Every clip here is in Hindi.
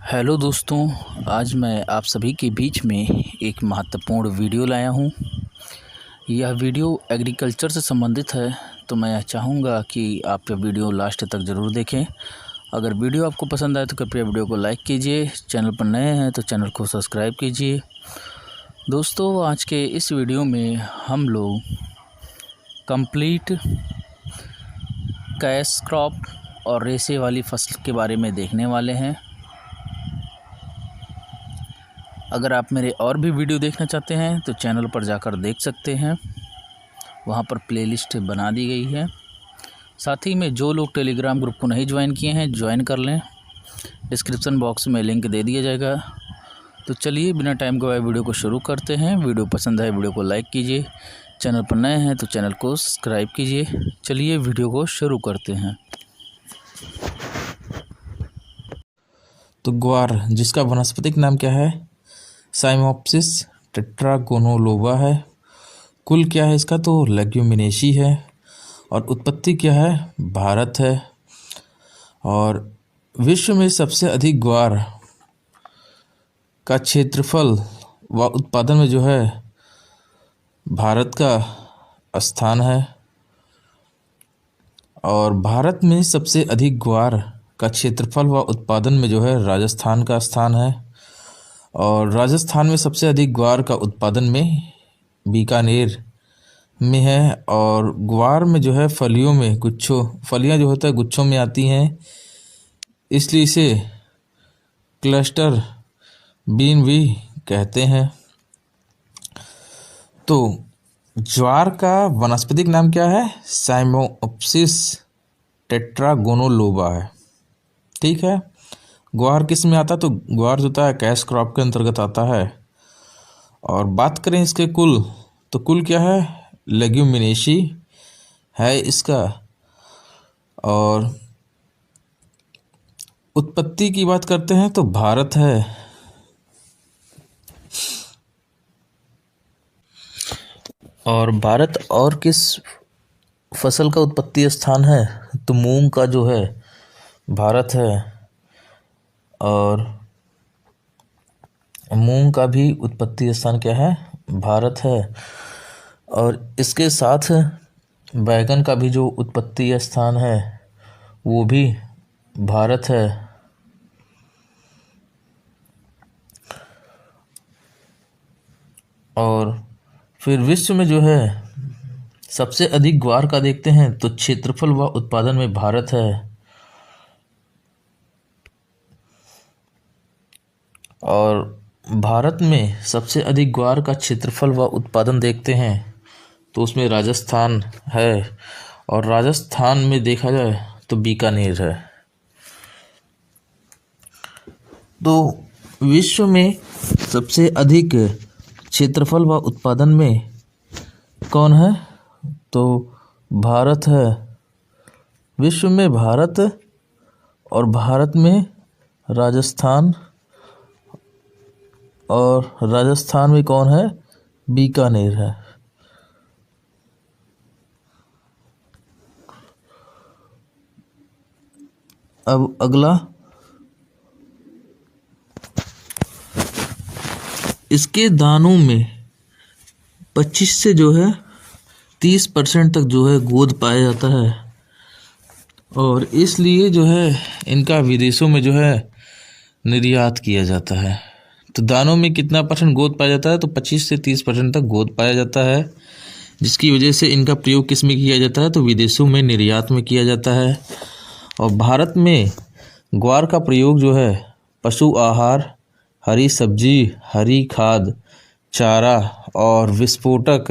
हेलो दोस्तों, आज मैं आप सभी के बीच में एक महत्वपूर्ण वीडियो लाया हूँ। यह वीडियो एग्रीकल्चर से संबंधित है, तो मैं चाहूँगा कि आप यह वीडियो लास्ट तक ज़रूर देखें। अगर वीडियो आपको पसंद आए तो कृपया वीडियो को लाइक कीजिए, चैनल पर नए हैं तो चैनल को सब्सक्राइब कीजिए। दोस्तों, आज के इस वीडियो में हम लोग कंप्लीट कैश क्रॉप और रेशे वाली फसल के बारे में देखने वाले हैं। अगर आप मेरे और भी वीडियो देखना चाहते हैं तो चैनल पर जाकर देख सकते हैं, वहां पर प्लेलिस्ट बना दी गई है। साथ ही में जो लोग टेलीग्राम ग्रुप को नहीं ज्वाइन किए हैं ज्वाइन कर लें, डिस्क्रिप्शन बॉक्स में लिंक दे दिया जाएगा। तो चलिए बिना टाइम गवाए वीडियो को शुरू करते हैं। वीडियो पसंद आए वीडियो को लाइक कीजिए, चैनल पर नए हैं तो चैनल को सब्सक्राइब कीजिए। चलिए वीडियो को शुरू करते हैं। तो ग्वार, जिसका वनस्पतिक नाम क्या है, साइमोप्सिस टेट्रागोनोलोबा है। कुल क्या है इसका, तो लेग्यूमिनेसी है। और उत्पत्ति क्या है, भारत है। और विश्व में सबसे अधिक ग्वार का क्षेत्रफल व उत्पादन में जो है भारत का स्थान है। और भारत में सबसे अधिक ग्वार का क्षेत्रफल व उत्पादन में जो है राजस्थान का स्थान है। और राजस्थान में सबसे अधिक ग्वार का उत्पादन में बीकानेर में है। और ग्वार में जो है फलियों में फलियां जो होता है गुच्छों में आती हैं, इसलिए इसे क्लस्टर बीन भी कहते हैं। तो ज्वार का वनस्पतिक नाम क्या है, साइमोप्सिस टेट्रागोनोलोबा है। ठीक है। ग्वार किस में आता है, तो ग्वार जो होता है कैश क्रॉप के अंतर्गत आता है। और बात करें इसके कुल, तो कुल क्या है, लेग्यूमिनेसी है इसका। और उत्पत्ति की बात करते हैं तो भारत है। और भारत और किस फसल का उत्पत्ति स्थान है, तो मूंग का जो है भारत है। और मूंग का भी उत्पत्ति स्थान क्या है, भारत है। और इसके साथ बैगन का भी जो उत्पत्ति स्थान है वो भी भारत है। और फिर विश्व में जो है सबसे अधिक ग्वार का देखते हैं तो क्षेत्रफल व उत्पादन में भारत है। और भारत में सबसे अधिक ग्वार का क्षेत्रफल व उत्पादन देखते हैं तो उसमें राजस्थान है। और राजस्थान में देखा जाए तो बीकानेर है। तो विश्व में सबसे अधिक क्षेत्रफल व उत्पादन में कौन है, तो भारत है। विश्व में भारत, और भारत में राजस्थान, और राजस्थान में कौन है, बीकानेर है। अब अगला, इसके दानों में 25 से जो है 30% तक जो है गोंद पाया जाता है। और इसलिए जो है इनका विदेशों में जो है निर्यात किया जाता है। तो दानों में कितना परसेंट गोंद पाया जाता है, तो 25 से 30% तक गोंद पाया जाता है, जिसकी वजह से इनका प्रयोग किस में किया जाता है, तो विदेशों में निर्यात में किया जाता है। और भारत में ग्वार का प्रयोग जो है पशु आहार, हरी सब्जी, हरी खाद, चारा और विस्फोटक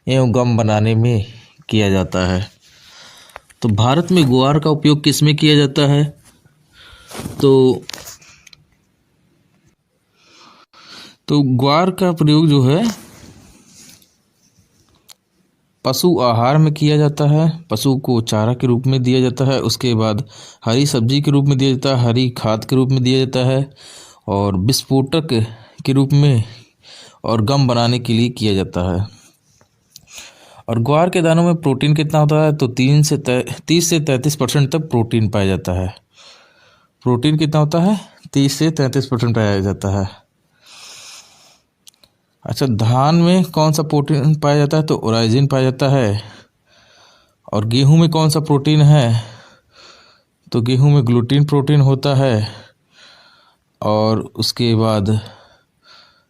एवं गम बनाने में किया जाता है। तो भारत में ग्वार का उपयोग किस में किया जाता है, तो ग्वार का प्रयोग जो है पशु आहार में किया जाता है। पशु को चारा के रूप में दिया जाता है। उसके बाद हरी सब्जी के रूप में दिया जाता है, हरी खाद के रूप में दिया जाता है, और विस्फोटक के रूप में और गम बनाने के लिए किया जाता है। और ग्वार के दानों में प्रोटीन कितना होता है, तो 30 से 33% तक प्रोटीन पाया जाता है। प्रोटीन कितना होता है, 30 से 33% पाया जाता है। अच्छा, धान में कौन सा प्रोटीन पाया जाता है? तो ओराइजिन पाया जाता है। और गेहूं में कौन सा प्रोटीन है? तो गेहूं में ग्लूटीन प्रोटीन होता है। और उसके बाद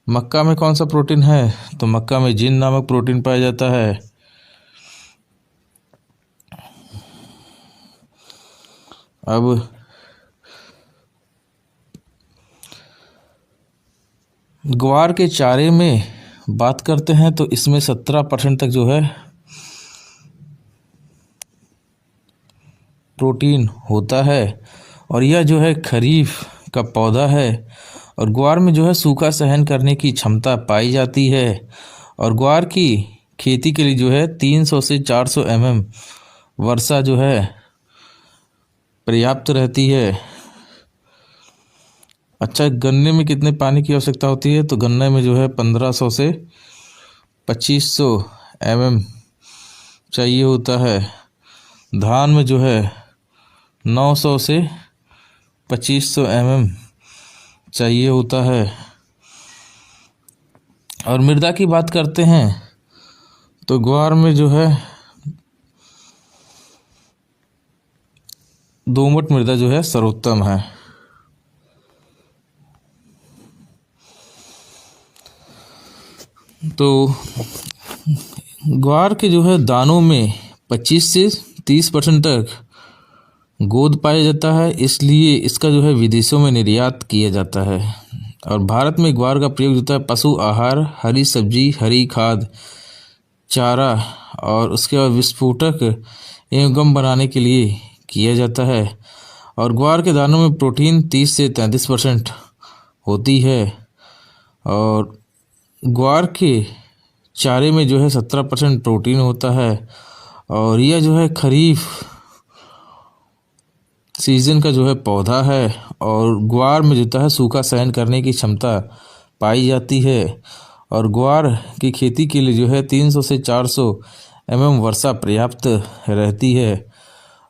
मक्का में कौन सा प्रोटीन है? तो मक्का में जिन नामक प्रोटीन पाया जाता है। अब ग्वार के चारे में बात करते हैं तो इसमें 17% तक जो है प्रोटीन होता है। और यह जो है खरीफ का पौधा है। और ग्वार में जो है सूखा सहन करने की क्षमता पाई जाती है। और ग्वार की खेती के लिए जो है 300 से 400 mm वर्षा जो है पर्याप्त रहती है। अच्छा, गन्ने में कितने पानी की आवश्यकता होती है? तो गन्ने में जो है 1500 से 2500 mm चाहिए होता है। धान में जो है 900 से 2500 mm चाहिए होता है। और मृदा की बात करते हैं तो ग्वार में जो है दोमट मृदा जो है सर्वोत्तम है। तो ग्वार के जो है दानों में 25 से 30% तक गोंद पाया जाता है, इसलिए इसका जो है विदेशों में निर्यात किया जाता है। और भारत में ग्वार का प्रयोग होता है पशु आहार, हरी सब्जी, हरी खाद, चारा और उसके बाद विस्फोटक एवं गम बनाने के लिए किया जाता है। और ग्वार के दानों में प्रोटीन 30 से 33% होती है। और ग्वार के चारे में जो है 17% प्रोटीन होता है। और यह जो है खरीफ सीजन का जो है पौधा है। और ग्वार में जो है सूखा सहन करने की क्षमता पाई जाती है। और ग्वार की खेती के लिए जो है 300 से 400 mm वर्षा पर्याप्त रहती है।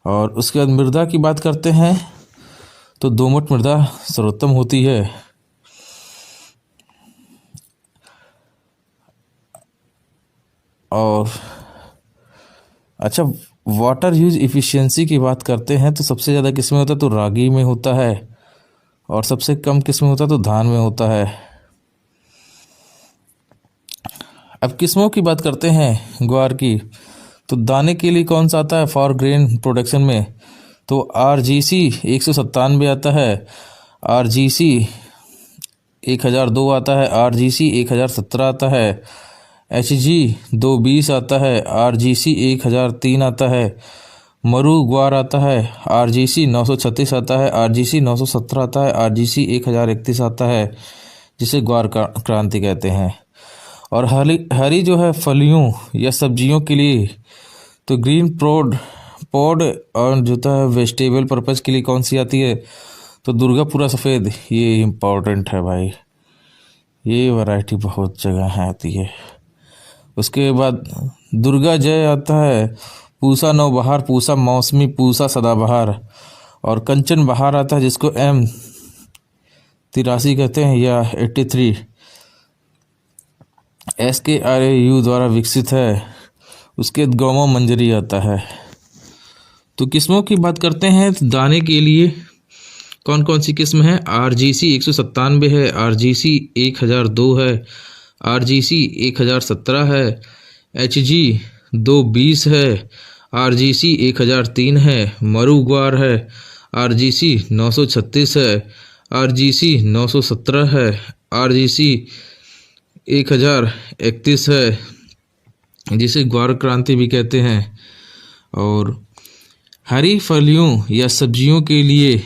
और उसके बाद मृदा की बात करते हैं तो दोमट मृदा सर्वोत्तम होती है। और अच्छा, वाटर यूज इफ़िशियंसी की बात करते हैं तो सबसे ज़्यादा किस में होता है? तो रागी में होता है। और सबसे कम किस में होता है? तो धान में होता है। अब किस्मों की बात करते हैं ग्वार की, तो दाने के लिए कौन सा आता है फॉर ग्रेन प्रोडक्शन में? तो RGC 197 आता है, RGC 1002 आता है, RGC 1017 आता है, HG 220 आता है, RGC 1003 आता है, मरु ग्वार आता है, RGC 936 आता है, RGC 917 आता है, RGC 1031 आता है, जिसे ग्वार क्रांति कहते हैं। और हरी जो है फलियों या सब्जियों के लिए तो ग्रीन पॉड और जो है वेजिटेबल पर्पज़ के लिए कौन सी आती है? तो दुर्गापुरा सफ़ेद, ये इम्पोर्टेंट है भाई, ये वैरायटी बहुत जगह है आती है। उसके बाद दुर्गा जय आता है, पूसा नौबहार, पूसा मौसमी, पूसा सदाबहार। और कंचन बहार आता है जिसको M83 कहते हैं या 83 SKRAU द्वारा विकसित है। उसके गौमा मंजरी आता है। तो किस्मों की बात करते हैं तो दाने के लिए कौन कौन सी किस्म है? RGC 197 है, RGC 1002 है, RGC 1017 है, HG 220 है, RGC 1003 है, मरु ग्वार है, RGC 936 है, RGC 917 है, RGC 1031 है, जिसे ग्वार क्रांति भी कहते हैं। और हरी फलियों या सब्जियों के लिए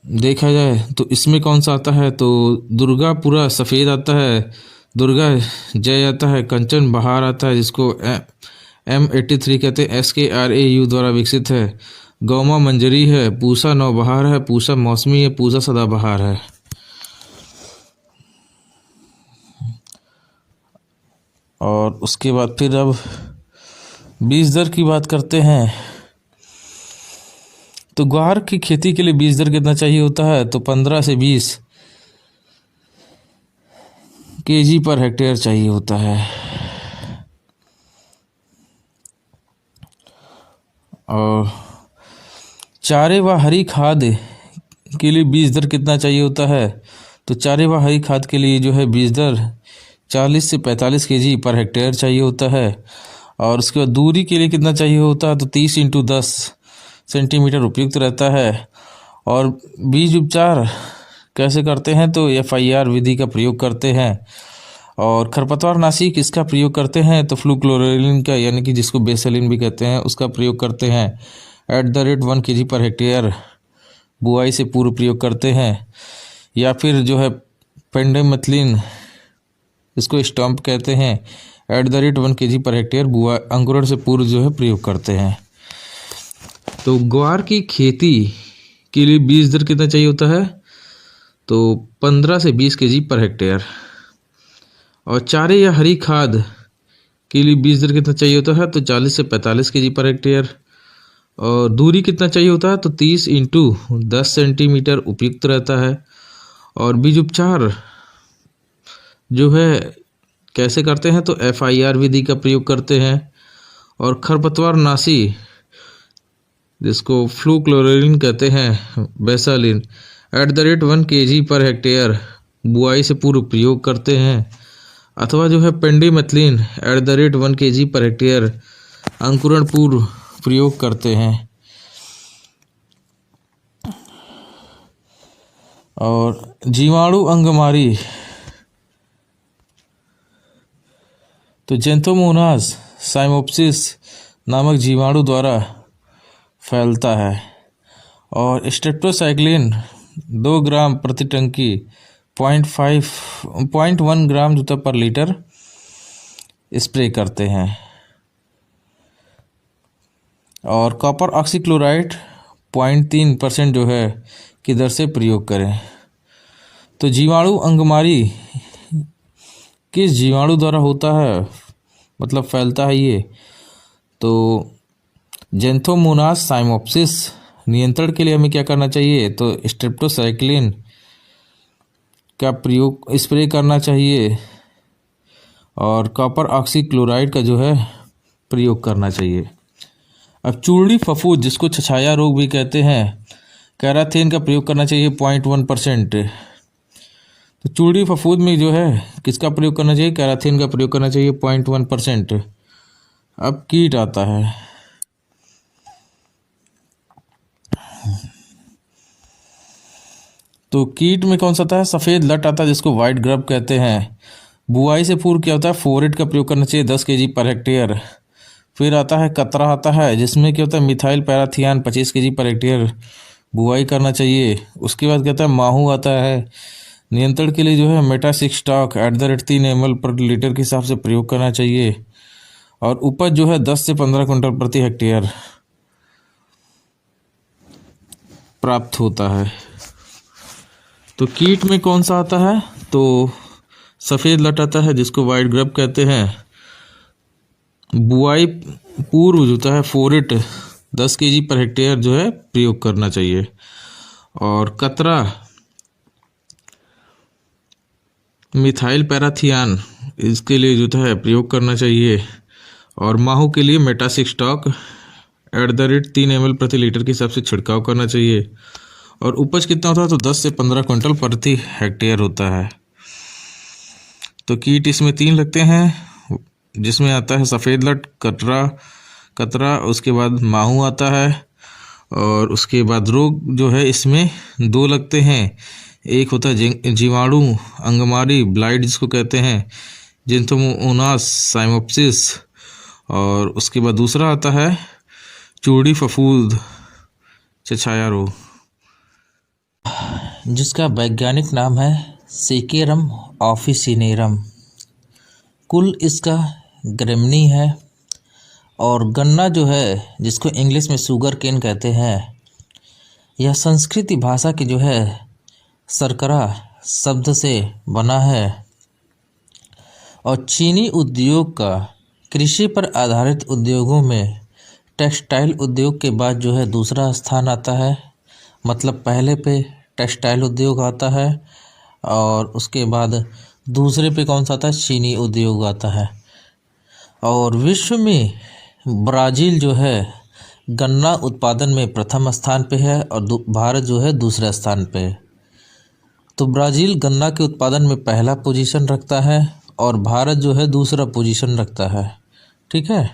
देखा जाए तो इसमें कौन सा आता है? तो दुर्गापुरा सफ़ेद आता है, दुर्गा जय आता है, कंचन बहार आता है जिसको M83 कहते हैं, SKRAU द्वारा विकसित है, गौमा मंजरी है, पूसा नौबहार है, पूसा मौसमी है, पूसा सदाबहार है। और उसके बाद फिर अब बीज दर की बात करते हैं तो ग्वार की खेती के लिए बीज दर कितना चाहिए होता है? तो 15 से 20 केजी पर हेक्टेयर चाहिए होता है। और चारे व हरी खाद के लिए बीज दर कितना चाहिए होता है? तो चारे व हरी खाद के लिए जो है बीज दर 40 से 45 केजी पर हेक्टेयर चाहिए होता है। और उसके बाद दूरी के लिए कितना चाहिए होता है? तो 30 × 10 सेंटीमीटर उपयुक्त रहता है। और बीज उपचार कैसे करते हैं? तो FIR विधि का प्रयोग करते हैं। और खरपतवार नाशी किसका प्रयोग करते हैं? तो फ्लूक्लोरोलिन का, यानी कि जिसको बेसलिन भी कहते हैं, उसका प्रयोग करते हैं। @ 1 kg पर हेक्टेयर बुआई से पूर्व प्रयोग करते हैं। या फिर जो है पेंडिमेथलिन, इसको स्टम्प कहते हैं, @ 1 kg पर हेक्टेयर बुआ अंकुरण से पूर्व जो है प्रयोग करते हैं। तो ग्वार की खेती के लिए बीज दर कितना चाहिए होता है? तो 15 से 20 kg पर हेक्टेयर। और चारे या हरी खाद के लिए बीज दर कितना चाहिए होता है? तो 40 से 45 kg पर हेक्टेयर। और दूरी कितना चाहिए होता है? तो 30 × 10 सेंटीमीटर उपयुक्त रहता है। और बीज उपचार जो है कैसे करते हैं? तो FIR विधि का प्रयोग करते हैं। और खरपतवार नाशी, जिसको फ्लूक्लोरोलिन कहते हैं, बेसालिन, @ 1 kg पर हेक्टेयर बुआई से पूर्व प्रयोग करते हैं। अथवा जो है पेंडिमेथलिन, @ 1 kg पर हेक्टेयर अंकुरण पूर्व प्रयोग करते हैं। और जीवाणु अंगमारी, तो ज़ैंथोमोनास साइमोप्सिस नामक जीवाणु द्वारा फैलता है। और स्ट्रेप्टोसाइक्लिन 2 ग्राम प्रति टंकी 0.1 ग्राम पर लीटर स्प्रे करते हैं। और कॉपर ऑक्सीक्लोराइड 0.3% जो है की दर से प्रयोग करें। तो जीवाणु अंगमारी किस जीवाणु द्वारा होता है, मतलब फैलता है ये? तो ज़ैंथोमोनास साइमोप्सिस। नियंत्रण के लिए हमें क्या करना चाहिए? तो स्ट्रेप्टोसाइक्लिन का प्रयोग स्प्रे करना चाहिए। और कॉपर ऑक्सीक्लोराइड का जो है प्रयोग करना चाहिए। अब चूर्णी फफूंद, जिसको छछाया रोग भी कहते हैं, कैराथेन का प्रयोग करना चाहिए 0.1%। तो चूर्णी फफूंद में जो है किसका प्रयोग करना चाहिए? कैराथेन का प्रयोग करना चाहिए 0.1%। अब कीट आता है। तो कीट में कौन सा आता है? सफ़ेद लट आता है, जिसको वाइट ग्रब कहते हैं। बुआई से पूर्व क्या होता है? फोरेट का प्रयोग करना चाहिए 10 kg पर हेक्टेयर। फिर आता है कतरा आता है, जिसमें क्या होता है? Methyl parathion 25 kg per hectare बुआई करना चाहिए। उसके बाद क्या होता है? माहू आता है। नियंत्रण के लिए जो है मेटासिस्टॉक @ 3 ml पर लीटर के हिसाब से प्रयोग करना चाहिए। और उपज जो है 10 से 15 क्विंटल प्रति हेक्टेयर प्राप्त होता है। तो कीट में कौन सा आता है? तो सफ़ेद लट आता है, जिसको वाइट ग्रब कहते हैं। बुआई पूर्व जो होता है फोरेट 10 kg पर हेक्टेयर जो है प्रयोग करना चाहिए। और कतरा मिथाइल पैराथियान, इसके लिए जो है प्रयोग करना चाहिए। और माहू के लिए मेटासिस्टॉक @ 3 ml प्रति लीटर के हिसाब से छिड़काव करना चाहिए। और उपज कितना होता है? तो 10 से 15 क्विंटल प्रति हेक्टेयर होता है। तो कीट इसमें 3 लगते हैं, जिसमें आता है सफ़ेद लट, कतरा, उसके बाद माहू आता है। और उसके बाद रोग जो है इसमें 2 लगते हैं। एक होता है जीवाणु अंगमारी ब्लाइट, जिसको कहते हैं ज़ैंथोमोनास साइमोप्सिस। और उसके बाद दूसरा आता है चूड़ी फफूंद छछाया रोग, जिसका वैज्ञानिक नाम है सेकेरम ऑफिसिनेरम। कुल इसका ग्रेमनी है। और गन्ना जो है, जिसको इंग्लिश में शुगर केन कहते हैं, यह संस्कृत भाषा की जो है शर्करा शब्द से बना है। और चीनी उद्योग का कृषि पर आधारित उद्योगों में टेक्सटाइल उद्योग के बाद जो है दूसरा स्थान आता है, मतलब पहले पे टेक्सटाइल उद्योग आता है और उसके बाद दूसरे पे कौन सा आता है, चीनी उद्योग आता है। और विश्व में ब्राज़ील जो है गन्ना उत्पादन में प्रथम स्थान पे है और भारत जो है दूसरे स्थान पे है। तो ब्राज़ील गन्ना के उत्पादन में पहला पोजीशन रखता है और भारत जो है दूसरा पोजीशन रखता है, ठीक है।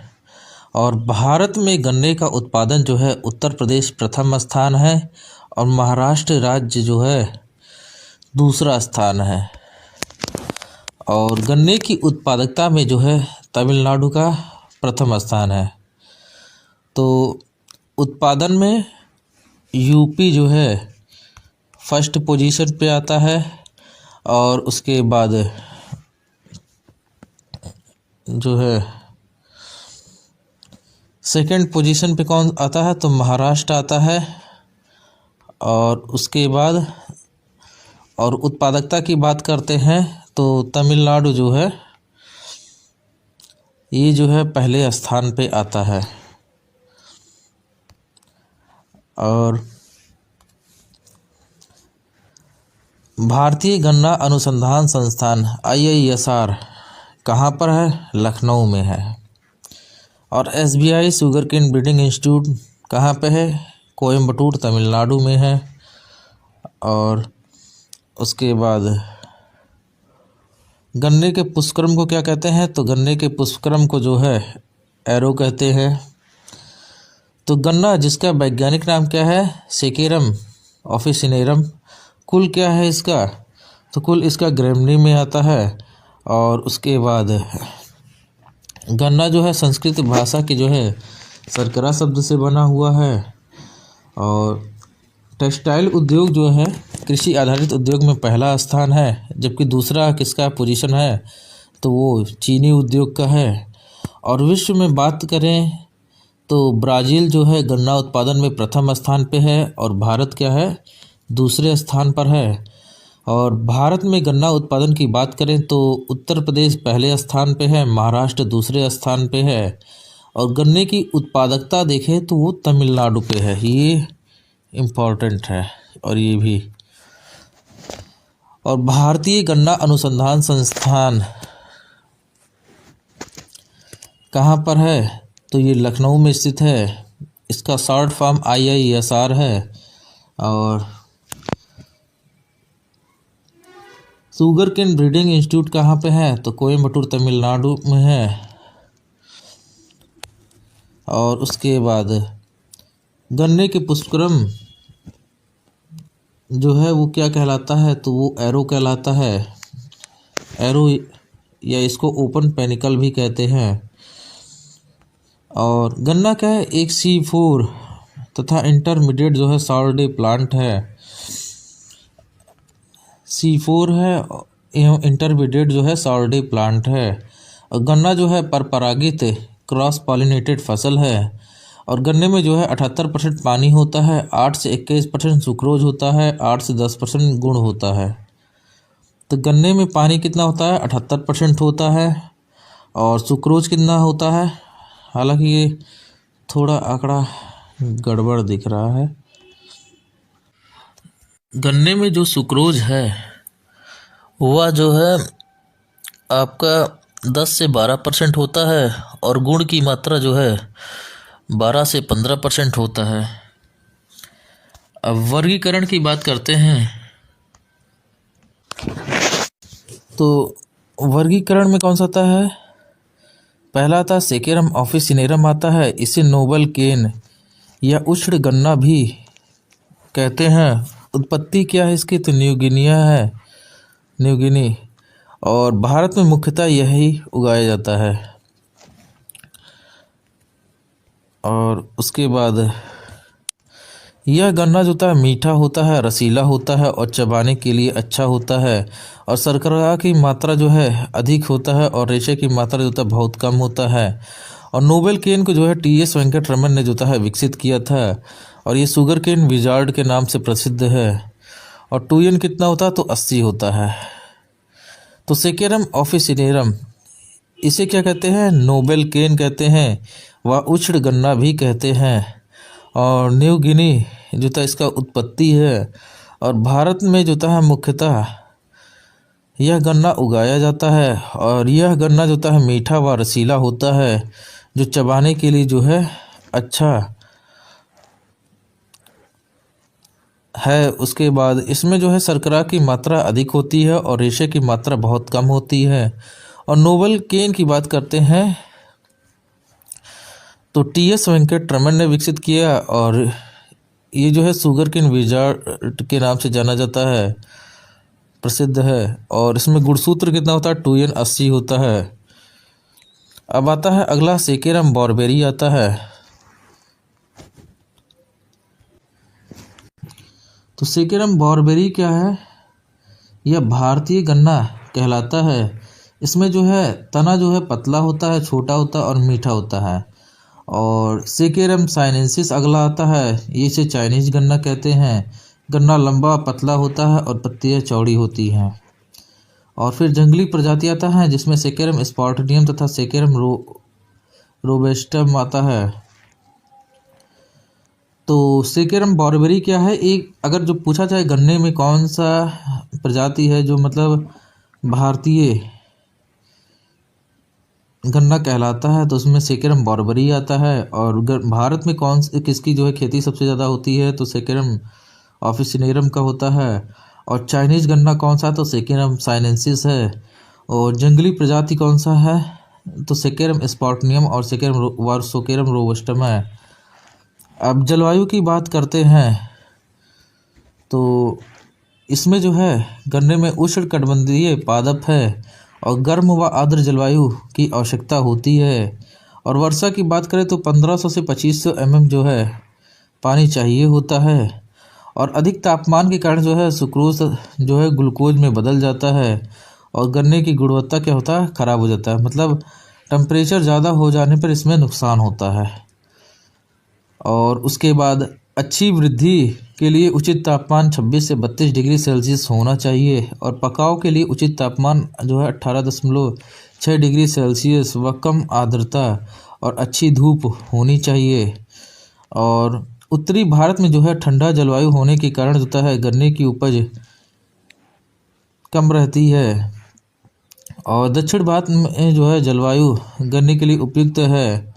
और भारत में गन्ने का उत्पादन जो है उत्तर प्रदेश प्रथम स्थान है और महाराष्ट्र राज्य जो है दूसरा स्थान है। और गन्ने की उत्पादकता में जो है तमिलनाडु का प्रथम स्थान है। तो उत्पादन में यूपी जो है फर्स्ट पोजीशन पे आता है और उसके बाद जो है सेकंड पोजीशन पे कौन आता है, तो महाराष्ट्र आता है। और उसके बाद और उत्पादकता की बात करते हैं तो तमिलनाडु जो है ये जो है पहले स्थान पे आता है। और भारतीय गन्ना अनुसंधान संस्थान IISR कहाँ पर है, लखनऊ में है। और SBI sugar cane breeding institute कहाँ पे है, कोयम्बटूर तमिलनाडु में है। और उसके बाद गन्ने के पुष्पक्रम को क्या कहते हैं, तो गन्ने के पुष्पक्रम को जो है एरो कहते हैं। तो गन्ना जिसका वैज्ञानिक नाम क्या है, सेकेरम ऑफिसिनेरम, कुल क्या है इसका, तो कुल इसका ग्रैमनी में आता है। और उसके बाद गन्ना जो है संस्कृत भाषा की जो है शर्करा शब्द से बना हुआ है। और टेक्सटाइल उद्योग जो है कृषि आधारित उद्योग में पहला स्थान है, जबकि दूसरा किसका पोजीशन है, तो वो चीनी उद्योग का है। और विश्व में बात करें तो ब्राज़ील जो है गन्ना उत्पादन में प्रथम स्थान पे है और भारत क्या है, दूसरे स्थान पर है। और भारत में गन्ना उत्पादन की बात करें तो उत्तर प्रदेश पहले स्थान पे है, महाराष्ट्र दूसरे स्थान पे है। और गन्ने की उत्पादकता देखें तो वो तमिलनाडु पे है, ये इम्पोर्टेंट है। और ये भी, और भारतीय गन्ना अनुसंधान संस्थान कहाँ पर है, तो ये लखनऊ में स्थित है। इसका शॉर्ट फॉर्म IISR है। और शुगर केन ब्रीडिंग इंस्टीट्यूट कहाँ पे है, तो कोयम्बटूर तमिलनाडु में है। और उसके बाद गन्ने के पुष्पक्रम जो है वो क्या कहलाता है, तो वो एरो कहलाता है। एरो या इसको ओपन पेनिकल भी कहते हैं। और गन्ना क्या है, एक C4 तथा इंटरमीडिएट जो है सॉर्डे प्लांट है। C4 है एवं इंटरमीडिएट जो है सॉर्डे प्लांट है। और गन्ना जो है परपरागित क्रॉस पॉलिनेटेड फसल है। और गन्ने में जो है 78% पानी होता है, 8 से 21% सुक्रोज होता है, 8 से 10% गुण होता है। तो गन्ने में पानी कितना होता है, 78% होता है। और सुक्रोज कितना होता है, हालांकि ये थोड़ा आंकड़ा गड़बड़ दिख रहा है। गन्ने में जो सुक्रोज है वह जो है आपका 10 से 12% होता है और गुण की मात्रा जो है 12 से 15% होता है। अब वर्गीकरण की बात करते हैं तो वर्गीकरण में कौन सा आता है, पहला आता है सेकेरम ऑफिसिनेरम आता है। इसे नोबल केन या उष्ण गन्ना भी कहते हैं। उत्पत्ति क्या है इसकी, तो न्यू गिनिया है, न्यू गिनी। और भारत में मुख्यतः यही उगाया जाता है। और उसके बाद यह गन्ना जो होता है मीठा होता है, रसीला होता है और चबाने के लिए अच्छा होता है। और शर्करा की मात्रा जो है अधिक होता है और रेशे की मात्रा जो होता है बहुत कम होता है। और नोबेल केन को जो है TS वेंकटरमन ने जो है विकसित किया था। और ये शुगर केन विजार्ड के नाम से प्रसिद्ध है। और 2N कितना होता है, तो 80 होता है। तो सेकेरम ऑफिसिनेरम इसे क्या कहते हैं, नोबेल केन कहते हैं। व उष्ण गन्ना भी कहते हैं। और न्यू गिनी जो था इसका उत्पत्ति है। और भारत में जो था मुख्यतः यह गन्ना उगाया जाता है। और यह गन्ना जो है मीठा व रसीला होता है, जो चबाने के लिए जो है अच्छा है। उसके बाद इसमें जो है शर्करा की मात्रा अधिक होती है और रेशे की मात्रा बहुत कम होती है। और नोबल केन की बात करते हैं तो टी.एस. वेंकटरमन ने विकसित किया। और ये जो है शुगर केन विजार्ड के नाम से जाना जाता है, प्रसिद्ध है। और इसमें गुणसूत्र कितना होता है, 2N80 होता है। अब आता है अगला सेकेरम बॉरबेरी आता है। तो सेकेरम बॉरबेरी क्या है, यह भारतीय गन्ना कहलाता है। इसमें जो है तना जो है पतला होता है, छोटा होता है और मीठा होता है। और सेकेरम साइनेंसिस अगला आता है, ये इसे चाइनीज गन्ना कहते हैं। गन्ना लंबा पतला होता है और पत्तियां चौड़ी होती हैं। और फिर जंगली प्रजाति आता है जिसमें सेकेरम स्पॉटिनियम तथा सेकेरम रोबस्टम आता है। तो सेकेरम बॉरबेरी क्या है, एक अगर जो पूछा जाए गन्ने में कौन सा प्रजाति है जो मतलब भारतीय गन्ना कहलाता है, तो उसमें सेकेरम बॉरबेरी आता है। और भारत में कौन किसकी जो है खेती सबसे ज़्यादा होती है, तो सेकेरम ऑफिसिनेरम का होता है। और चाइनीज गन्ना कौन सा, तो सेकेरम साइनेंसिस है। और जंगली प्रजाति कौन सा है, तो सेकेरम स्पॉटिनियम और सेकेरम रोबस्टम है। अब जलवायु की बात करते हैं तो इसमें जो है गन्ने में उष्णकटिबंधीय पादप है और गर्म व आर्द्र जलवायु की आवश्यकता होती है। और वर्षा की बात करें तो 1500 से 2500 mm जो है पानी चाहिए होता है। और अधिक तापमान के कारण जो है सुक्रोज जो है ग्लूकोज में बदल जाता है और गन्ने की गुणवत्ता क्या होता है, ख़राब हो जाता है। मतलब टेम्परेचर ज़्यादा हो जाने पर इसमें नुकसान होता है। और उसके बाद अच्छी वृद्धि के लिए उचित तापमान 26 से 32 डिग्री सेल्सियस होना चाहिए। और पकाव के लिए उचित तापमान जो है 18.6 डिग्री सेल्सियस व कम आर्द्रता और अच्छी धूप होनी चाहिए। और उत्तरी भारत में जो है ठंडा जलवायु होने के कारण होता है गन्ने की उपज कम रहती है। और दक्षिण भारत में जो है जलवायु गन्ने के लिए उपयुक्त है।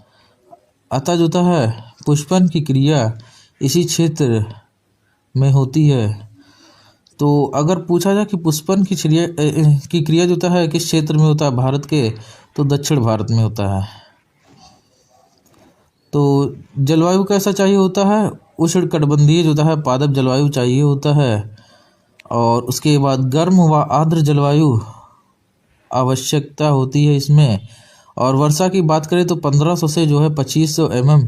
अतः जो है पुष्पन की क्रिया इसी क्षेत्र में होती है। तो अगर पूछा जाए कि पुष्पन की क्रिया जो है किस क्षेत्र में होता है भारत के, तो दक्षिण भारत में होता है। तो जलवायु कैसा चाहिए होता है, उष्णकटिबंधीय जो है पादप जलवायु चाहिए होता है। और उसके बाद गर्म व आर्द्र जलवायु आवश्यकता होती है इसमें। और वर्षा की बात करें तो 1500 से जो है 2500 mm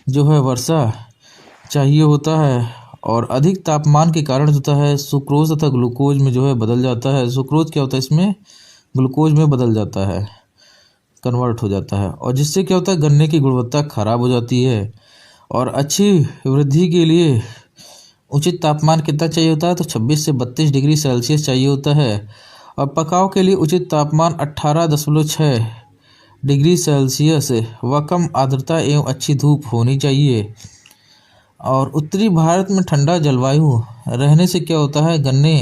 जो है वर्षा चाहिए होता है। और अधिक तापमान के कारण होता है सुक्रोज तथा ग्लूकोज में जो है बदल जाता है। सुक्रोज क्या होता है, इसमें ग्लूकोज में बदल जाता है, कन्वर्ट हो जाता है। और जिससे क्या होता है गन्ने की गुणवत्ता खराब हो जाती है। और अच्छी वृद्धि के लिए उचित तापमान कितना चाहिए होता है, तो 26 से 32 डिग्री सेल्सियस चाहिए होता है। और पकाव के लिए उचित तापमान 18.6 डिग्री सेल्सियस व कम आर्द्रता एवं अच्छी धूप होनी चाहिए। और उत्तरी भारत में ठंडा जलवायु रहने से क्या होता है गन्ने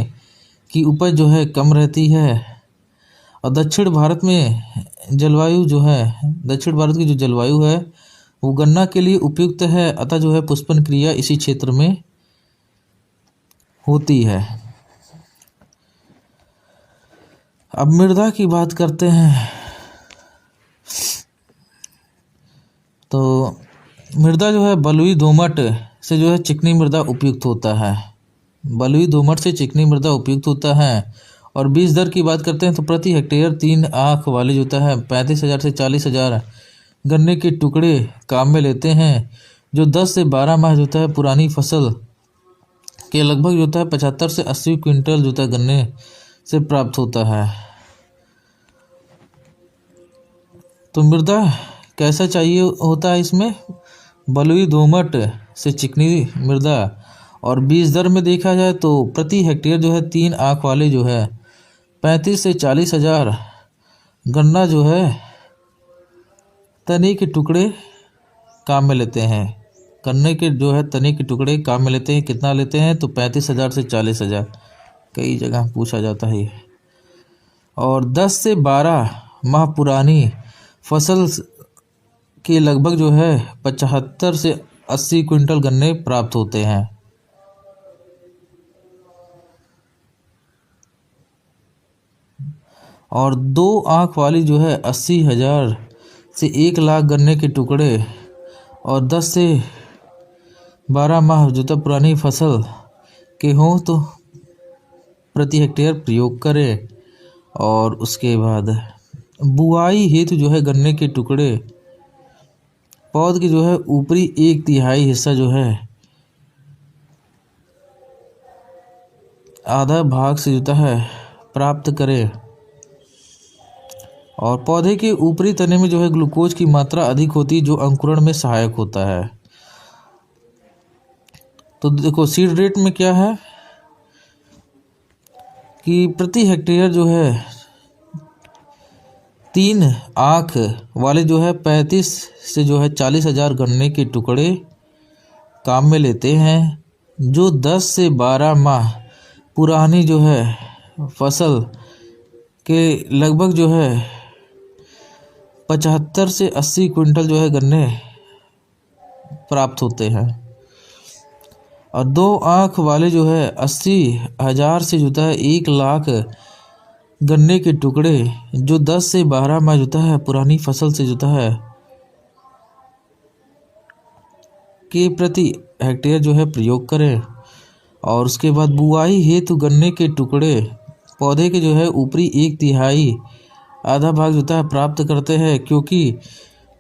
की उपज जो है कम रहती है। और दक्षिण भारत में जलवायु जो है, दक्षिण भारत की जो जलवायु है वो गन्ना के लिए उपयुक्त है। अतः जो है पुष्पन क्रिया इसी क्षेत्र में होती है। अब मृदा की बात करते हैं तो मृदा जो है बलुई दोमट से जो है चिकनी मृदा उपयुक्त होता है। बलुई दोमट से चिकनी मृदा उपयुक्त होता है। और बीज दर की बात करते हैं तो प्रति हेक्टेयर 3 आँख वाले जो होता है 35,000 से 40,000 गन्ने के टुकड़े काम में लेते हैं, जो 10 से 12 माह जो होता है पुरानी फसल के लगभग जो होता है 75 से 80 क्विंटल जो होता है गन्ने से प्राप्त होता है। तो मृदा कैसा चाहिए होता है, इसमें बलुई दोमट से चिकनी मृदा। और बीज दर में देखा जाए तो प्रति हेक्टेयर जो है 3 आँख वाले जो है 35 से 40,000 गन्ना जो है तने के टुकड़े काम में लेते हैं, गन्ने के जो है तने के टुकड़े काम में लेते हैं, कितना लेते हैं तो 35,000 से 40,000, कई जगह पूछा जाता है। और 10 से 12 माह पुरानी फसल के लगभग जो है 75 से 80 क्विंटल गन्ने प्राप्त होते हैं। और 2 आँख वाली जो है 80,000 से 1 लाख गन्ने के टुकड़े और 10 से 12 माह जो तक पुरानी फसल के हों तो प्रति हेक्टेयर प्रयोग करें। और उसके बाद बुआई हेतु जो है गन्ने के टुकड़े पौध के जो है ऊपरी 1/3 हिस्सा जो है आधा भाग से जुता है प्राप्त करें। और पौधे के ऊपरी तने में जो है ग्लूकोज की मात्रा अधिक होती है जो अंकुरण में सहायक होता है। तो देखो सीड रेट में क्या है कि प्रति हेक्टेयर जो है 3 आँख वाले जो है 35 से जो है 40,000 गन्ने के टुकड़े काम में लेते हैं, जो 10 से 12 माह पुरानी जो है फसल के लगभग जो है 75 से 80 क्विंटल जो है गन्ने प्राप्त होते हैं। और 2 आँख वाले जो है 80,000 से जुता है 1 लाख गन्ने के टुकड़े जो 10 से 12 माह जुता है पुरानी फसल से जुता है के प्रति हेक्टेयर जो है प्रयोग करें। और उसके बाद बुआई हेतु गन्ने के टुकड़े पौधे के जो है ऊपरी 1/3 आधा भाग जुता है प्राप्त करते हैं, क्योंकि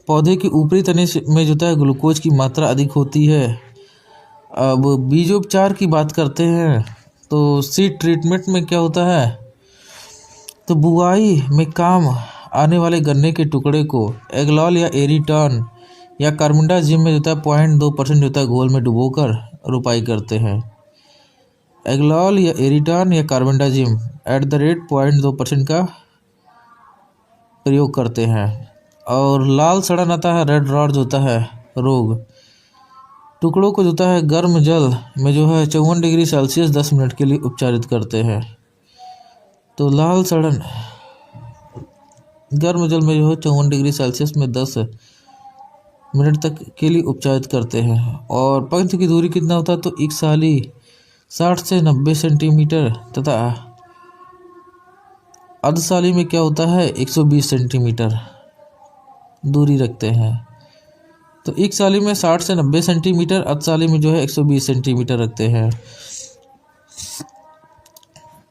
पौधे के ऊपरी तने में जुता है ग्लूकोज की मात्रा अधिक होती है। अब बीजोपचार की बात करते हैं तो सीड ट्रीटमेंट में क्या होता है, तो बुआई में काम आने वाले गन्ने के टुकड़े को एग्लॉल या एरीटॉन या कार्बेंडाजिम में जुता है 0.2% जुता है घोल में डुबोकर रोपाई करते हैं। एग्लॉल या एरीटॉन या कार्बेंडाजिम @ 0.2% का प्रयोग करते हैं। और लाल सड़न आता है, रेड रॉड जो होता है रोग, टुकड़ों को जोता है गर्म जल में जो है 54 डिग्री सेल्सियस 10 मिनट के लिए उपचारित करते हैं। तो लाल सड़न गर्म जल में जो है 54 डिग्री सेल्सियस में 10 मिनट तक के लिए उपचारित करते हैं। और पंख की दूरी कितना होता है, तो एक साली 60 से 90 सेंटीमीटर तथा अर्धसाली में क्या होता है 120 सेंटीमीटर दूरी रखते हैं। तो एक साली में 60 से 90 सेंटीमीटर, अर्धसाली में जो है 120 सेंटीमीटर रखते हैं।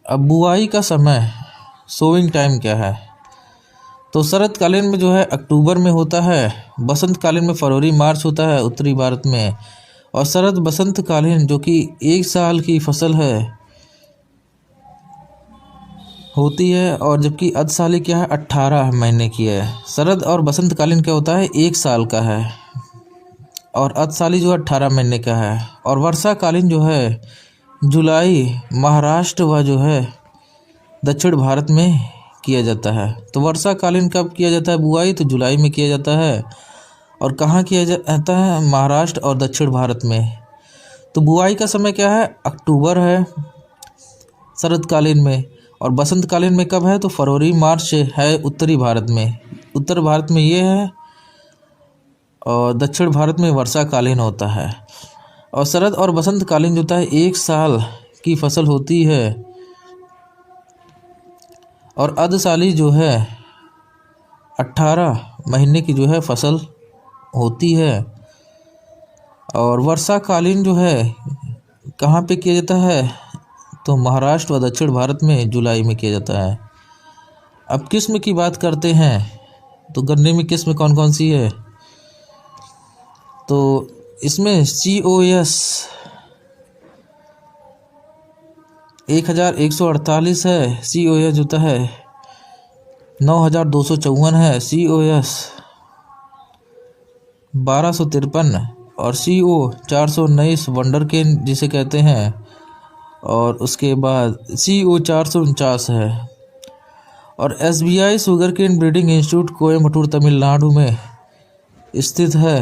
अब बुआई का समय, सोइंग टाइम क्या है, तो शरतकालीन में जो है अक्टूबर में होता है, बसंतकालीन में फरवरी मार्च होता है उत्तरी भारत में, और शरद बसंतकालीन जो कि 1 साल की फसल है होती है, और जबकि अर्धसाली क्या है 18 महीने की है। शरद और बसंतकालीन क्या होता है 1 साल का है, और अर्धसाली जो है 18 महीने का है। और वर्षाकालीन जो है जुलाई महाराष्ट्र व जो है दक्षिण भारत में किया जाता है। तो वर्षाकालीन कब किया जाता है बुआई, तो जुलाई में किया जाता है। और कहाँ किया जाता है, महाराष्ट्र और दक्षिण भारत में। तो बुआई का समय क्या है, अक्टूबर है शरतकालीन में, और बसंतकालीन में कब है, तो फरवरी मार्च है उत्तरी भारत में। उत्तर भारत में ये है, और दक्षिण भारत में वर्षाकालीन होता है। और शरद और बसंतकालीन जो होता है 1 साल की फसल होती है, और अर्धसाली जो है 18 महीने की जो है फसल होती है। और वर्षाकालीन जो है कहाँ पे किया जाता है, तो महाराष्ट्र व दक्षिण भारत में जुलाई में किया जाता है। अब किस्म की बात करते हैं, तो गन्ने में किस्म कौन कौन सी है, तो इसमें COS 1148 है, COS होता है 9254 है, COS 1253 और CO 419 वंडरकेन जिसे कहते हैं, और उसके बाद CO 449 है। और SBI sugar cane breeding institute Coimbatore Tamil Nadu में स्थित है,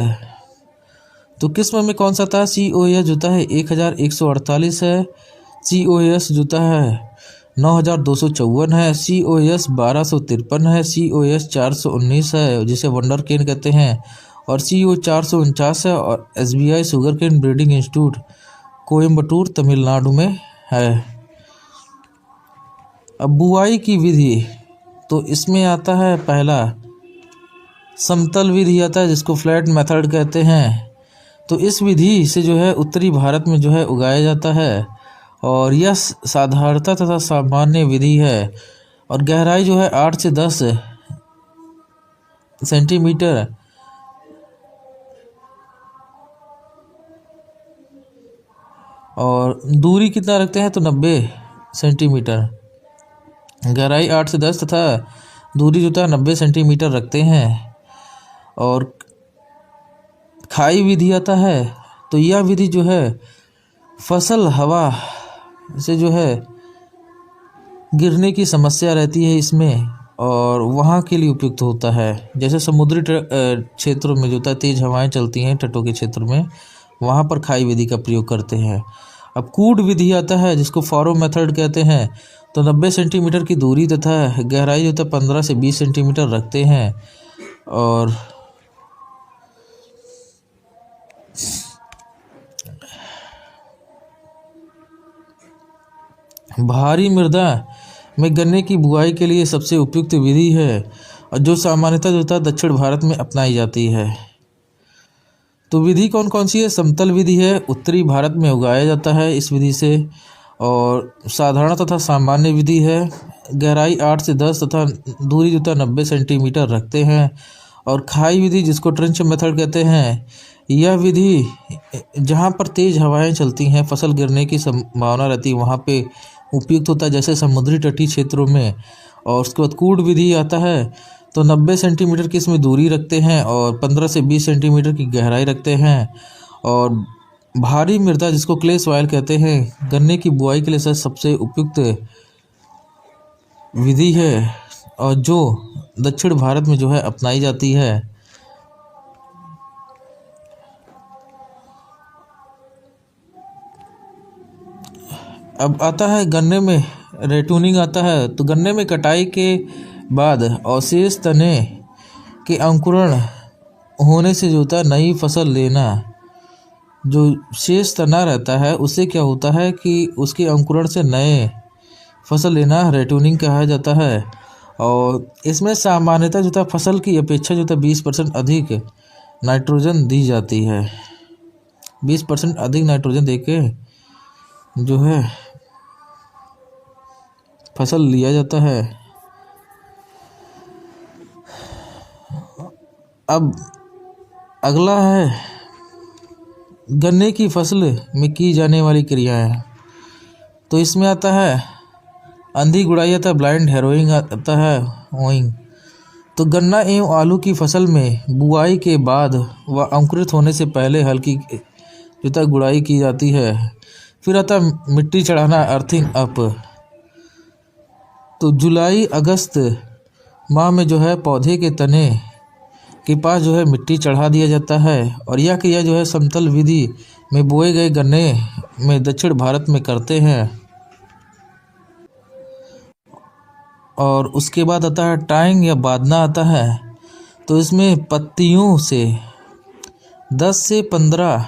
तो किस्म में कौन सा था? COS जूता है 1148 है, COS जूता है 9254 है, COS 1253 है, COS 419 है जिसे वंडर केन कहते हैं, और CO 449 है, और SBI sugar cane breeding institute Coimbatore Tamil Nadu में है। अब बुआई की विधि, तो इसमें आता है पहला समतल विधि आता है जिसको फ्लैट मेथड कहते हैं। तो इस विधि से जो है उत्तरी भारत में जो है उगाया जाता है, और यह साधारणता तथा सामान्य विधि है, और गहराई जो है 8 से 10 सेंटीमीटर और दूरी कितना रखते हैं? तो 90 सेंटीमीटर। गहराई 8 से 10 तथा दूरी जो है 90 सेंटीमीटर रखते हैं। और खाई विधि आता है, तो यह विधि जो है फसल हवा से जो है गिरने की समस्या रहती है इसमें, और वहाँ के लिए उपयुक्त होता है। जैसे समुद्री क्षेत्रों में जो होता है तेज़ हवाएं चलती हैं तटों के क्षेत्र में, वहाँ पर खाई विधि का प्रयोग करते हैं। अब कूड विधि आता है जिसको फॉरो मेथड कहते हैं। तो 90 सेंटीमीटर की दूरी तथा गहराई जो है 15 से 20 सेंटीमीटर रखते हैं। और भारी मृदा में गन्ने की बुआई के लिए सबसे उपयुक्त विधि है, और जो सामान्यतः जो है दक्षिण भारत में अपनाई जाती है। तो विधि कौन कौन सी है? समतल विधि है, उत्तरी भारत में उगाया जाता है इस विधि से, और साधारण तथा सामान्य विधि है, गहराई 8 से 10 तथा दूरी जो 90 सेंटीमीटर रखते हैं। और खाई विधि जिसको ट्रेंच मेथड कहते हैं, यह विधि जहाँ पर तेज़ हवाएं चलती हैं, फसल गिरने की संभावना रहती है, वहाँ पे उपयुक्त होता है, जैसे समुद्री तटीय क्षेत्रों में। और उसके बाद कूड विधि आता है, तो 90 सेंटीमीटर की इसमें दूरी रखते हैं और 15 से 20 सेंटीमीटर की गहराई रखते हैं। और भारी मृदा जिसको क्ले सॉइल कहते हैं, गन्ने की बुआई के लिए सबसे उपयुक्त विधि है, और जो दक्षिण भारत में जो है अपनाई जाती है। अब आता है गन्ने में रेटूनिंग आता है। तो गन्ने में कटाई के बाद अवशेष तने के अंकुरण होने से जो होता है नई फसल लेना, जो शेष तना रहता है उससे क्या होता है कि उसके अंकुरण से नए फसल लेना रेटूनिंग कहा जाता है। और इसमें सामान्यतः जो था फसल की अपेक्षा जो था 20% अधिक नाइट्रोजन दी जाती है। 20% अधिक नाइट्रोजन देके जो है फसल लिया जाता है। अब अगला है गन्ने की फसल में की जाने वाली क्रियाएं। तो इसमें आता है अंधी गुड़ाई आता है, ब्लाइंड हैरोइंग आता है, होइंग। तो गन्ना एवं आलू की फसल में बुआई के बाद व अंकुरित होने से पहले हल्की जो है गुड़ाई की जाती है। फिर आता है मिट्टी चढ़ाना, अर्थिंग अप। तो जुलाई अगस्त माह में जो है पौधे के तने के पास जो है मिट्टी चढ़ा दिया जाता है। और यह क्रिया जो है समतल विधि में बोए गए गन्ने में दक्षिण भारत में करते हैं। और उसके बाद आता है टाइंग या बांधना आता है। तो इसमें पत्तियों से 10 से 15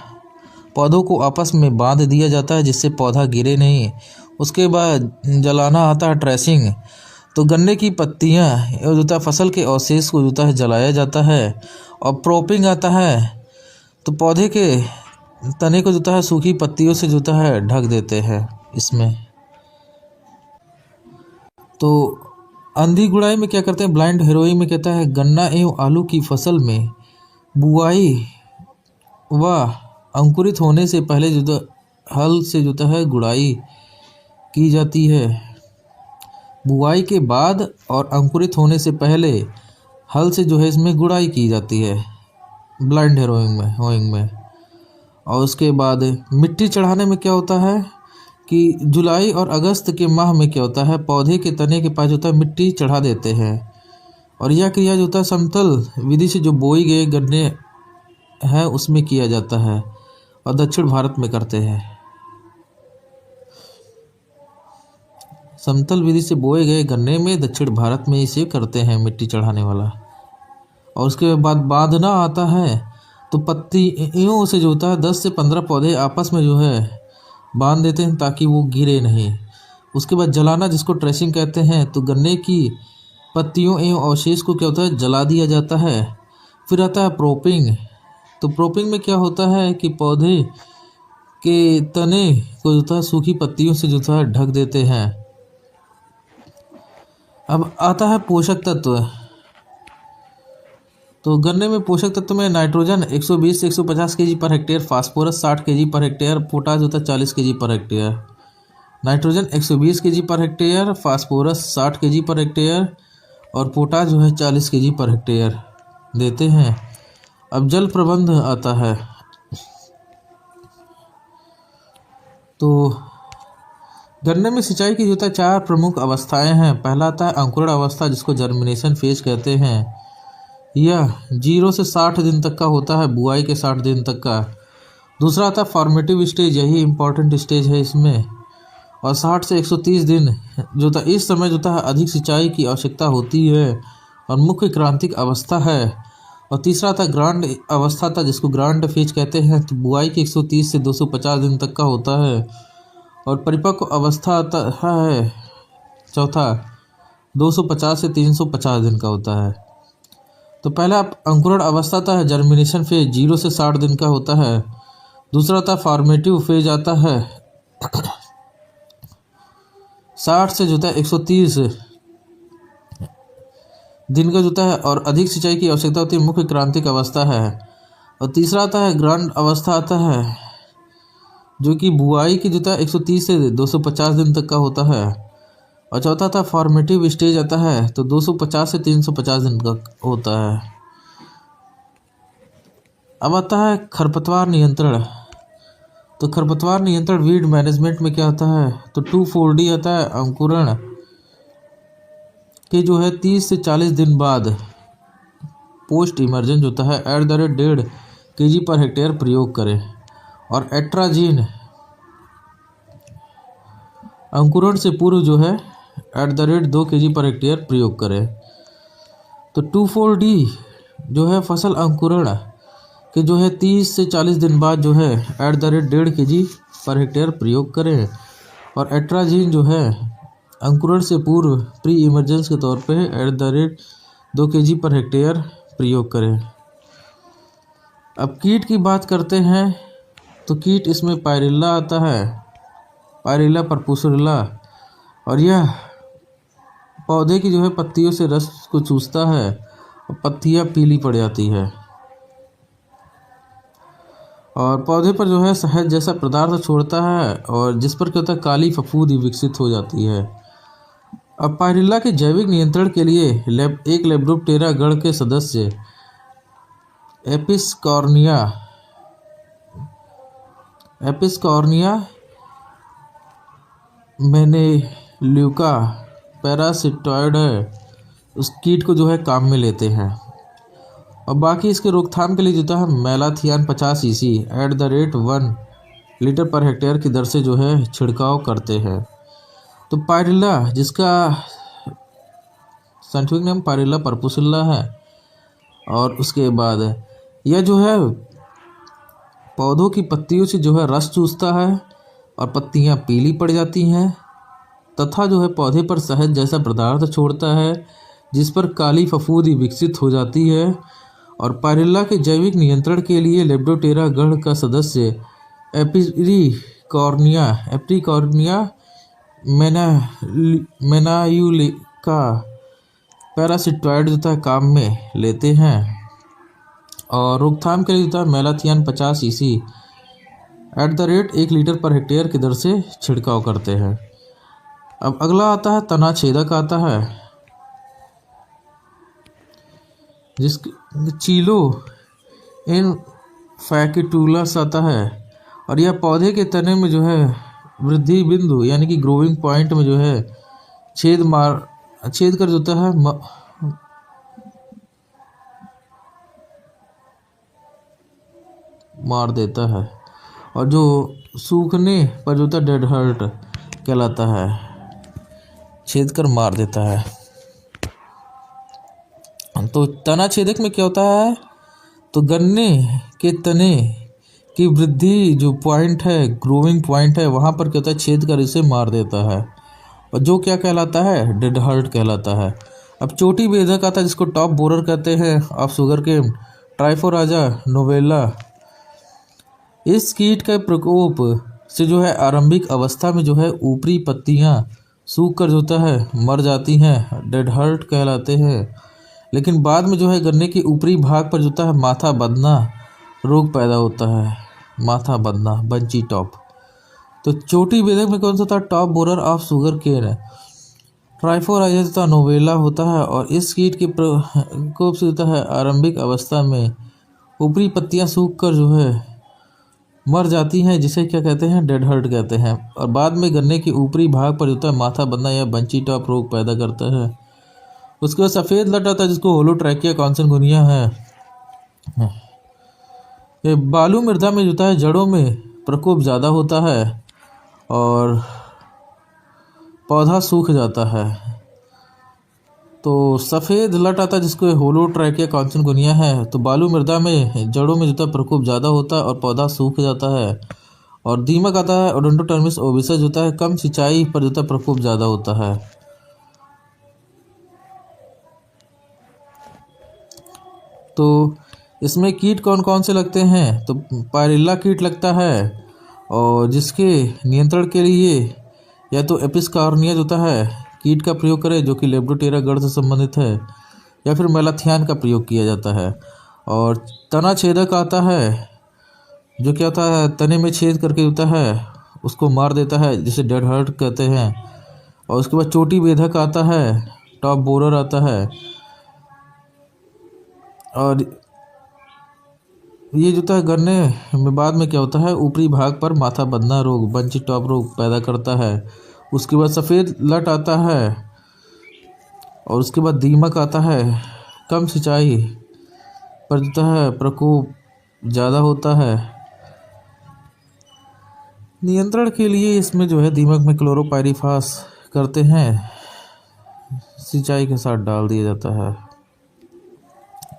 पौधों को आपस में बांध दिया जाता है जिससे पौधा गिरे नहीं। उसके बाद जलाना आता है ट्रेसिंग। तो गन्ने की पत्तियां जो है फसल के अवशेष को जो है जलाया जाता है। और प्रोपिंग आता है, तो पौधे के तने को जो है सूखी पत्तियों से जो है ढक देते हैं इसमें। तो अंधी गुड़ाई में क्या करते हैं, ब्लाइंड हैरोइंग में कहता है गन्ना एवं आलू की फसल में बुआई व अंकुरित होने से पहले जो हल से जो है गुड़ाई की जाती है। बुआई के बाद और अंकुरित होने से पहले हल से जो है इसमें गुड़ाई की जाती है ब्लाइंड हैरोइंग में। और उसके बाद मिट्टी चढ़ाने में क्या होता है कि जुलाई और अगस्त के माह में क्या होता है, पौधे के तने के पास होता है मिट्टी चढ़ा देते हैं। और यह क्रिया जो होता है समतल विधि से जो बोई गए गन्ने है उसमें किया जाता है और दक्षिण भारत में करते हैं। समतल विधि से बोए गए गन्ने में दक्षिण भारत में इसे करते हैं मिट्टी चढ़ाने वाला। और उसके बाद बांधना आता है तो पत्तियों से जो होता है 10 से 15 पौधे आपस में जो है बांध देते हैं ताकि वो गिरे नहीं। उसके बाद जलाना, जिसको ट्रेसिंग कहते हैं, तो गन्ने की पत्तियों एवं अवशेष को क्या होता है, जला दिया जाता है। फिर आता है प्रोपिंग। तो प्रोपिंग में क्या होता है कि पौधे के तने को जो है सूखी पत्तियों से जो है ढक देते हैं। अब आता है पोषक तत्व। तो गन्ने में पोषक तत्व में नाइट्रोजन 120 से 150 KG per hectare, phosphorus 60 KG per hectare, potash होता है 40 KG per hectare. Nitrogen 120 KG per hectare, phosphorus 60 KG per hectare और पोटाश जो है 40 केजी पर हेक्टेयर देते हैं। अब जल प्रबंध आता है। तो गन्ने में सिंचाई की जो है 4 प्रमुख अवस्थाएं हैं। पहला आता है अंकुरण अवस्था, जिसको जर्मिनेशन फेज कहते हैं। यह 0 से 60 दिन तक का होता है, बुआई के 60 दिन तक का। दूसरा आता है फॉर्मेटिव स्टेज, यही इंपॉर्टेंट स्टेज है इसमें, और 60 से 130 दिन जो था, इस समय जो था अधिक सिंचाई की आवश्यकता होती है और मुख्य क्रांतिक अवस्था है। और तीसरा था ग्रांड अवस्था था, जिसको ग्रांड फेज कहते हैं, तो बुआई के 130 से 250 दिन तक का होता है। और परिपक्व अवस्था आता है चौथा 250 से 350 दिन का होता है। तो पहला अंकुरण अवस्था था जर्मिनेशन फेज, 0 से 60 दिन का होता है। दूसरा था फॉर्मेटिव फेज आता है 60 से जो है 130 दिन का होता है और अधिक सिंचाई की आवश्यकता होती है, मुख्य क्रांतिक अवस्था है। और तीसरा आता है ग्रांड अवस्था आता है, जो कि बुआई की जो है 130 से 250 दिन तक का होता है। और चौथा था फॉर्मेटिव स्टेज आता है, तो 250 से 350 दिन का होता है। अब आता है खरपतवार नियंत्रण। तो खरपतवार नियंत्रण वीड मैनेजमेंट में क्या होता है, तो 2,4-D आता है। अंकुरण के जो है 30 से 40 दिन बाद पोस्ट इमर्जेंस होता है @ 1.5 kg पर हेक्टेयर प्रयोग करें। और एट्राजीन अंकुरण से पूर्व जो है @ 2 kg पर हेक्टेयर प्रयोग करें। तो 2,4-D जो है फसल अंकुरण के जो है 30 से 40 दिन बाद जो है @ 1.5 kg पर हेक्टेयर प्रयोग करें। और एट्राजीन जो है अंकुरण से पूर्व प्री इमरजेंस के तौर पे @ 2 kg पर हेक्टेयर प्रयोग करें। अब कीट की बात करते हैं। तो कीट इसमें पायरिल्ला आता है, पायरिल्ला परपुसुरिल्ला, और यह पौधे की जो है पत्तियों से रस को चूसता है और पत्तियां पीली पड़ जाती है और पौधे पर जो है शहद जैसा पदार्थ छोड़ता है और जिस पर क्या होता है काली फफूंदी विकसित हो जाती है। अब पायरिल्ला के जैविक नियंत्रण के लिए एक लेप्डोप्टेरा गण के सदस्य एपिस्कॉर्निया मेनेल्यूका पैरासिटॉइड है, उस कीट को जो है काम में लेते हैं। और बाकी इसके रोकथाम के लिए जो है malathion 50 cc @ 1 litre per hectare की दर से जो है छिड़काव करते हैं। तो पायरिल्ला, जिसका साइंटिफिक नेम पायरिल्ला परपुसुरिल्ला है, और उसके बाद यह जो है पौधों की पत्तियों से जो है रस चूसता है और पत्तियां पीली पड़ जाती हैं तथा जो है पौधे पर शहद जैसा पदार्थ छोड़ता है जिस पर काली फफूंदी विकसित हो जाती है। और पायरिल्ला के जैविक नियंत्रण के लिए लेप्डोप्टेरा गण का सदस्य एप्रिकॉर्निया मेनायूलिका पैरासिटॉइड जो है काम में लेते हैं। और रोकथाम के लिए जो है malathion 50 cc @ 1 litre per hectare की दर से छिड़काव करते हैं। अब अगला आता है तना छेदक आता है, जिसके चीलो इन फैकिटुलस आता है और यह पौधे के तने में जो है वृद्धि बिंदु यानी कि ग्रोइंग पॉइंट में जो है छेद कर देता है मार देता है, और जो सूखने पर जो होता है डेड हर्ट कहलाता है, छेद कर मार देता है। तो तना छेदक में क्या होता है, तो गन्ने के तने की वृद्धि जो पॉइंट है, ग्रोविंग पॉइंट है, वहाँ पर क्या होता है, छेद कर इसे मार देता है, और जो क्या कहलाता है, डेड हर्ट कहलाता है। अब चोटी बेधक आता है जिसको टॉप बोरर कहते हैं ऑफ शुगर केन, ट्राइफोराजा नोवेला। इस कीट के प्रकोप से जो है आरंभिक अवस्था में जो है ऊपरी पत्तियां सूख कर जो होता है मर जाती हैं, डेड हर्ट कहलाते हैं। लेकिन बाद में जो है गन्ने के ऊपरी भाग पर जो होता है माथा बदना रोग पैदा होता है, माथा बदना, बंची टॉप। तो चोटी बेधक में कौन सा होता है, top borer of sugar cane है, ट्राइफोराजा तथा नोवेला होता है। और इस कीट के प्रकोप से होता है आरंभिक अवस्था में ऊपरी पत्तियां सूख कर जो है मर जाती हैं, जिसे क्या कहते हैं, डेड हर्ट कहते हैं। और बाद में गन्ने के ऊपरी भाग पर होता है माथा बंधा या बंची टॉप रोग पैदा करता है। उसके बाद सफ़ेद लट आता है जिसको होलोट्रैकिया कॉन्सनगुनिया है। ये बालू मृदा में होता है, जड़ों में प्रकोप ज़्यादा होता है और पौधा सूख जाता है। तो सफ़ेद लट आता है जिसको होलोट्रैकिया कॉन्सनगुनिया है। तो बालू मृदा में जड़ों में जो है प्रकोप ज़्यादा होता है और पौधा सूख जाता है। और दीमक आता है ओडोंटोटर्मिस ओविसस होता है, कम सिंचाई पर जो है प्रकोप ज़्यादा होता है। तो इसमें कीट कौन कौन से लगते हैं, तो पायरिल्ला कीट लगता है, और जिसके नियंत्रण के लिए या तो एपिस कार्निया जो होता है कीट का प्रयोग करें जो कि लेप्टोटेरा गढ़ से संबंधित है, या फिर मेलाथियान का प्रयोग किया जाता है। और तना छेदक आता है जो क्या होता है, तने में छेद करके होता है उसको मार देता है, जिसे डेड हर्ट कहते हैं। और उसके बाद चोटी बेधक आता है, टॉप बोरर आता है। और ये जो होता है गन्ने में बाद में क्या होता है, ऊपरी भाग पर माथा बंधना रोग, बंची टॉप रोग पैदा करता है। उसके बाद सफ़ेद लट आता है, और उसके बाद दीमक आता है, कम सिंचाई पर जो है प्रकोप ज़्यादा होता है। नियंत्रण के लिए इसमें जो है दीमक में क्लोरोपाइरीफास करते हैं, सिंचाई के साथ डाल दिया जाता है।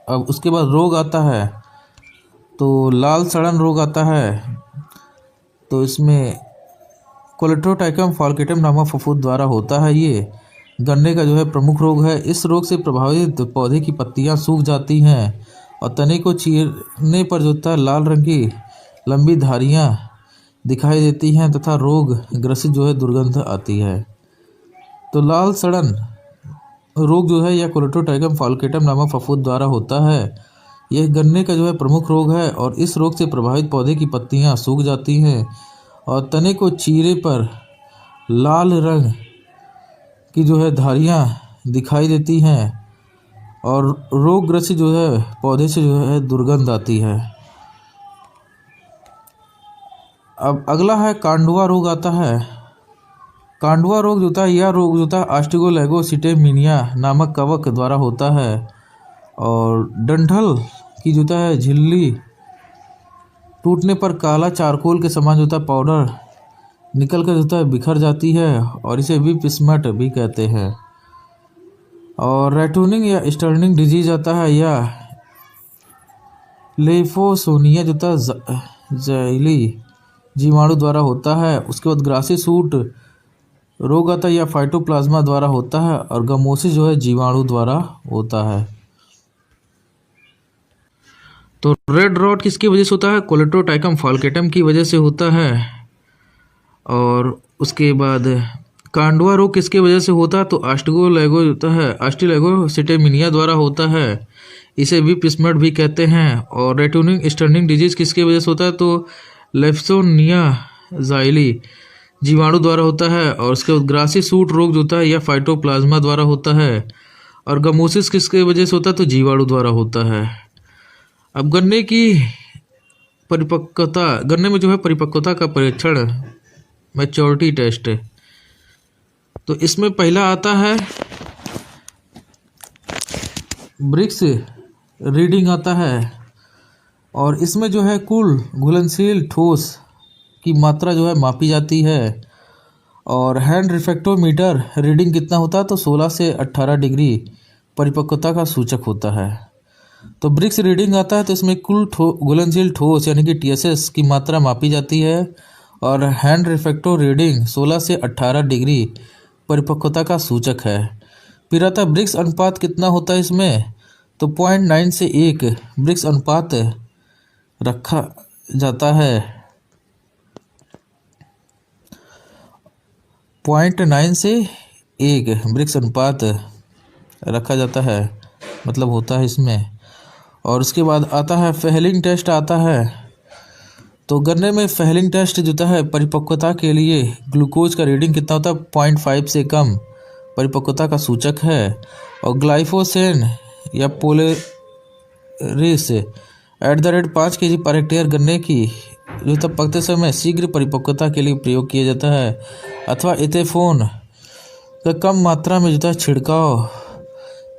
अब उसके बाद रोग आता है, तो लाल सड़न रोग आता है। तो इसमें कोलेट्रोटाइकम फॉल्केटम नामक फफूंद द्वारा होता है। ये गन्ने का जो है प्रमुख रोग है। इस रोग से प्रभावित पौधे की पत्तियां सूख जाती हैं और तने को चीरने पर जो होता है लाल रंग की लंबी धारियां दिखाई देती हैं तथा रोग ग्रसित जो है दुर्गंध आती है। तो लाल सड़न रोग जो है यह कोलेट्रोटाइकम फॉल्केटम नामक फफूंद द्वारा होता है। यह गन्ने का जो है प्रमुख रोग है और इस रोग से प्रभावित पौधे की पत्तियां सूख जाती हैं और तने को चीरे पर लाल रंग की जो है धारियां दिखाई देती हैं और रोगग्रसित जो है पौधे से जो है दुर्गंध आती है। अब अगला है कांडुआ रोग आता है। कांडुआ रोग जो होता है, यह रोग जो होता है आस्टिगोलेगोसिटेमिनिया नामक कवक द्वारा होता है और डंठल की जो है झिल्ली टूटने पर काला चारकोल के समान जो होता है पाउडर निकल कर जो है बिखर जाती है और इसे विप स्मट भी कहते हैं। और रेटूनिंग या स्टर्निंग डिजीज आता है या लेफोसोनिया जो होता है जैली जीवाणु द्वारा होता है। उसके बाद ग्रासी सूट रोग आता है या फाइटोप्लाज्मा द्वारा होता है और गमोसिस जो है जीवाणु द्वारा होता है। तो रेड रॉट किसकी वजह से होता है? कोलेट्रोटाइकम फॉल्केटम की वजह से होता है। और उसके बाद कांडुआ रोग किसकी वजह से होता है? तो आस्टिगोलेगो होता है, आस्टिगोलेगोसिटेमिनिया द्वारा होता है, इसे विप स्मट भी कहते हैं। और रेटूनिंग स्टर्निंग डिजीज किसकी वजह से होता है? तो लेप्सोनिया जाइली जीवाणु द्वारा होता है। और उसके बाद ग्रासी सूट रोग जो होता है यह फाइटोप्लाज्मा द्वारा होता है। और गमोसिस किसके वजह से होता है? तो जीवाणु द्वारा होता है। अब गन्ने की परिपक्वता, गन्ने में जो है परिपक्वता का परीक्षण मैच्योरिटी टेस्ट, तो इसमें पहला आता है ब्रिक्स रीडिंग आता है और इसमें जो है कुल घुलनशील ठोस की मात्रा जो है मापी जाती है। और हैंड रिफ्रैक्टोमीटर रीडिंग कितना होता है, तो 16 से 18 डिग्री परिपक्वता का सूचक होता है। तो ब्रिक्स रीडिंग आता है तो इसमें कुल घुलनशील ठोस यानी कि TSS की मात्रा मापी जाती है। और हैंड रिफ्रैक्टो रीडिंग 16 से 18 डिग्री परिपक्वता का सूचक है। फिर आता है ब्रिक्स अनुपात कितना होता है इसमें, तो 0.9 से 1 ब्रिक्स अनुपात रखा जाता है। 0.9 से 1 ब्रिक्स अनुपात रखा जाता है, मतलब होता है इसमें। और उसके बाद आता है फेहलिंग टेस्ट आता है। तो गन्ने में फेहलिंग टेस्ट जो होता है परिपक्वता के लिए ग्लूकोज का रीडिंग कितना होता है, 0.5 से कम परिपक्वता का सूचक है। और ग्लाइफोसेन या पोलेरिस @ 5 kg पर हेक्टेयर गन्ने की जो तब पकते समय शीघ्र परिपक्वता के लिए प्रयोग किया जाता है। अथवा इथेफोन का कम मात्रा में जो छिड़काव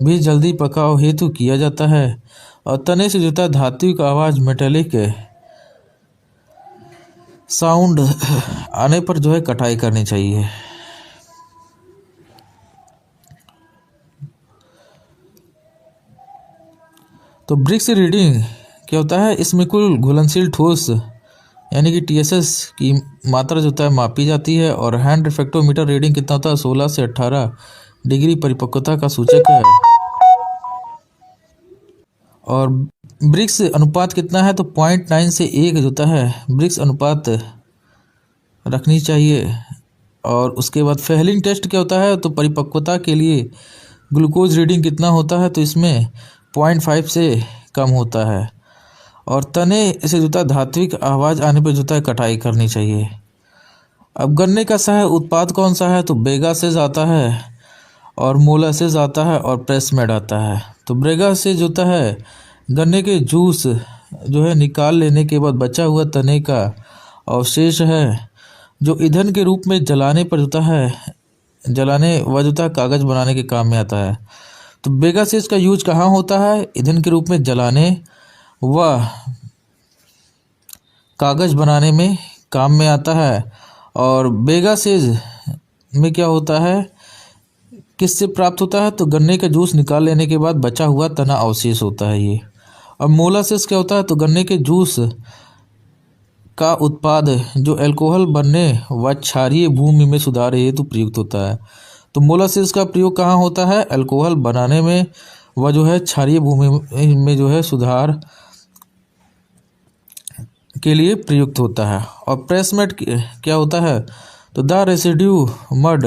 भी जल्दी पकाव हेतु किया जाता है। और तने से जो धात्विक आवाज़ मेटेलिक साउंड आने पर जो है कटाई करनी चाहिए। तो ब्रिक्स रीडिंग क्या होता है, इसमें कुल घुलनशील ठोस यानी कि TSS की मात्रा जो होता है मापी जाती है। और हैंड रिफ्रैक्टोमीटर रीडिंग कितना होता है, 16 से 18 डिग्री परिपक्वता का सूचक है। और ब्रिक्स अनुपात कितना है, तो 0.9 से 1 होता है ब्रिक्स अनुपात रखनी चाहिए। और उसके बाद फेहलिंग टेस्ट क्या होता है, तो परिपक्वता के लिए ग्लूकोज रीडिंग कितना होता है, तो इसमें 0.5 से कम होता है। और तने से जो धात्विक आवाज़ आने पर जो कटाई करनी चाहिए। अब गन्ने का सह उत्पाद कौन सा है, तो बेगासेस आता है और मोलासेस आता है और प्रेसमेड आता है। तो ब्रेगासेस जो होता है गन्ने के जूस जो है निकाल लेने के बाद बचा हुआ तने का अवशेष है, जो ईंधन के रूप में जलाने पर होता है जलाने व जो कागज़ बनाने के काम में आता है। तो बेगासेस का यूज कहाँ होता है, ईंधन के रूप में जलाने व कागज़ बनाने में काम में आता है। और बेगासेस में क्या होता है, किससे प्राप्त होता है, तो गन्ने का जूस निकाल लेने के बाद बचा हुआ तना अवशेष होता है ये। और मोलासेस क्या होता है, तो गन्ने के जूस का उत्पाद जो अल्कोहल बनने व क्षारीय भूमि में सुधार हेतु प्रयुक्त होता है। तो मोलासेस का प्रयोग कहाँ होता है, अल्कोहल बनाने में व जो है क्षारीय भूमि में जो है सुधार के लिए प्रयुक्त होता है। और प्रेसमेड क्या होता है, तो the residue mud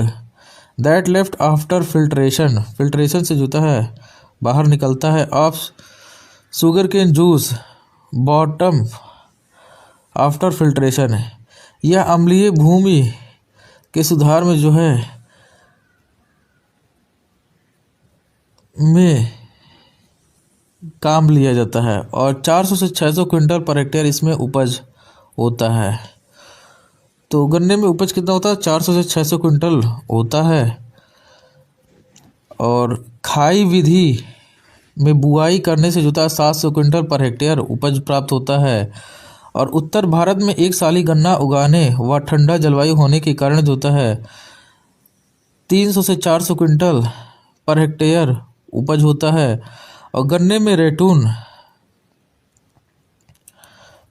that left after filtration से जुता है बाहर निकलता है of sugar cane juice bottom after filtration है। यह अम्लीय भूमि के सुधार में जो है में काम लिया जाता है। और 400 से 600 क्विंटल पर हेक्टेयर इसमें उपज होता है। तो गन्ने में उपज कितना होता है, 400 से 600 क्विंटल होता है। और खाई विधि में बुआई करने से जो 700 क्विंटल पर हेक्टेयर उपज प्राप्त होता है। और उत्तर भारत में एक साली गन्ना उगाने व ठंडा जलवायु होने के कारण जो होता है 300 से 400 क्विंटल पर हेक्टेयर उपज होता है। और गन्ने में रैटून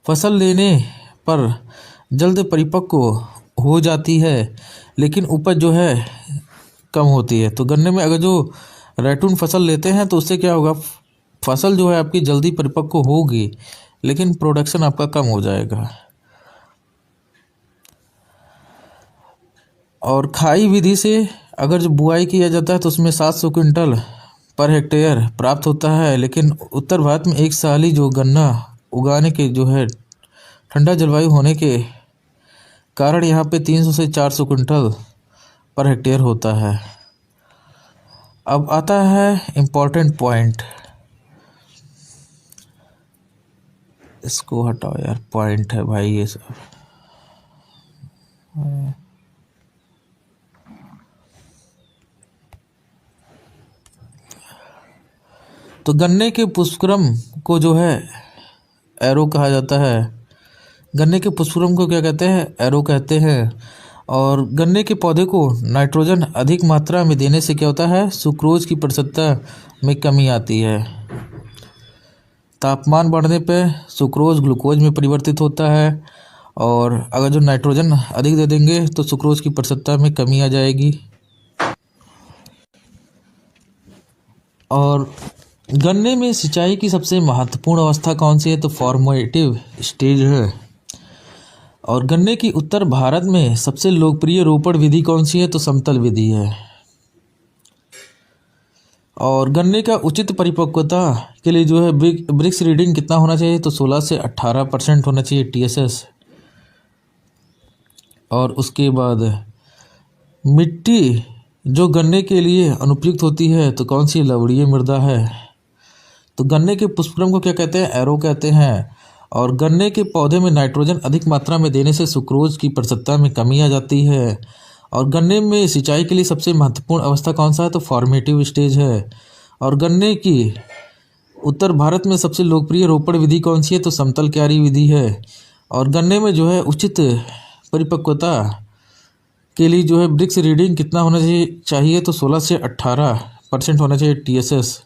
फसल लेने पर जल्द परिपक्व हो जाती है, लेकिन उपज जो है कम होती है। तो गन्ने में अगर जो रैटून फसल लेते हैं तो उससे क्या होगा, फसल जो है आपकी जल्दी परिपक्व होगी, लेकिन प्रोडक्शन आपका कम हो जाएगा। और खाई विधि से अगर जो बुआई किया जाता है तो उसमें 700 क्विंटल पर हेक्टेयर प्राप्त होता है, लेकिन उत्तर भारत में एक साली जो गन्ना उगाने के जो है ठंडा जलवायु होने के कारण यहाँ पे 300 से 400 क्विंटल पर हेक्टेयर होता है। अब आता है इम्पोर्टेंट पॉइंट, इसको हटाओ यार, पॉइंट है भाई ये सब। तो गन्ने के पुष्पक्रम को जो है एरो कहा जाता है। गन्ने के पुष्पक्रम को क्या कहते हैं? एरो कहते हैं। और गन्ने के पौधे को नाइट्रोजन अधिक मात्रा में देने से क्या होता है? सुक्रोज की प्रतिशतता में कमी आती है। तापमान बढ़ने पे सुक्रोज ग्लूकोज में परिवर्तित होता है, और अगर जो नाइट्रोजन अधिक दे देंगे तो सुक्रोज की प्रतिशतता में कमी आ जाएगी। और गन्ने में सिंचाई की सबसे महत्वपूर्ण अवस्था कौन सी है? तो फॉर्मेटिव स्टेज है। और गन्ने की उत्तर भारत में सबसे लोकप्रिय रोपण विधि कौन सी है? तो समतल विधि है। और गन्ने का उचित परिपक्वता के लिए जो है ब्रिक्स रीडिंग कितना होना चाहिए? तो 16 से 18% होना चाहिए TSS। और उसके बाद मिट्टी जो गन्ने के लिए अनुपयुक्त होती है तो कौन सी? लवणीय मृदा है। तो गन्ने के पुष्पक्रम को क्या कहते हैं? एरो कहते हैं। और गन्ने के पौधे में नाइट्रोजन अधिक मात्रा में देने से सुक्रोज की प्रतिशतता में कमी आ जाती है। और गन्ने में सिंचाई के लिए सबसे महत्वपूर्ण अवस्था कौन सा है? तो फॉर्मेटिव स्टेज है। और गन्ने की उत्तर भारत में सबसे लोकप्रिय रोपण विधि कौन सी है? तो समतल क्यारी विधि है। और गन्ने में जो है उचित परिपक्वता के लिए जो है ब्रिक्स रीडिंग कितना होना चाहिए? तो 16 से 18% होना चाहिए TSS।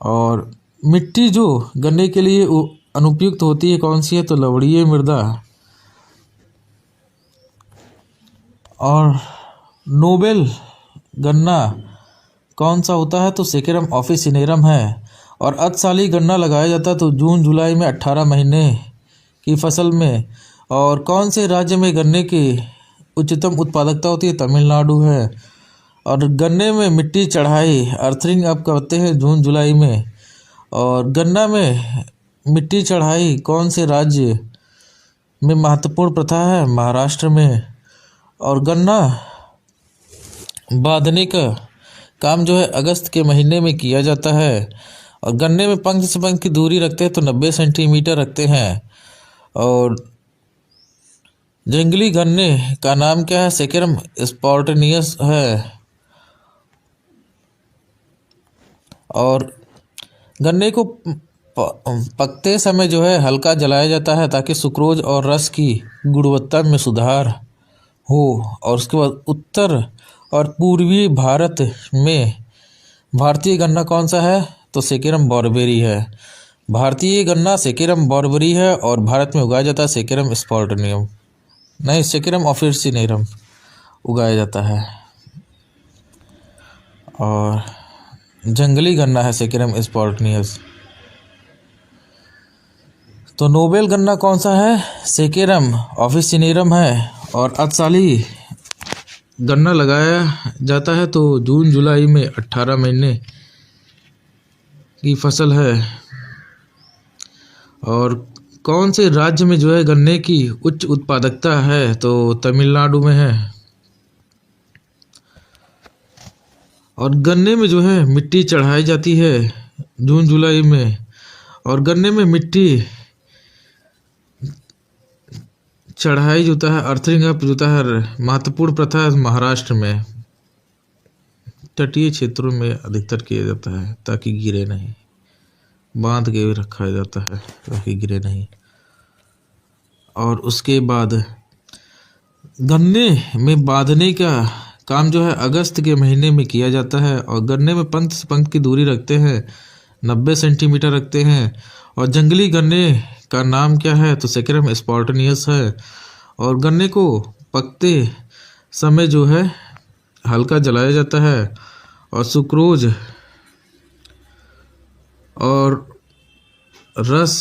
और मिट्टी जो गन्ने के लिए अनुपयुक्त होती है कौन सी है? तो लवणीय मृदा। और नोबेल गन्ना कौन सा होता है? तो सेकेरम ऑफिसिनेरम है। और अधसाली गन्ना लगाया जाता है तो जून जुलाई में 18 महीने की फसल में। और कौन से राज्य में गन्ने की उच्चतम उत्पादकता होती है? तमिलनाडु है। और गन्ने में मिट्टी चढ़ाई अर्थरिंग अप करते हैं जून जुलाई में। और गन्ना में मिट्टी चढ़ाई कौन से राज्य में महत्वपूर्ण प्रथा है? महाराष्ट्र में। और गन्ना बांधने का काम जो है अगस्त के महीने में किया जाता है। और गन्ने में पंख से पंख की दूरी रखते हैं तो 90 सेंटीमीटर रखते हैं। और जंगली गन्ने का नाम क्या है? सेकेरम स्पॉर्टेनियस है। और गन्ने को पकते समय जो है हल्का जलाया जाता है ताकि सुक्रोज और रस की गुणवत्ता में सुधार हो। और उसके बाद उत्तर और पूर्वी भारत में भारतीय गन्ना कौन सा है? तो सेकेरम बॉरबेरी है। भारतीय गन्ना सेकेरम बॉरबेरी है। और भारत में उगाया जाता है सेकेरम स्पॉर्टेनियम, नहीं सेकेरम ऑफिसिनेरम उगाया जाता है। और जंगली गन्ना है सेकेरम स्पॉर्टेनियस। तो नोबेल गन्ना कौन सा है? सेकेरम ऑफिसिनेरम है। और अधसाली गन्ना लगाया जाता है तो जून जुलाई में 18 महीने की फसल है। और कौन से राज्य में जो है गन्ने की उच्च उत्पादकता है? तो तमिलनाडु में है। और गन्ने में जो है मिट्टी चढ़ाई जाती है जून जुलाई में। और गन्ने में मिट्टी चढ़ाई जो होता है अर्थरिंग अप जो होता है महत्वपूर्ण प्रथा है महाराष्ट्र में। तटीय क्षेत्रों में अधिकतर किया जाता है ताकि गिरे नहीं, बांध के रखा जाता है ताकि गिरे नहीं। और उसके बाद गन्ने में बांधने का काम जो है अगस्त के महीने में किया जाता है। और गन्ने में पंख से पंख की दूरी रखते हैं, 90 सेंटीमीटर रखते हैं। और जंगली गन्ने का नाम क्या है? तो सेकेरम स्पॉर्टेनियस है। और गन्ने को पकते समय जो है हल्का जलाया जाता है। और सुक्रोज और रस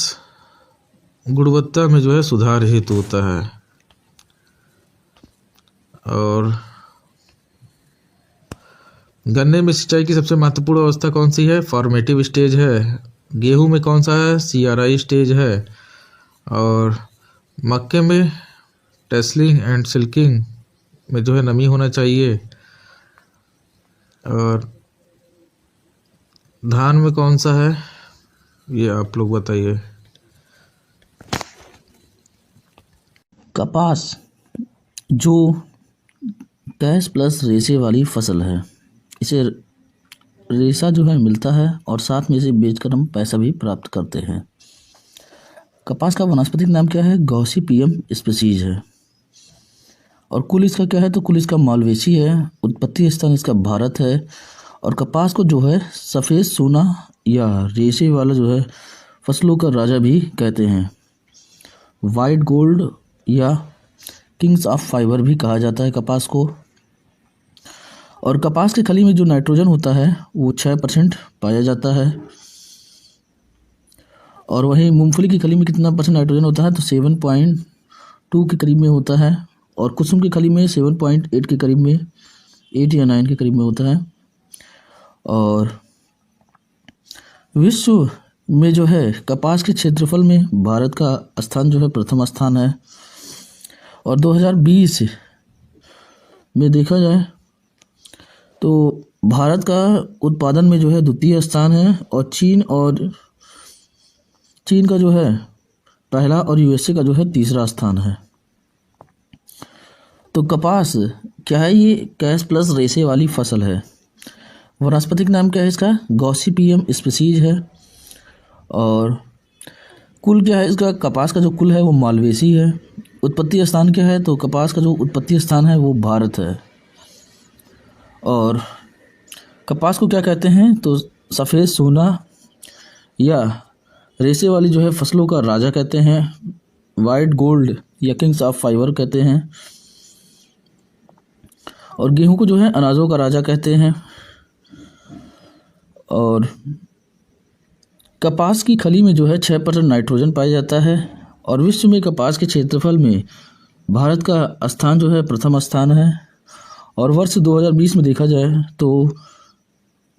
गुणवत्ता में जो है सुधार हेतु होता है। और गन्ने में सिंचाई की सबसे महत्वपूर्ण अवस्था कौन सी है? फॉर्मेटिव स्टेज है। गेहूं में कौन सा है? CRI स्टेज है। और मक्के में टेस्लिंग एंड सिल्किंग में जो है नमी होना चाहिए। और धान में कौन सा है? ये आप लोग बताइए। कपास जो गैस प्लस रेशे वाली फसल है, इसे रेशा जो है मिलता है और साथ में इसे बेचकर हम पैसा भी प्राप्त करते हैं। कपास का वानस्पतिक नाम क्या है? गॉसिपियम स्पीसीज है। और कुल इसका क्या है? तो कुल इसका मालवेसी है। उत्पत्ति स्थान इसका भारत है। और कपास को जो है सफ़ेद सोना या रेशे वाला जो है फसलों का राजा भी कहते हैं। वाइट गोल्ड या किंग्स ऑफ फाइबर भी कहा जाता है कपास को। और कपास की खली में जो नाइट्रोजन होता है वो 6% पाया जाता है। और वहीं मूंगफली की खली में कितना % नाइट्रोजन होता है? तो 7.2 के करीब में होता है। और कुसुम की खली में 7.8 के करीब में, 8 या 9 के करीब में होता है। और विश्व में जो है कपास के क्षेत्रफल में भारत का स्थान जो है प्रथम स्थान है। और 2020 में देखा जाए तो भारत का उत्पादन में जो है द्वितीय स्थान है। और चीन का जो है पहला और यूएसए का जो है तीसरा स्थान है। तो कपास क्या है? ये कैश प्लस रेशे वाली फसल है। वानस्पतिक नाम क्या है इसका? गॉसिपियम स्पीसीज है। और कुल क्या है इसका? कपास का जो कुल है वो मालवेसी है। उत्पत्ति स्थान क्या है? तो कपास का जो उत्पत्ति स्थान है वो भारत है। और कपास को क्या कहते हैं? तो सफ़ेद सोना या रेशे वाली जो है फसलों का राजा कहते हैं। वाइट गोल्ड या किंग्स ऑफ फाइबर कहते हैं। और गेहूं को जो है अनाजों का राजा कहते हैं। और कपास की खली में जो है 6% नाइट्रोजन पाया जाता है। और विश्व में कपास के क्षेत्रफल में भारत का स्थान जो है प्रथम स्थान है। और वर्ष 2020 में देखा जाए तो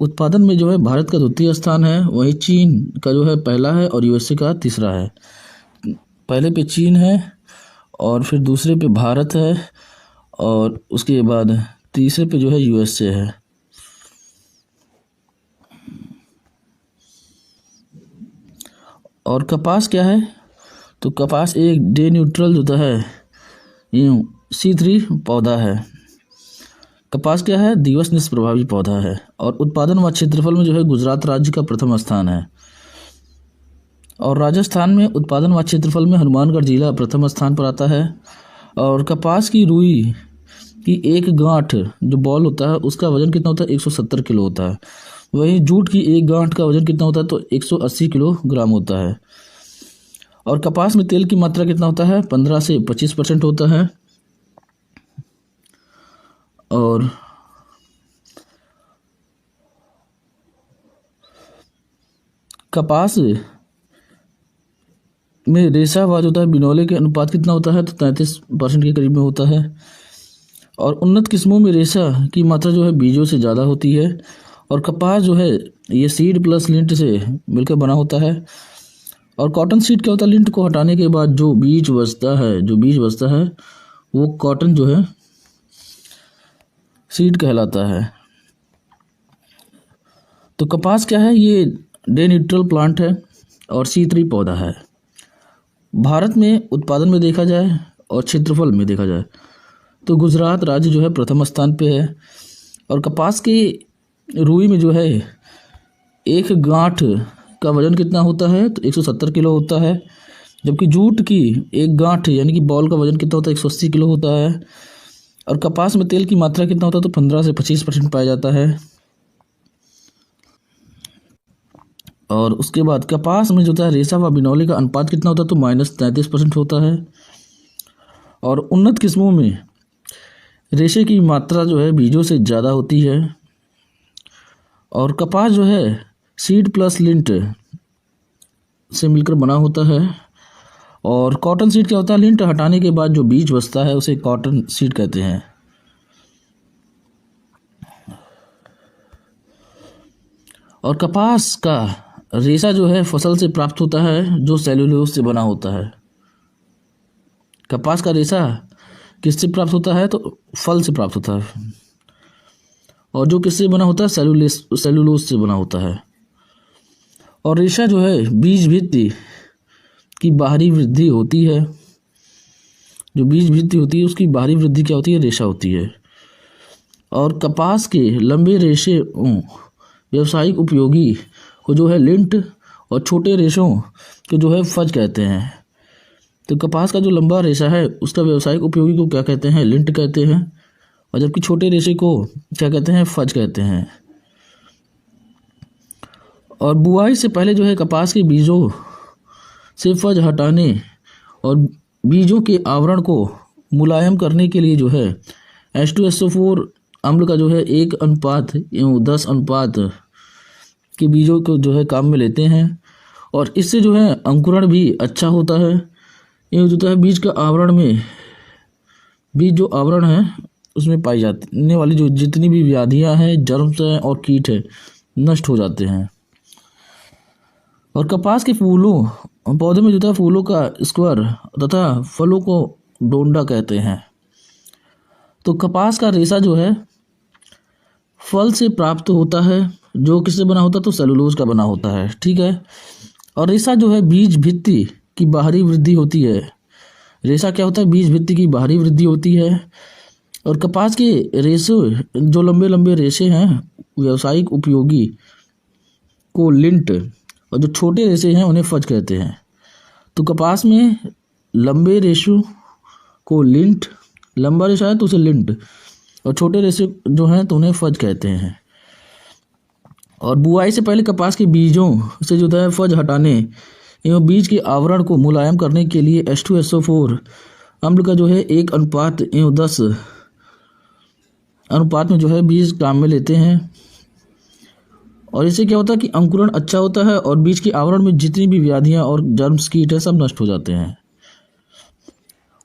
उत्पादन में जो है भारत का द्वितीय स्थान है। वहीं चीन का जो है पहला है और यूएसए का तीसरा है। पहले पे चीन है और फिर दूसरे पे भारत है और उसके बाद तीसरे पे जो है यूएसए है। और कपास क्या है? तो कपास एक डे न्यूट्रल होता है, यूँ C3 पौधा है। कपास क्या है? दिवस निष्प्रभावी पौधा है। और उत्पादन व क्षेत्रफल में जो है गुजरात राज्य का प्रथम स्थान है। और राजस्थान में उत्पादन व क्षेत्रफल में हनुमानगढ़ जिला प्रथम स्थान पर आता है। और कपास की रुई की एक गांठ जो बॉल होता है उसका वजन कितना होता है? 170 किलो होता है। वहीं जूट की एक गांठ का वजन कितना होता है? तो 180 किलोग्राम होता है। और कपास में तेल की मात्रा कितना होता है? 15 से 25% होता है। और कपास में रेशा व जो होता है बिनौले के अनुपात कितना होता है? तो 33% के करीब में होता है। और उन्नत किस्मों में रेशा की मात्रा जो है बीजों से ज़्यादा होती है। और कपास जो है ये सीड प्लस लिंट से मिलकर बना होता है। और कॉटन सीड क्या होता है? लिंट को हटाने के बाद जो बीज बचता है वो कॉटन जो है सीड कहलाता है। तो कपास क्या है? ये डे न्यूट्रल प्लांट है और C3 पौधा है। भारत में उत्पादन में देखा जाए और क्षेत्रफल में देखा जाए तो गुजरात राज्य जो है प्रथम स्थान पे है। और कपास की रुई में जो है एक गांठ का वजन कितना होता है? तो 170 किलो होता है। जबकि जूट की एक गांठ यानी कि बॉल का वजन कितना होता है? 180 किलो होता है। और कपास में तेल की मात्रा कितना होता है? तो 15 से 25% पाया जाता है। और उसके बाद कपास में जो होता है रेशा व बिनौले का अनुपात कितना होता है? तो -33% होता है। और उन्नत किस्मों में रेशे की मात्रा जो है बीजों से ज़्यादा होती है। और कपास जो है सीड प्लस लिंट से मिलकर बना होता है। और कॉटन सीड क्या होता है? लिंट हटाने के बाद जो बीज बचता है उसे कॉटन सीड कहते हैं। और कपास का रेशा जो है फसल से प्राप्त होता है जो सेल्यूलोज से बना होता है। कपास का रेशा किससे प्राप्त होता है? तो फल से प्राप्त होता है। और जो किससे बना होता है? सेल्यूलोज से बना होता है। और रेशा जो है बीज भित्ति की बाहरी वृद्धि होती है। जो बीज भित्ति होती है उसकी बाहरी वृद्धि क्या होती है? रेशा होती है। और कपास के लंबे रेशे व्यावसायिक उपयोगी को जो है लिंट और छोटे रेशों को जो है फज कहते हैं। तो कपास का जो लंबा रेशा है उसका व्यावसायिक उपयोगी को क्या कहते हैं? लिंट कहते हैं। और जबकि छोटे रेशे को क्या कहते हैं? फज कहते हैं। और बुआई से पहले जो है कपास के बीजों से फज हटाने और बीजों के आवरण को मुलायम करने के लिए जो है H2SO4 अम्ल का जो है 1:10 अनुपात के बीजों को जो है काम में लेते हैं। और इससे जो है अंकुरण भी अच्छा होता है। ये जो है बीज का आवरण में, बीज जो आवरण है उसमें पाई जाने वाली जो जितनी भी व्याधियां हैं, जर्म्स हैं और कीट है, नष्ट हो जाते हैं। और कपास के फूलों पौधे में जो था फूलों का स्क्वायर तथा फलों को डोंडा कहते हैं। तो कपास का रेशा जो है फल से प्राप्त होता है, जो किससे बना होता है? तो सेलुलोज का बना होता है, ठीक है। और रेशा जो है बीज भित्ति की बाहरी वृद्धि होती है। रेशा क्या होता है? बीज भित्ति की बाहरी वृद्धि होती है। और कपास के रेशे जो लंबे लंबे रेशे हैं व्यावसायिक उपयोगी को लिंट, और जो छोटे रेशे हैं उन्हें फज कहते हैं। तो कपास में लंबे रेशों को लिंट, लंबा रेशा है तो उसे लिंट, और छोटे रेशे जो हैं तो उन्हें फज कहते हैं। और बुआई से पहले कपास के बीजों से जो है फज हटाने एवं बीज के आवरण को मुलायम करने के लिए H2SO4 अम्ल का जो है 1:10 अनुपात में जो है बीज काम में लेते हैं। और इससे क्या होता है कि अंकुरण अच्छा होता है और बीज के आवरण में जितनी भी व्याधियां और जर्म्स कीट है सब नष्ट हो जाते हैं।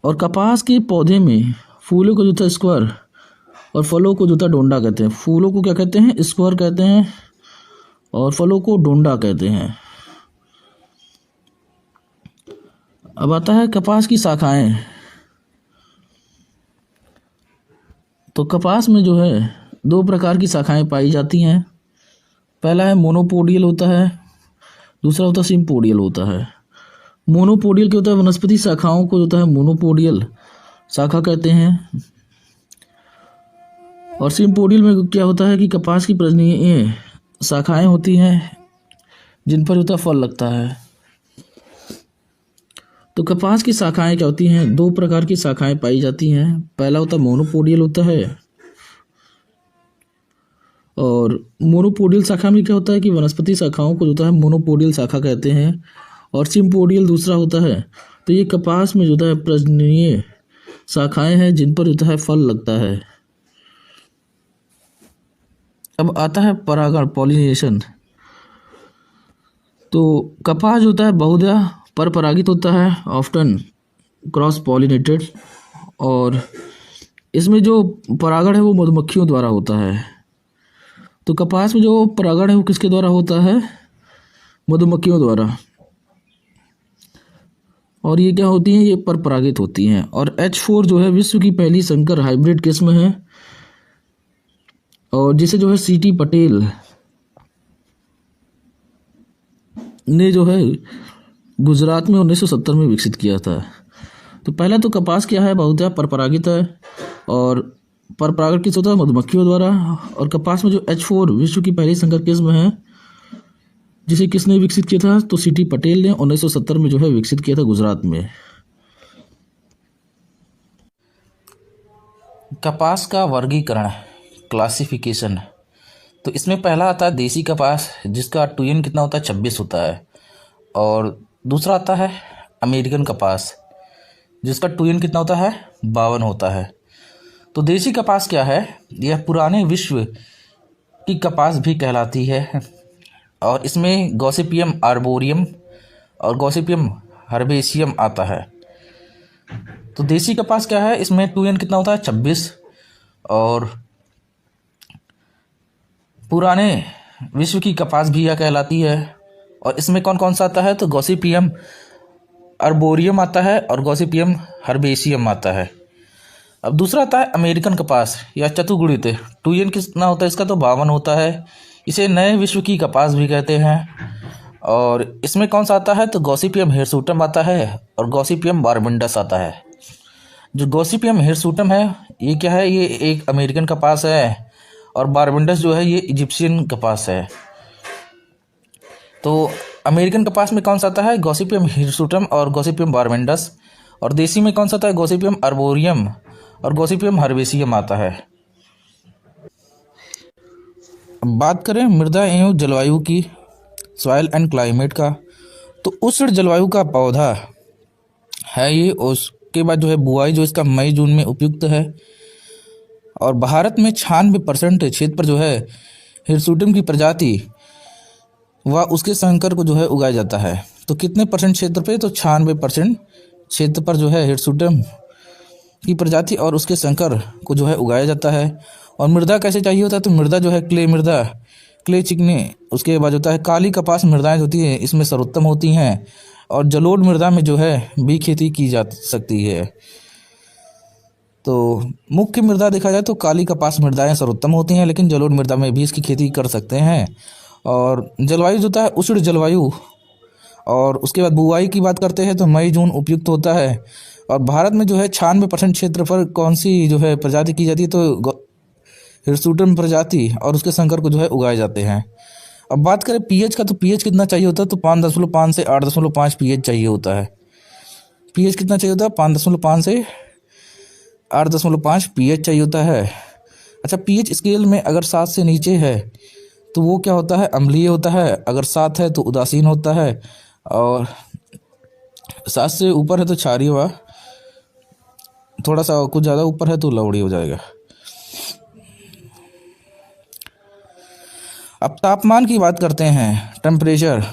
और कपास के पौधे में फूलों को जो था स्क्वायर और फलों को जो था डोंडा कहते हैं। फूलों को क्या कहते हैं? स्क्वायर कहते हैं, और फलों को डोंडा कहते हैं। अब आता है कपास की शाखाएं। तो कपास में जो है 2 प्रकार की शाखाएं पाई जाती हैं। पहला है मोनोपोडियल होता है, दूसरा होता है सिम्पोडियल होता है। मोनोपोडियल क्या होता है? वनस्पति शाखाओं को जो है मोनोपोडियल शाखा कहते हैं। और सिम्पोडियल में क्या होता है कि कपास की प्रजननीय शाखाएं होती हैं जिन पर जो है फल लगता है। तो कपास की शाखाएं क्या होती हैं? 2 प्रकार की शाखाएं पाई जाती हैं। पहला होता है मोनोपोडियल होता है, और मोनोपोडियल शाखा में क्या होता है कि वनस्पति शाखाओं को जो है मोनोपोडियल शाखा कहते हैं। और सिम्पोडियल दूसरा होता है। तो ये कपास में जो है प्रजननीय शाखाएं हैं जिन पर जो है फल लगता है। अब आता है परागण, पॉलिनेशन। तो कपास जो होता है बहुधा पर परागित होता है, ऑफ्टन क्रॉस पॉलिनेटेड। और इसमें जो परागण है वो मधुमक्खियों द्वारा होता है। तो कपास में जो परागण है वो किसके द्वारा होता है? मधुमक्खियों द्वारा। और ये क्या होती हैं? ये पर परागित होती हैं। और H4 जो है विश्व की पहली संकर हाइब्रिड किस्म है, और जिसे जो है C.T. पटेल ने जो है गुजरात में 1970 में विकसित किया था। तो पहला तो कपास क्या है? बहुधा परपरागित है, और परपरागण किस होता है? मधुमक्खियों द्वारा। और कपास में जो H4 विश्व की पहली संकर किस्म है, जिसे किसने विकसित किया था? तो C.T. पटेल ने 1970 में जो है विकसित किया था गुजरात में। कपास का वर्गीकरण, क्लासिफिकेशन। तो इसमें पहला आता है देसी कपास, जिसका 2N कितना होता है? 26 होता है। और दूसरा आता है अमेरिकन कपास, जिसका 2N कितना होता है? 52 होता है। तो देसी कपास क्या है? यह पुराने विश्व की कपास भी कहलाती है, और इसमें गॉसिपियम आर्बोरियम और गॉसिपियम हर्बेसियम आता है। तो देसी कपास क्या है? इसमें 2N कितना होता है? 26। और पुराने विश्व की कपास भी यह कहलाती है। और इसमें कौन कौन सा आता है? तो गॉसिपियम आर्बोरियम आता है और गॉसिपियम हर्बेसियम आता है। अब दूसरा आता है अमेरिकन कपास या चतुर्गुणित। 2N कितना होता है इसका? तो 52 होता है। इसे नए विश्व की कपास भी कहते हैं। और इसमें कौन सा आता है? तो गॉसिपियम हिरसुटम आता है और गॉसिपियम बारबेंडस आता है। जो गॉसिपियम हिरसुटम है ये क्या है? ये एक अमेरिकन कपास है, और बारबेंडस जो है ये इजिप्शियन कपास है। तो अमेरिकन कपास में कौन सा आता है? गॉसिपियम हिरसुटम और गॉसिपियम बारबेंडस। और देसी में कौन सा आता है? गॉसिपियम आर्बोरियम और गॉसिपियम हर्बेसियम आता है। अब बात करें मृदा एवं जलवायु की, सॉइल एंड क्लाइमेट का, तो उष्ण जलवायु का पौधा है ये। उसके बाद जो है बुआई जो इसका मई जून में उपयुक्त है। और भारत में 96% क्षेत्र पर जो है हिरसुटम की प्रजाति व उसके संकर को जो है उगाया जाता है। तो कितने परसेंट क्षेत्र पे? तो 96% क्षेत्र पर जो है हिरसुटम की प्रजाति और उसके संकर को जो है उगाया जाता है। और मृदा कैसे चाहिए होता है? तो मृदा जो है क्ले मृदा, क्ले चिकनी, उसके बाद होता है काली कपास मृदाएं होती है, इसमें सर्वोत्तम होती हैं। और जलोढ़ मृदा में जो है भी खेती की जा सकती है। तो मुख्य मृदा देखा जाए तो काली कपास मृदाएं सर्वोत्तम होती हैं, लेकिन जलोढ़ मृदा में भी इसकी खेती कर सकते हैं। और जलवायु जो होता है उष्ण जलवायु। और उसके बाद बुआई की बात करते हैं तो मई जून उपयुक्त होता है। और भारत में जो है 96% क्षेत्र पर कौन सी जो है प्रजाति की जाती है? तो हिरसुटम प्रजाति और उसके संकर को जो है उगाए जाते हैं। अब बात करें पीएच का, तो पीएच कितना चाहिए होता है? तो 5.5 से 8.5 पीएच चाहिए होता है। पीएच कितना चाहिए होता है? 5.5 से 8.5 पीएच चाहिए होता है। अच्छा, पीएच स्केल में अगर 7 से नीचे है तो वो क्या होता है? अम्लीय होता है। अगर 7 है तो उदासीन होता है। और 7 से ऊपर है तो क्षारीय व थोड़ा सा कुछ ज़्यादा ऊपर है तो लवणीय हो जाएगा। अब तापमान की बात करते हैं, टेम्परेचर।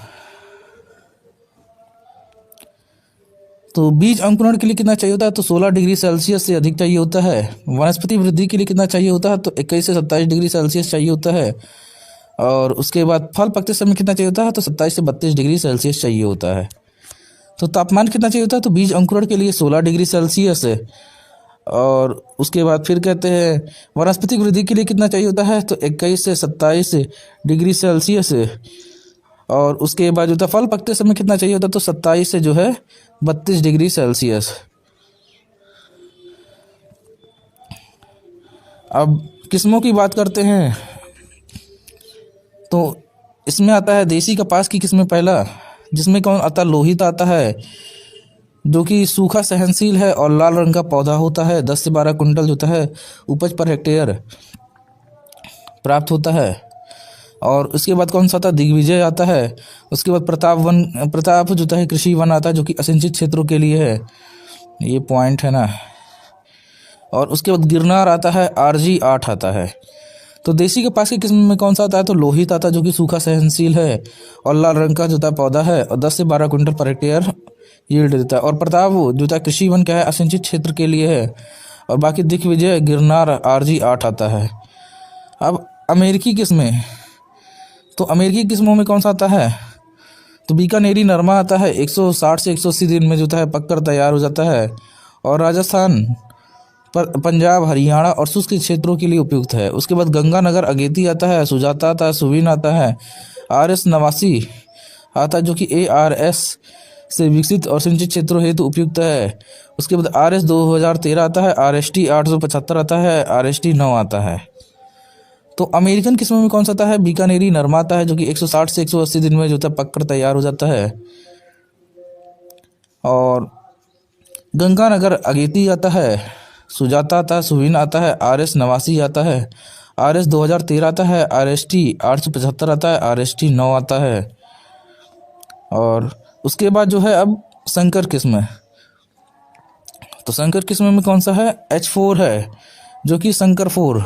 तो बीज अंकुरण के लिए कितना चाहिए होता है? तो 16 डिग्री सेल्सियस से अधिक चाहिए होता है। वनस्पति वृद्धि के लिए कितना चाहिए होता है? तो 21 से 27 डिग्री सेल्सियस चाहिए होता है। और उसके बाद फल पकते समय कितना चाहिए होता है? तो 27 से 32 डिग्री सेल्सियस चाहिए होता है। तो तापमान कितना चाहिए होता है? तो बीज अंकुरण के लिए 16 डिग्री सेल्सियस है। और उसके बाद फिर कहते हैं वनस्पति वृद्धि के लिए कितना चाहिए होता है? तो 21 से 27 डिग्री सेल्सियस है। और उसके बाद जो था फल पकते समय कितना चाहिए होता है? तो 27 से जो है 32 डिग्री सेल्सियस। अब किस्मों की बात करते हैं तो इसमें आता है देसी कपास की किस्में पहला, जिसमें कौन आता? लोहित आता है, जो कि सूखा सहनशील है और लाल रंग का पौधा होता है। 10 से 12 कुंटल जो है उपज पर हेक्टेयर प्राप्त होता है। और उसके बाद कौन सा आता? दिग्विजय आता है। उसके बाद प्रताप जो है कृषि वन आता है, जो कि असिंचित क्षेत्रों के लिए है। ये पॉइंट है ना। और उसके बाद गिरनार आता है, RG 8 आता है। तो देसी कपास की किस्म में कौन सा आता है? तो लोहित आता है, जो कि सूखा सहनशील है और लाल रंग का जो है पौधा है और 10 से 12 कुंटल पर हेक्टेयर यील्ड देता है। और प्रताप जो है कृषि वन क्या है? असिंचित क्षेत्र के लिए है। और बाकी दिग्विजय, गिरनार, RG 8 आता है। अब अमेरिकी किस्में, तो अमेरिकी किस्मों में कौन सा आता है? तो बीकानेरी नरमा आता है, 160 से 180 दिन में जो है पककर तैयार हो जाता है। और राजस्थान, पंजाब, हरियाणा और शुष्क क्षेत्रों के लिए उपयुक्त है। उसके बाद गंगानगर अगेती आता है, सुजाता आता है, सुवीन आता है, RS 89 आता है, जो कि ARS से विकसित और सिंचित क्षेत्रों हेतु उपयुक्त है। उसके बाद RS 2013 आता है, RST 875 आता है, RST 9 आता है। तो अमेरिकन किस्मों में कौन सा आता है? बीकानेरी नरमा आता है, जो कि 160 से 180 दिन में जो है पककर तैयार हो जाता है। और गंगानगर अगेती आता है, सुजाता आता है, सुवीन आता है, RS 89 आता है, RS 2013 आता है, RST 875 आता है, RST 9 आता है। और उसके बाद जो है अब संकर किस्म, तो संकर किस्म में कौन सा है? H4 है, जो कि संकर 4,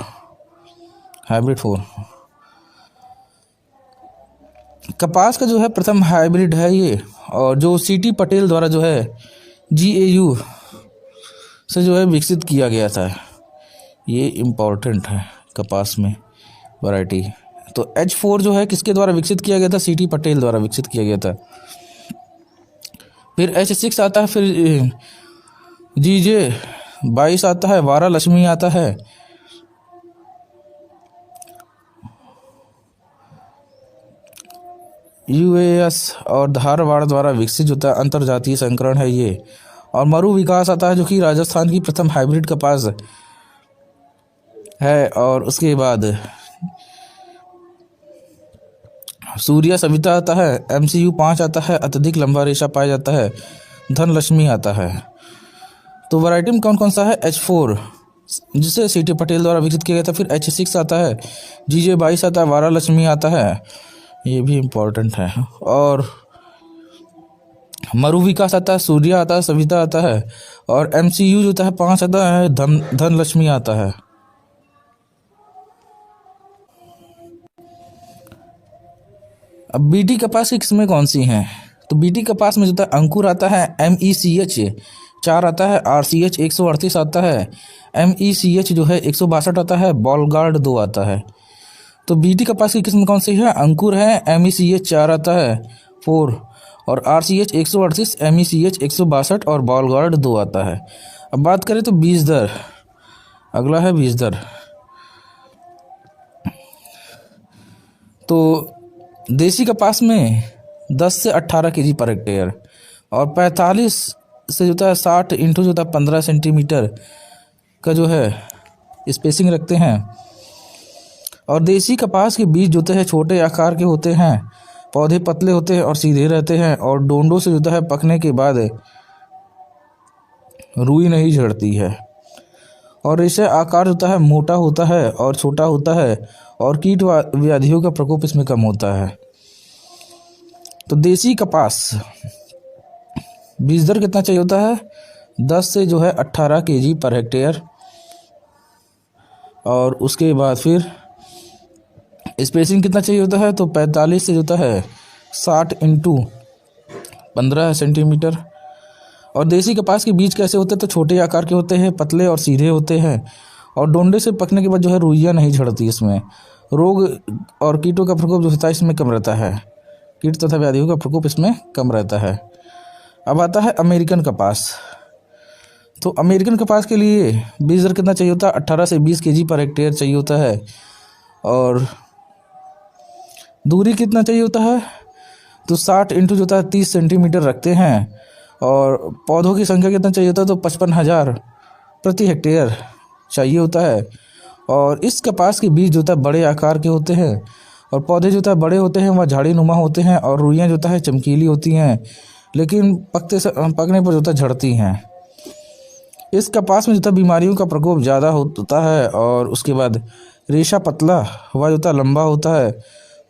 हाइब्रिड 4। कपास का जो है प्रथम हाइब्रिड है ये, और जो CT पटेल द्वारा जो है GAU से जो है विकसित किया गया था। ये इम्पोर्टेंट है कपास में वैरायटी। तो H4 जो है किसके द्वारा विकसित किया गया था? CT पटेल द्वारा विकसित किया गया था। फिर H6 आता है, फिर GJ 22 आता है, वारा लक्ष्मी आता है। UAS और धारवाड़ द्वारा विकसित होता है, अंतरजातीय संकरण है ये। और मरु विकास आता है, जो कि राजस्थान की प्रथम हाइब्रिड कपास है। और उसके बाद सूर्या सविता आता है, MCU 5 आता है, अत्यधिक लंबा रेशा पाया जाता है, धन लक्ष्मी आता है। तो वैरायटी में कौन कौन सा है? H4 जिसे सी टी पटेल द्वारा विकसित किया गया था, फिर H6 आता है, GJ22 आता है, वारालक्ष्मी आता है, ये भी इम्पोर्टेंट है, और मरु विकास आता है, सूर्य आता है, सविता आता है, और MCU जो होता है 5 आता है, धनलक्ष्मी आता है। अब BT कपास की किस्में कौन सी हैं? तो BT कपास में जो है अंकुर आता है, MECH 4 आता है, RCH 138 आता है, MECH जो है 162 आता है, बॉलगार्ड 2 आता है। तो BT कपास की किस्म कौन सी है? अंकुर है, MECH 4 आता है 4, और RCH 138, MECH 162 और बॉलगार्ड 2 आता है। अब बात करें तो बीज दर, अगला है बीज दर। तो देसी कपास में 10 से 18 kg पर हेक्टेयर, और 45 से जो है 60 इंटू जो है 15 सेंटीमीटर का जो है स्पेसिंग रखते हैं। और देसी कपास के बीज जो है छोटे आकार के होते हैं, पौधे पतले होते हैं और सीधे रहते हैं, और डोंडों से जो है पकने के बाद रुई नहीं झड़ती है, और इसे आकार होता है मोटा होता है और छोटा होता है, और कीट व्याधियों का प्रकोप इसमें कम होता है। तो देसी कपास बीज दर कितना चाहिए होता है? 10 से जो है 18 kg पर हेक्टेयर, और उसके बाद फिर स्पेसिंग कितना चाहिए होता है? तो 45 से जो होता है 60 इंटू 15 सेंटीमीटर। और देसी कपास के बीज कैसे होते हैं? तो छोटे आकार के होते हैं, पतले और सीधे होते हैं, और डोंडे से पकने के बाद जो है रुइयाँ नहीं झड़ती, इसमें रोग और कीटों का प्रकोप जो होता है इसमें कम रहता है, कीट तथा व्याधियों का प्रकोप इसमें कम रहता है। अब आता है अमेरिकन कपास। तो अमेरिकन कपास के लिए बीज दर कितना चाहिए होता है? 18 से 20 kg पर हेक्टेयर चाहिए होता है, और दूरी कितना चाहिए होता है? तो 60 इंटू जो होता है 30 सेंटीमीटर रखते हैं, और पौधों की संख्या कितना चाहिए होता है? तो 55,000 प्रति हेक्टेयर चाहिए होता है। और इस कपास के बीज जो होता है बड़े आकार के होते हैं, और पौधे जो होता है बड़े होते हैं, वह झाड़ी नुमा होते हैं, और रुइयाँ जो होता है चमकीली होती हैं, लेकिन पकने पर जो होता है झड़ती हैं। इस कपास में जो होता है बीमारियों का प्रकोप ज़्यादा होता है, और उसके बाद रेशा पतला वह जो होता है लंबा होता है,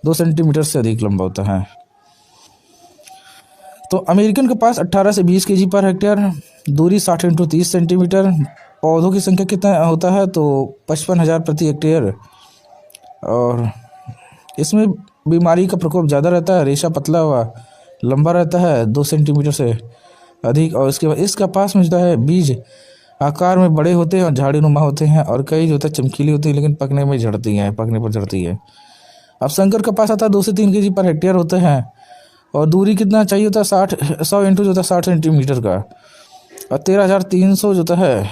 2 सेंटीमीटर से अधिक लंबा होता है। तो अमेरिकन कपास 18 से 20 kg पर हेक्टेयर, दूरी 60 इंटू 30 सेंटीमीटर, पौधों की संख्या कितना होता है? तो 55,000 प्रति हेक्टेयर, और इसमें बीमारी का प्रकोप ज़्यादा रहता है, रेशा पतला हुआ लंबा रहता है, 2 सेंटीमीटर से अधिक। और इसके बाद इस कपास में जो है बीज आकार में बड़े होते हैं और झाड़ी नुमा होते हैं, और कई जो होता है चमकीली होती है, लेकिन पकने पर झड़ती है। अब संकर कपास आता है 2 से 3 kg पर हेक्टेयर होते हैं, और दूरी कितना चाहिए होता है? 100 इंटू जो होता है 60 सेंटीमीटर का, और 13,300 जो होता है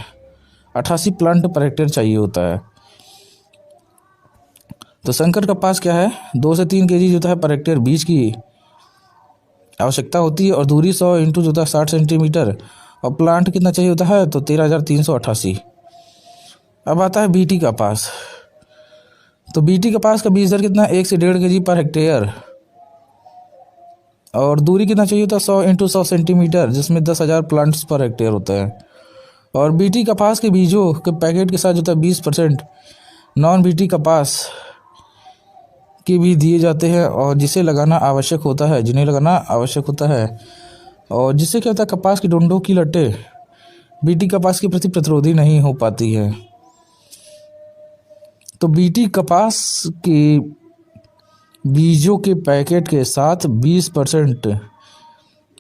88 प्लांट पर हेक्टेयर चाहिए होता है। तो संकर कपास क्या है? 2 से 3 kg जो होता है पर हेक्टेयर बीज की आवश्यकता होती है, और दूरी 100 इंटू जो होता है 60 सेंटीमीटर, और प्लांट कितना चाहिए होता है? तो 13,388। अब आता है BT कपास। तो BT कपास का बीज दर कितना? 1 से 1.5 kg पर हेक्टेयर, और दूरी कितना चाहिए होता है? 100 इंटू 100 सेंटीमीटर, जिसमें 10,000 प्लांट्स पर हेक्टेयर होता है। और BT कपास के बीजों के पैकेट के साथ जो होता है 20% नॉन BT कपास के भी दिए जाते हैं, और जिन्हें लगाना आवश्यक होता है, और जिससे क्या होता है कपास की डोंडों की लटें BT कपास के प्रति प्रतिरोधी नहीं हो पाती है। तो BT कपास के बीजों के पैकेट के साथ 20%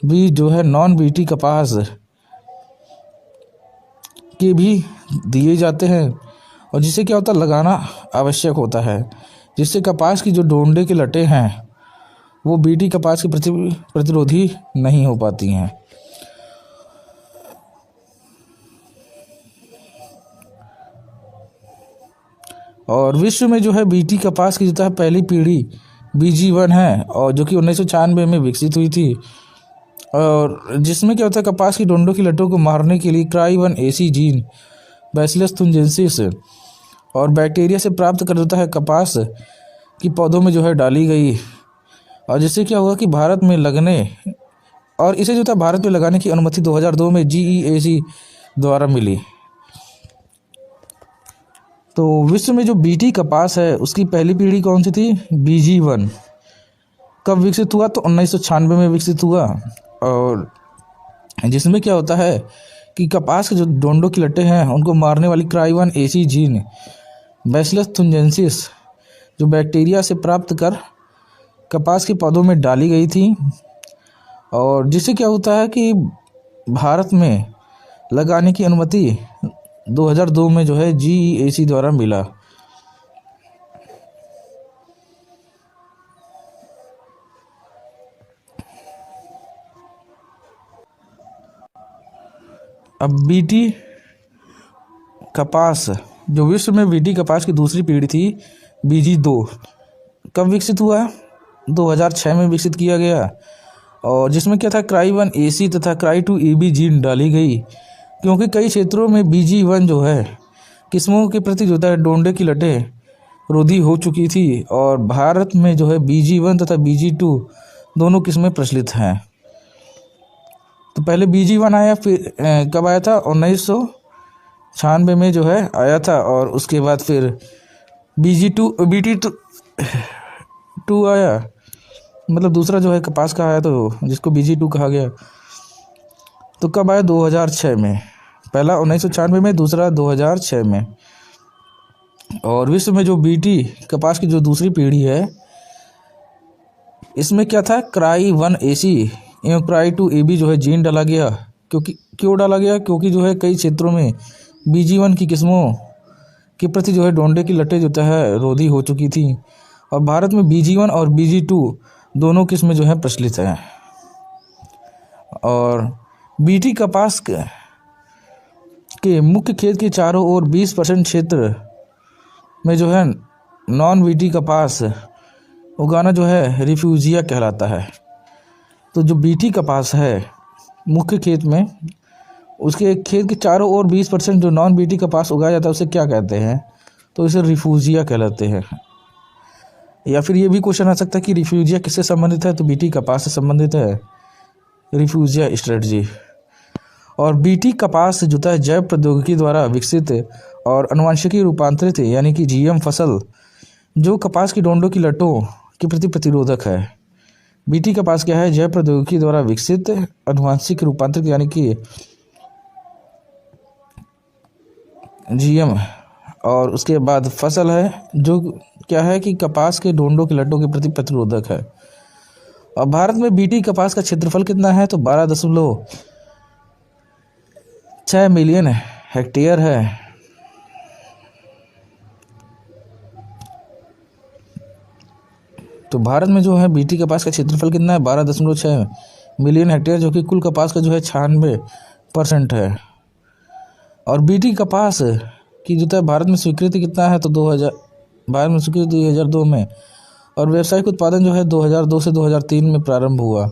बीज जो है नॉन BT कपास के भी दिए जाते हैं, और जिससे क्या होता है लगाना आवश्यक होता है, जिससे कपास की जो डोंडे की लटें हैं वो BT कपास के प्रति प्रतिरोधी नहीं हो पाती हैं। और विश्व में जो है BT कपास की जो है पहली पीढ़ी BG1 है, और जो कि 1996 में विकसित हुई थी, और जिसमें क्या होता है कपास की डोंडों की लटों को मारने के लिए Cry1AC जीन बैसिलस थुनजेंसिस और बैक्टीरिया से प्राप्त कर देता है कपास की पौधों में जो है डाली गई, और जिससे क्या हुआ कि भारत में लगने और इसे जो था भारत में लगाने की अनुमति 2002 में GEAC द्वारा मिली। तो विश्व में जो बीटी कपास है उसकी पहली पीढ़ी कौन सी थी? BG1। कब विकसित हुआ? तो 1996 में विकसित हुआ। और जिसमें क्या होता है कि कपास के जो डोंडों की लट्टे हैं उनको मारने वाली CRY1AC जीन बैसिलस थुनजेंसिस जो बैक्टीरिया से प्राप्त कर कपास के पौधों में डाली गई थी। और जिससे क्या होता है कि भारत में लगाने की अनुमति 2002 में जो है GEAC द्वारा मिला। अब बीटी कपास, जो विश्व में बीटी कपास की दूसरी पीढ़ी थी BG2, कब विकसित हुआ? 2006 में विकसित किया गया। और जिसमें क्या था, CRY1AC तथा CRY2EB जीन डाली गई, क्योंकि कई क्षेत्रों में BG1 जो है किस्मों के प्रति जो है डोंडे की लटे रोधी हो चुकी थी। और भारत में जो है BG1 तथा BG2 दोनों किस्में प्रचलित हैं। तो पहले BG1 आया, फिर कब आया था? 1996 में जो है आया था। और उसके बाद फिर BT2 आया, मतलब दूसरा जो है कपास का आया, तो जिसको BG2 कहा गया। तो कब आया? 2006 में। पहला 1996 में, दूसरा 2006 में। और विश्व में जो बीटी कपास की जो दूसरी पीढ़ी है इसमें क्या था? CRY1AC एवं CRY2EB जो है जीन डाला गया। क्यों डाला गया? क्योंकि जो है कई क्षेत्रों में BG1 की किस्मों के प्रति जो है डोंडे की लटें जो है रोधी हो चुकी थी। और भारत में BG1 और BG2 दोनों किस्में जो है प्रचलित हैं। और बीटी कपास के मुख्य खेत के चारों ओर 20% क्षेत्र में जो है नॉन बीटी कपास उगाना जो है रिफ्यूजिया कहलाता है। तो जो बीटी कपास है मुख्य खेत में, उसके खेत के चारों ओर 20% जो नॉन बीटी कपास उगाया जाता है उसे क्या कहते हैं? तो इसे रिफ्यूजिया कहलाते हैं। या फिर ये भी क्वेश्चन आ सकता है कि रिफ्यूजिया किससे संबंधित है? तो बीटी कपास से संबंधित है, रिफ्यूजिया स्ट्रेटजी। और बीटी कपास जो है जैव प्रौद्योगिकी द्वारा विकसित और अनुवांशिकी रूपांतरित यानी कि GM फसल जो कपास की डोंडों की लटों के प्रति प्रतिरोधक है। बीटी कपास क्या है? जैव प्रौद्योगिकी द्वारा विकसित अनुवांशिक रूपांतरित यानी कि GM। और उसके बाद फसल है जो क्या है कि कपास के डोंडों के लटों के प्रति प्रतिरोधक है। और भारत में बीटी कपास का क्षेत्रफल कितना है? तो 12.6 मिलियन हेक्टेयर है। तो भारत में जो है बीटी कपास का क्षेत्रफल कितना है? 12.6 मिलियन हेक्टेयर, जो कि कुल कपास का जो है 96% है। और बीटी कपास की जो है भारत में स्वीकृति कितना है? तो भारत में स्वीकृति 2002 में। और व्यावसायिक उत्पादन जो है 2002 से 2003 में प्रारंभ हुआ।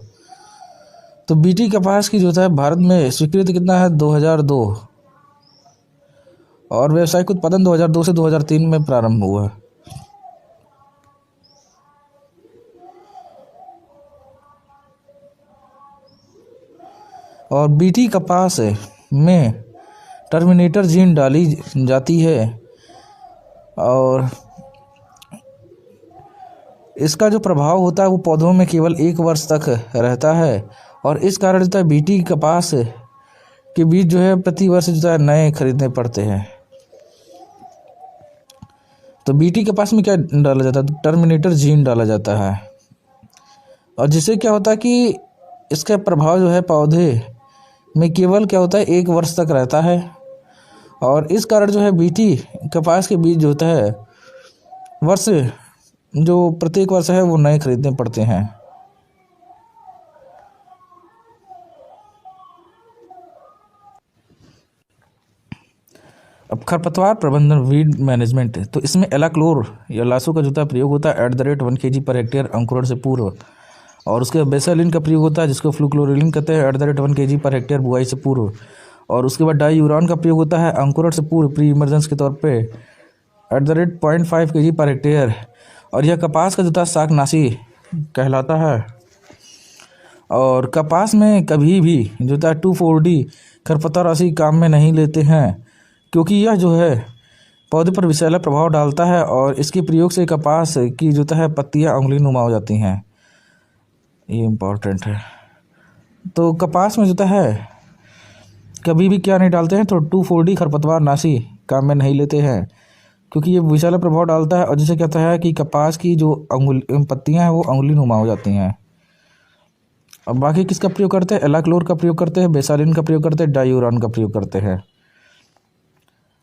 तो बीटी कपास की जो है भारत में स्वीकृति कितना है? 2002। और व्यावसायिक उत्पादन 2002 से 2003 में प्रारंभ हुआ। और बीटी कपास में टर्मिनेटर जीन डाली जाती है। और इसका जो प्रभाव होता है वो पौधों में केवल 1 वर्ष तक रहता है। और इस कारण जो है बीटी कपास के बीज जो है प्रति वर्ष जो है नए खरीदने पड़ते हैं। तो बीटी कपास में क्या डाला जाता है? तो टर्मिनेटर जीन डाला जाता है। और जिससे क्या होता है कि इसका प्रभाव जो है पौधे में केवल क्या होता है 1 वर्ष तक रहता है। और इस कारण जो है बीटी कपास के बीज जो होता है प्रत्येक वर्ष है वो नए खरीदने पड़ते हैं। अब खरपतवार प्रबंधन, वीड मैनेजमेंट, तो इसमें एलाक्लोर या लासो का जो है प्रयोग होता है @ 1 kg पर हेक्टेयर अंकुरण से पूर्व। और उसके बेसालिन का प्रयोग होता है जिसको फ्लूक्लोरिलिन कहते हैं @ 1 kg पर हेक्टेयर बुआई से पूर्व। और उसके बाद डाईयूरान का प्रयोग होता है अंकुरण से पूर्व प्री इमर्जेंस के तौर पे @ 0.5 kg पर हेक्टेयर। और यह कपास का जो था शाकनाशी कहलाता है। और कपास में कभी भी जो था 2,4-D खरपतवार राशि काम में नहीं लेते हैं, क्योंकि यह जो है पौधे पर विषैला प्रभाव डालता है और इसके प्रयोग से कपास की जो है पत्तियां उंगली नुमा हो जाती हैं। ये इम्पोर्टेंट है। तो कपास में जो है कभी भी क्या नहीं डालते हैं, तो 2,4-D खरपतवार नाशी काम में नहीं लेते हैं, क्योंकि ये विषैला प्रभाव डालता है और जिससे क्या होता है कि कपास की जो पत्तियां हैं वो उंगली नुमा हो जाती हैं। अब बाकी किसका प्रयोग करते हैं? एलाक्लोर का प्रयोग करते हैं, बेसालिन का प्रयोग करते हैं, डायूरान का प्रयोग करते हैं।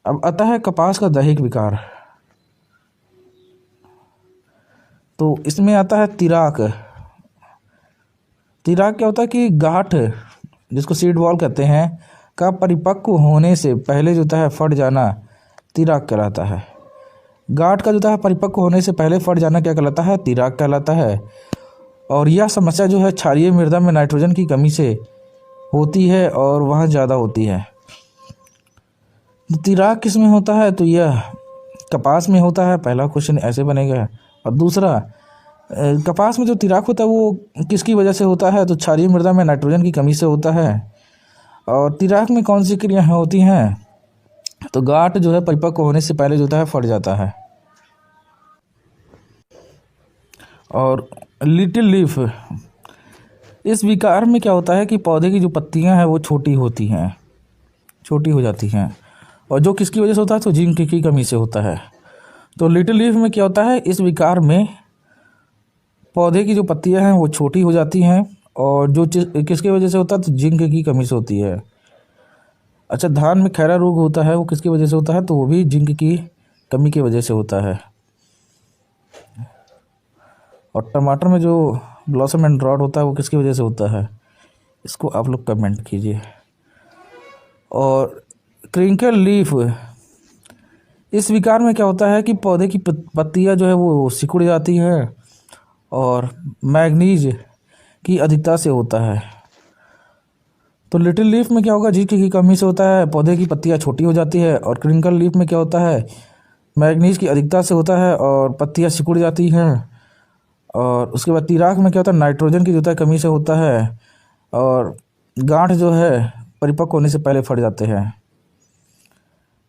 अब आता है कपास का दैहिक विकार। तो इसमें आता है तिराक। तिराक क्या होता है कि गांठ, जिसको सीड वॉल कहते हैं, का परिपक्व होने से पहले जो है फट जाना तिराक कहलाता है। गांठ का जो है परिपक्व होने से पहले फट जाना क्या कहलाता है? तिराक कहलाता है। और यह समस्या जो है क्षारीय मृदा में नाइट्रोजन की कमी से होती है और वहाँ ज़्यादा होती है। तिराक किस में होता है? तो यह कपास में होता है। पहला क्वेश्चन ऐसे बनेगा। और दूसरा, कपास में जो तिराक होता है वो किसकी वजह से होता है? तो क्षारीय मृदा में नाइट्रोजन की कमी से होता है। और तिराक में कौन सी क्रियाएं होती हैं? तो गांठ जो है परिपक्व होने से पहले जो है फट जाता है। और लिटिल लीफ, इस विकार में क्या होता है कि पौधे की जो पत्तियां हैं वो छोटी होती हैं, छोटी हो जाती हैं। और जो किसकी वजह से होता है? तो जिंक की कमी से होता है। तो लिटिल लीफ में क्या होता है? इस विकार में पौधे की जो पत्तियां हैं वो छोटी हो जाती हैं और जो किसकी वजह से होता है? तो जिंक की कमी से होती है। अच्छा, धान में खैरा रोग होता है, वो किसकी वजह से होता है? तो वो भी जिंक की कमी की वजह से होता है। और टमाटर में जो ब्लॉसम एंड रॉट होता है वो किसकी वजह से होता है? इसको आप लोग कमेंट कीजिए। और क्रिंकल लीफ, इस विकार में क्या होता है कि पौधे की पत्तियां जो है वो सिकुड़ जाती है और मैग्नीज की अधिकता से होता है। तो लिटिल लीफ में क्या होगा? जिंक की कमी से होता है, पौधे की पत्तियां छोटी हो जाती है। और क्रिंकल लीफ में क्या होता है? मैग्नीज की अधिकता से होता है और पत्तियां सिकुड़ जाती हैं। और उसके बाद तिराक में क्या होता है? नाइट्रोजन की जो है कमी से होता है और गांठ जो है परिपक्व होने से पहले फट जाते हैं।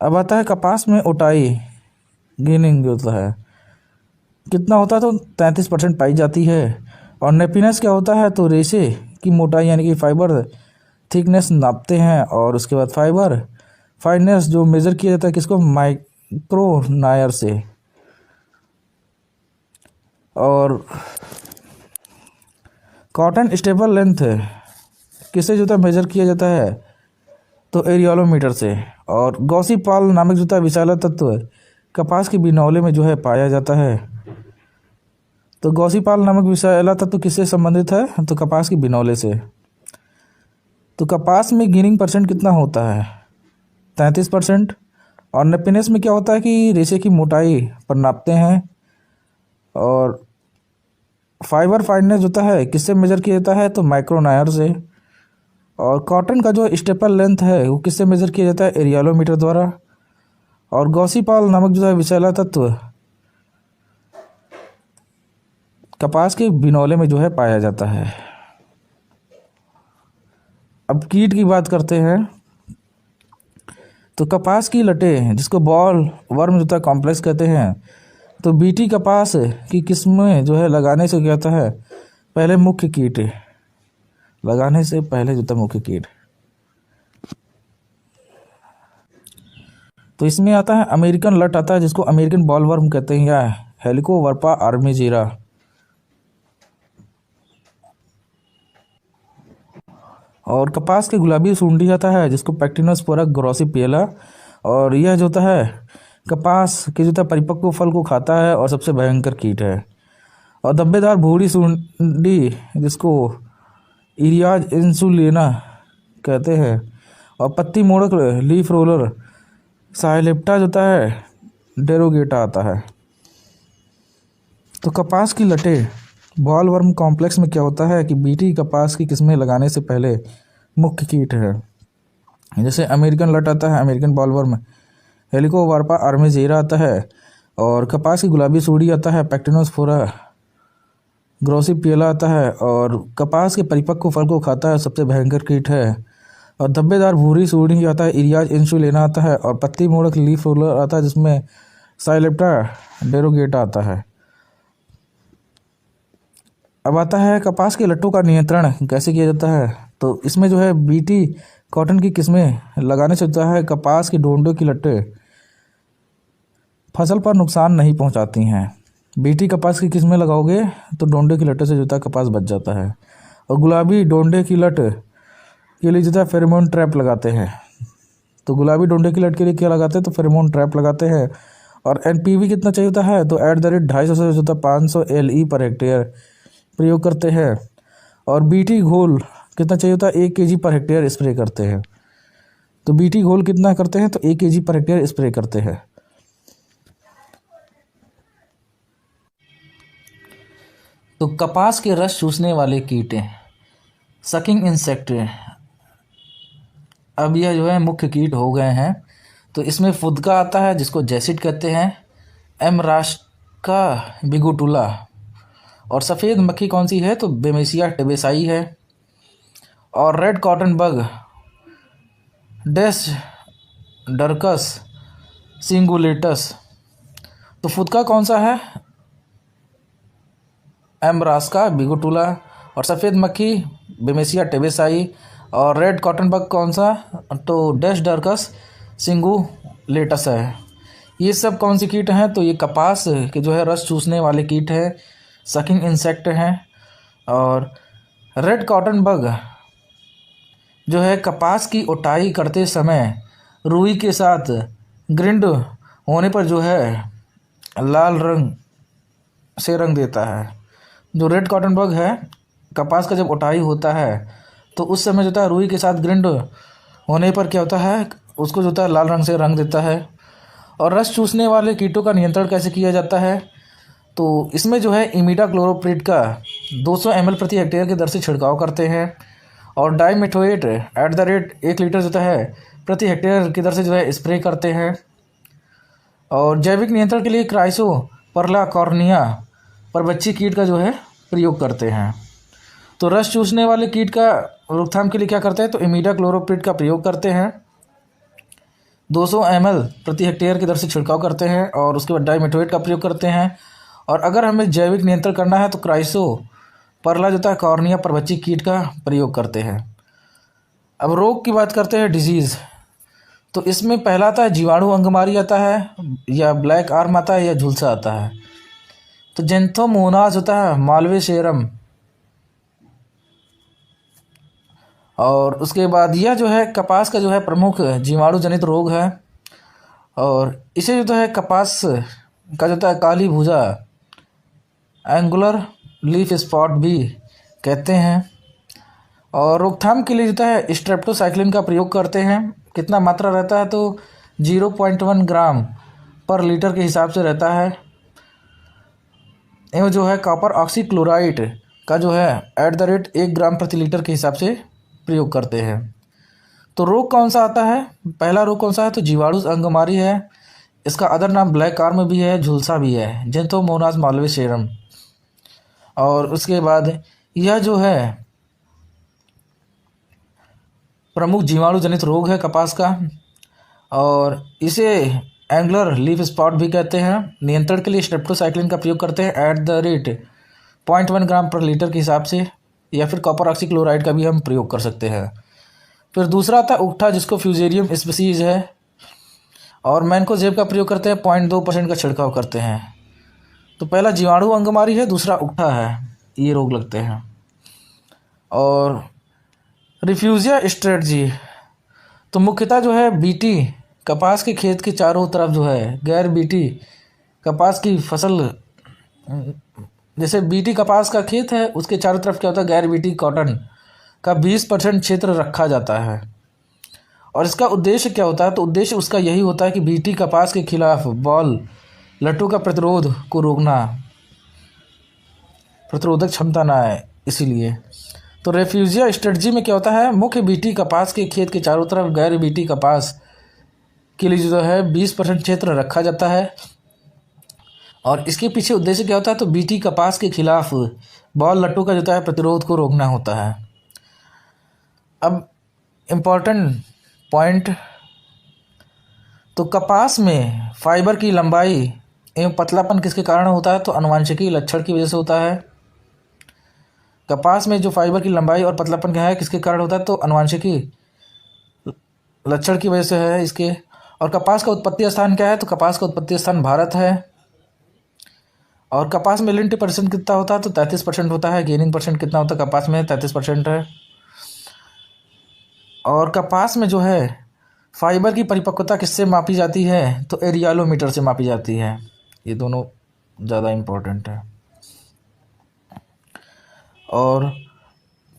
अब आता है कपास में ओटाई, गिनिंग जो होता है कितना होता है? तो 33% पाई जाती है। और नेपीनेस क्या होता है? तो रेशे की मोटाई यानी कि फाइबर थिकनेस नापते हैं। और उसके बाद फाइबर फाइननेस जो मेज़र किया जाता है किसको? माइक्रोनायर से। और कॉटन स्टेबल लेंथ किससे जो है मेजर किया जाता है? तो एरियोलोमीटर से। और गॉसिपाल नामक जो है विषैला तत्व कपास के बिनौले में जो है पाया जाता है। तो गॉसिपाल नामक विषैला तत्व किससे संबंधित है? तो कपास के बिनौले से। तो कपास में गिनिंग परसेंट कितना होता है? 33%। और नेपीनेस में क्या होता है कि रेशे की मोटाई पर नापते हैं। और फाइबर फाइननेस होता है किससे मेजर किया जाता है? तो माइक्रोनायर से। और कॉटन का जो स्टेपल लेंथ है वो किससे मेजर किया जाता है? एरियोलोमीटर द्वारा। और गॉसिपाल नामक जो है विषैला तत्व कपास के बिनौले में जो है पाया जाता है। अब कीट की बात करते हैं। तो कपास की लटें, जिसको बॉल वर्म जो है कॉम्प्लेक्स कहते हैं, तो बीटी कपास की किस्में जो है लगाने से क्या होता है? पहले मुख्य कीट, लगाने से पहले जो था मुख्य कीट। तो इसमें आता है अमेरिकन लट आता है, जिसको अमेरिकन बॉल वर्म कहते हैं या हेलिकोवर्पा आर्मीजीरा। और कपास के गुलाबी सूंडी आता है जिसको पैक्टिनोस्पोरा ग्रोसिपिएला। और यह जो होता है कपास के जो है परिपक्व फल को खाता है और सबसे भयंकर कीट है। और धब्बेदार भूरी सूंडी जिसको इरियाज इंसुलिना कहते हैं। और पत्ती मोड़क लीफ रोलर साइलेप्टा जो होता है डेरोगेटा आता है। तो कपास की लटें बॉल वर्म कॉम्प्लेक्स में क्या होता है कि बीटी कपास की किस्में लगाने से पहले मुख्य कीट है। जैसे अमेरिकन लट आता है, अमेरिकन बॉल वर्म, हेलिकोवर्पा आर्मीजीरा आता है। और कपास की गुलाबी सूंडी आता है पैक्टिनोस्पोरा ग्रोसिपिएला आता है। और कपास के परिपक्व फल को खाता है, सबसे भयंकर कीट है। और धब्बेदार भूरी सूढ़ी आता है, इरियाज इंसुलेना आता है, और पत्ती मोड़क लीफ रोलर आता है जिसमें साइलेप्टा डेरोगेटा आता है। अब आता है कपास के लट्टों का नियंत्रण कैसे किया जाता है। तो इसमें जो है बीटी कॉटन की किस्में लगाने से होता है कपास की डोंडों की लट्टे फसल पर नुकसान नहीं पहुंचाती हैं। बीटी कपास की किस्में लगाओगे तो डोंडे की लट्टे से जो है कपास बच जाता है। और गुलाबी डोंडे की लट के लिए जो है फेरोमोन ट्रैप लगाते हैं। तो गुलाबी डोंडे की लट के लिए क्या लगाते हैं, तो फेरोमोन ट्रैप लगाते हैं। और एनपीवी कितना चाहिए होता है, तो @250 से जो है 500 LE पर हेक्टेयर प्रयोग करते हैं। और बीटी घोल कितना चाहिए होता है, 1 kg पर हेक्टेयर स्प्रे करते हैं। तो बीटी घोल कितना करते हैं, तो 1 kg पर हेक्टेयर स्प्रे करते हैं। तो कपास के रस चूसने वाले कीट सकिंग इंसेक्ट, अब यह जो है मुख्य कीट हो गए हैं। तो इसमें फुदका आता है जिसको जैसिड कहते हैं, एमरास्का बिगुटुला, और सफ़ेद मक्खी कौन सी है, तो बेमेसिया टेबेसाई है। और रेड कॉटन बग डेस डरकस सिंगुलेटस। तो फुदका कौन सा है, एमरास्का बिगुटुला, और सफ़ेद मक्खी बेमेसिया टेबेसाई, और रेड कॉटन बग कौन सा, तो डेस डरकस सिंगुलेटस है। ये सब कौन सी कीट हैं, तो ये कपास के जो है रस चूसने वाले कीट हैं, सकिंग इंसेक्ट हैं। और रेड कॉटन बग जो है कपास की उटाई करते समय रुई के साथ ग्रिंड होने पर जो है लाल रंग से रंग देता है। जो रेड कॉटन बग है, कपास का जब उटाई होता है तो उस समय जो होता है रुई के साथ ग्रिंड होने पर क्या होता है, उसको जो होता है लाल रंग से रंग देता है। और रस चूसने वाले कीटों का नियंत्रण कैसे किया जाता है, तो इसमें जो है इमिडाक्लोप्रिड का 200 ml प्रति हेक्टेयर की दर से छिड़काव करते हैं। और डाइमेथोएट @1 लीटर जो है प्रति हेक्टेयर की दर से जो है स्प्रे करते हैं। और जैविक नियंत्रण के लिए क्राइसो परला कॉर्निया परबच्ची कीट का जो है प्रयोग करते हैं। तो रस चूसने वाले कीट का रोकथाम के लिए क्या करते हैं, तो इमिडाक्लोप्रिड का प्रयोग करते हैं, 200 ml प्रति हेक्टेयर की दर से छिड़काव करते हैं। और उसके बाद डाइमेथोएट का प्रयोग करते हैं। और अगर हमें जैविक नियंत्रण करना है तो क्राइसो परला जो है कॉर्निया परबच्ची कीट का प्रयोग करते हैं। अब रोग की बात करते हैं, डिजीज़। तो इसमें पहला आता है जीवाणु अंगमारी आता है, या ब्लैक आर्म आता है, या झुलसा आता है। तो जेंथोमोनास होता है मालवे सेरम। और उसके बाद यह जो है कपास का जो है प्रमुख जीवाणु जनित रोग है। और इसे जो है कपास का जो है काली भुजा एंगुलर लीफ स्पॉट भी कहते हैं। और रोकथाम के लिए जो है स्ट्रेप्टोसाइक्लिन का प्रयोग करते हैं। कितना मात्रा रहता है, तो 0.1 ग्राम पर लीटर के हिसाब से रहता है। एवं जो है कॉपर ऑक्सीक्लोराइड का जो है @1 ग्राम प्रति लीटर के हिसाब से प्रयोग करते हैं। तो रोग कौन सा आता है, पहला रोग कौन सा है, तो जीवाणु अंगमारी है। इसका अदर नाम ब्लैक आर्म भी है, झुलसा भी है, जेंथोमोनास मालवे सेरम। और उसके बाद यह जो है प्रमुख जीवाणु जनित रोग है कपास का। और इसे एंगुलर लीफ स्पॉट भी कहते हैं। नियंत्रण के लिए स्ट्रेप्टोसाइक्लिन का प्रयोग करते हैं @0.1 ग्राम पर लीटर के हिसाब से, या फिर कॉपर ऑक्सीक्लोराइड का भी हम प्रयोग कर सकते हैं। फिर दूसरा आता है उकठा, जिसको फ्यूजेरियम स्पीसीज है। और मैनकोजेब का प्रयोग करते हैं, 0.2% का छिड़काव करते हैं। तो पहला जीवाणु अंगमारी है, दूसरा उकठा है, ये रोग लगते हैं। और रिफ्यूजिया स्ट्रेटजी, तो मुख्यतः जो है बीटी कपास के खेत के चारों तरफ जो है गैर बीटी कपास की फसल, जैसे बीटी कपास का खेत है उसके चारों तरफ क्या होता है, गैर बीटी कॉटन का 20% क्षेत्र रखा जाता है। और इसका उद्देश्य क्या होता है, तो उद्देश्य उसका यही होता है कि बीटी कपास के खिलाफ बॉल लट्टू का प्रतिरोध को रोकना, प्रतिरोधक क्षमता ना है, इसीलिए। तो रेफ्यूजिया स्ट्रेटजी में क्या होता है, मुख्य बीटी कपास के खेत के चारों तरफ गैर बीटी कपास के लिए जो है 20% क्षेत्र रखा जाता है। और इसके पीछे उद्देश्य क्या होता है, तो बीटी कपास के खिलाफ बॉल लट्टू का जो है प्रतिरोध को रोकना होता है। अब इम्पोर्टेंट पॉइंट, तो कपास में फाइबर की लंबाई एवं पतलापन किसके कारण होता है? तो आनुवंशिकी लक्षण की वजह से होता है। कपास में जो फाइबर की लंबाई और पतलापन क्या है, किसके कारण होता है? तो आनुवंशिकी लक्षण की वजह से है इसके। और कपास का उत्पत्ति स्थान क्या है? तो कपास का उत्पत्ति स्थान भारत है। और कपास में लिंट परसेंट कितना होता है? तो 33% होता है। गेनिंग परसेंट कितना होता है कपास में? 33% है। और कपास में जो है फाइबर की परिपक्वता किससे मापी जाती है? तो एरियालोमीटर से मापी जाती है। ये दोनों ज़्यादा इम्पोर्टेंट है। और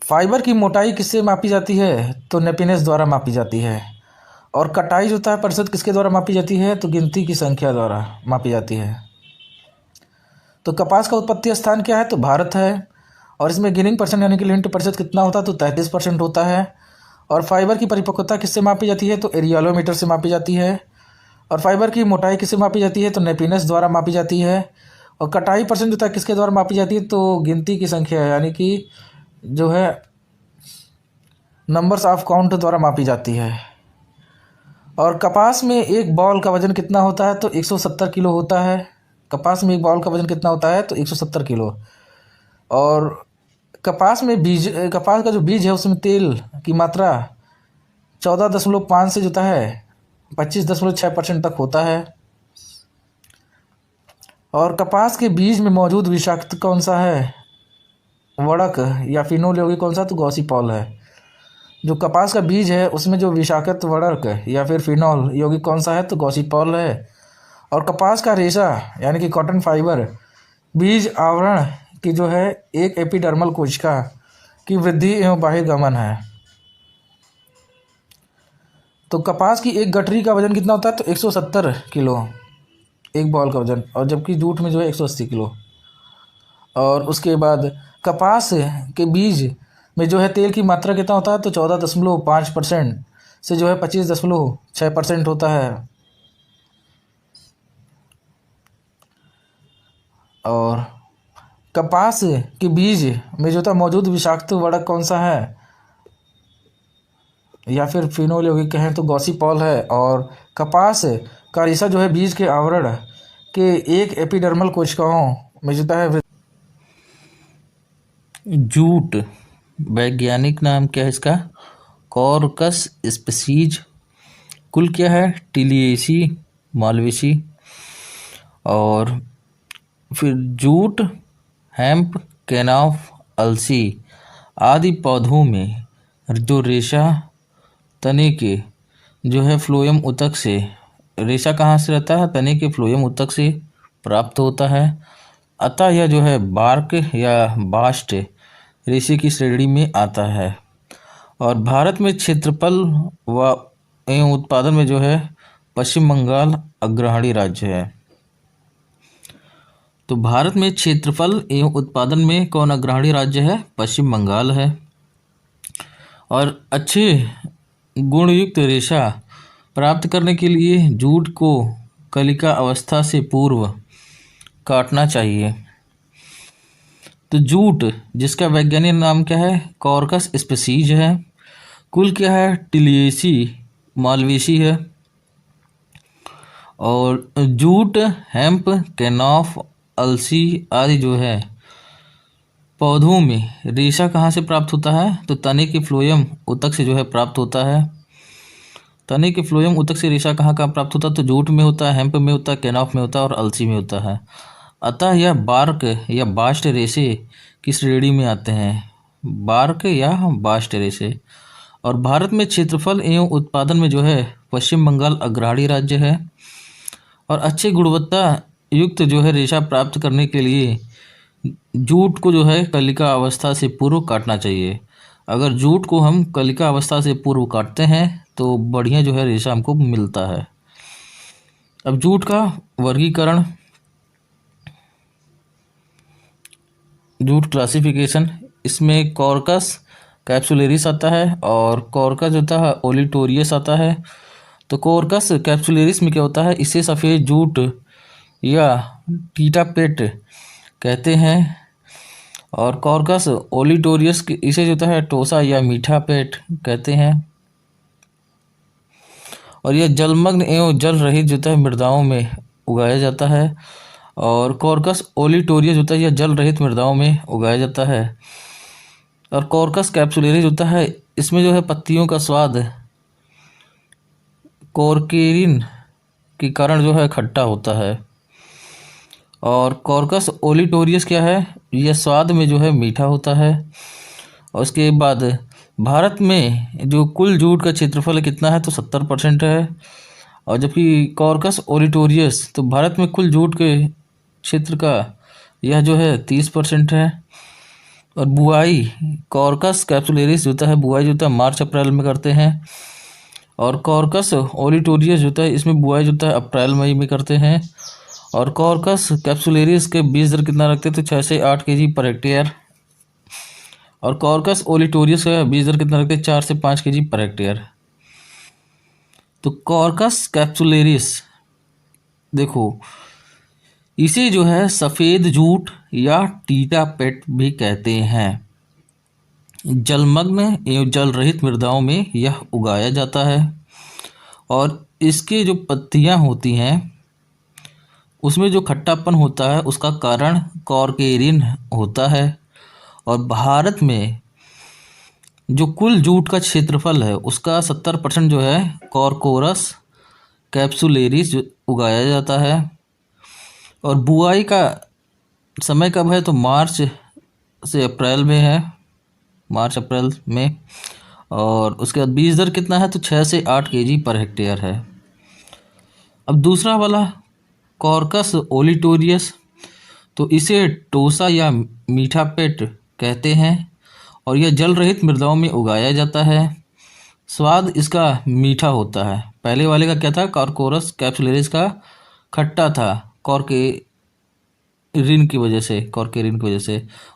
फाइबर की मोटाई किससे मापी जाती है? तो नेपिनेस द्वारा मापी जाती है। और कटाई जो होता है प्रतिशत किसके द्वारा मापी जाती है? तो गिनती की संख्या द्वारा मापी जाती है। तो कपास का उत्पत्ति स्थान क्या है? तो भारत है। और इसमें गिनिंग परसेंट यानी कि लिंट प्रतिशत कितना होता है? तो 33% होता है। और फाइबर की परिपक्वता किससे मापी जाती है? तो एरियालोमीटर से मापी जाती है। और फाइबर की मोटाई किससे मापी जाती है? तो नेपिनेस द्वारा मापी जाती है। और कटाई परसेंट होता है किसके द्वारा मापी जाती है? तो गिनती की संख्या यानी कि जो है नंबर्स ऑफ काउंट द्वारा मापी जाती है। और कपास में एक बॉल का वजन कितना होता है? तो 170 किलो होता है। कपास में एक बॉल का वजन कितना होता है? तो 170 किलो। और कपास का जो बीज है उसमें तेल की मात्रा 14.5 से जोता है 25.6% तक होता है। और कपास के बीज में मौजूद विषाक्त कौन सा है? वड़क या फिनोल यौगिक कौन सा? तो गॉसिपॉल है। जो कपास का बीज है उसमें जो विषाक्त वड़क या फिर फिनोल यौगिक कौन सा है? तो गॉसिपॉल है। और कपास का रेशा यानी कि कॉटन फाइबर बीज आवरण की जो है एक एपिडर्मल कोशिका की वृद्धि एवं बहिर्गमन है। तो कपास की एक गठरी का वजन कितना होता है? तो 170 किलो एक बॉल का वजन। और जबकि जूट में जो है 180 किलो। और उसके बाद कपास के बीज में जो है तेल की मात्रा कितना होता है? तो 14.5% से जो है 25.6% होता है। और कपास के बीज में जो था मौजूद विषाक्त वड़क कौन सा है? या फिर फिनोल यौगिक कहें तो गॉसिपॉल है। और कपास का रेशा जो है बीज के आवरण के एक एपिडर्मल कोशिकाओं में जो है। जूट वैज्ञानिक नाम क्या है इसका? कॉर्कस स्पीसीज। कुल क्या है? टिलिएसी मालवेसी। और फिर जूट, हेम्प, केनाफ, अलसी आदि पौधों में जो रेशा तने के जो है फ्लोएम ऊतक से, रेशा कहाँ से रहता है? तने के फ्लोएम ऊतक से प्राप्त होता है। अतः यह जो है बार्क या बास्ट रेशे की श्रेणी में आता है। और भारत में क्षेत्रफल व एवं उत्पादन में जो है पश्चिम बंगाल अग्रणी राज्य है। तो भारत में क्षेत्रफल एवं उत्पादन में कौन अग्रणी राज्य है? पश्चिम बंगाल है। और अच्छे गुणयुक्त रेशा प्राप्त करने के लिए जूट को कलिका अवस्था से पूर्व काटना चाहिए। तो जूट जिसका वैज्ञानिक नाम क्या है? कॉर्कस स्पीसीज है। कुल क्या है? टिलिएसी मालवेसी है। और जूट, हेम्प, केनाफ, अलसी आदि जो है पौधों में रेशा कहाँ से प्राप्त होता है? तो तने के फ्लोएम ऊतक से जो है प्राप्त होता है। तने के फ्लोएम ऊतक से रेशा कहाँ प्राप्त होता है? तो जूट में होता है, हेम्प में होता है, केनाफ में होता है और अलसी में होता है। अतः यह बार्क या बास्ट रेशे की श्रेणी में आते हैं। बार्क या बास्ट रेशे। और भारत में क्षेत्रफल एवं उत्पादन में जो है पश्चिम बंगाल अग्रणी राज्य है। और अच्छे गुणवत्ता युक्त जो है रेशा प्राप्त करने के लिए जूट को जो है कलिका अवस्था से पूर्व काटना चाहिए। अगर जूट को हम कलिका अवस्था से पूर्व काटते हैं तो बढ़िया जो है रेशा हमको मिलता है। अब जूट का वर्गीकरण, जूट क्लासिफिकेशन, इसमें कॉर्कस कैप्सुलेरिस आता है और कॉर्कस होता है ओलिटोरियस आता है। तो कॉर्कस कैप्सुलेरिस में क्या होता है? इसे सफ़ेद जूट या टीटा पेट कहते हैं। और कॉर्कस ओलिटोरियस इसे जो होता है टोसा या मीठा पेट कहते हैं। और यह जलमग्न एवं जल रहित जो है मृदाओं में उगाया जाता है। और कॉर्कस ओलिटोरियस होता है, यह जल रहित मृदाओं में उगाया जाता है। और कॉर्कस कैप्सुलेरिस होता है, इसमें जो है पत्तियों का स्वाद कॉर्केरिन के कारण जो है खट्टा होता है। और कॉर्कस ओलिटोरियस क्या है, यह स्वाद में जो है मीठा होता है। और उसके बाद भारत में जो कुल जूट का क्षेत्रफल कितना है, तो 70% है। और जबकि कॉर्कस ओलिटोरियस तो भारत में कुल जूट के क्षेत्र का यह जो है 30% है। और बुआई कॉर्कस कैप्सुलेरिस होता है, बुआई जो होता है मार्च अप्रैल में करते हैं। और कॉर्कस ओलिटोरियस होता है, इसमें बुआई जो होता है अप्रैल मई में करते हैं। और कॉर्कस कैप्सुलेरिस के बीज दर कितना रखते हैं, तो 6 से 8 kg पर हेक्टेयर। और कॉर्कस ओलिटोरियस का बीज दर कितना रखते हैं, 4 से 5 kg पर हेक्टेयर। तो कॉर्कस कैप्सुलेरिस देखो, इसे जो है सफ़ेद जूट या टीटा पेट भी कहते हैं। जलमग्न एवं जल रहित मृदाओं में यह उगाया जाता है। और इसके जो पत्तियां होती हैं उसमें जो खट्टापन होता है उसका कारण कॉर्केरिन होता है। और भारत में जो कुल जूट का क्षेत्रफल है उसका 70% जो है कॉर्कोरस कैप्सुलेरिस उगाया जाता है। और बुआई का समय कब है, तो मार्च से अप्रैल में है, मार्च अप्रैल में। और उसके बाद बीज दर कितना है, तो 6 से 8 kg पर हेक्टेयर है। अब दूसरा वाला कॉर्कस ओलिटोरियस, तो इसे टोसा या मीठा पेट कहते हैं। और यह जल रहित मृदाओं में उगाया जाता है। स्वाद इसका मीठा होता है। पहले वाले का क्या था, कॉर्कोरस कैप्सुलेरिस का खट्टा था कॉर्केरिन की वजह से,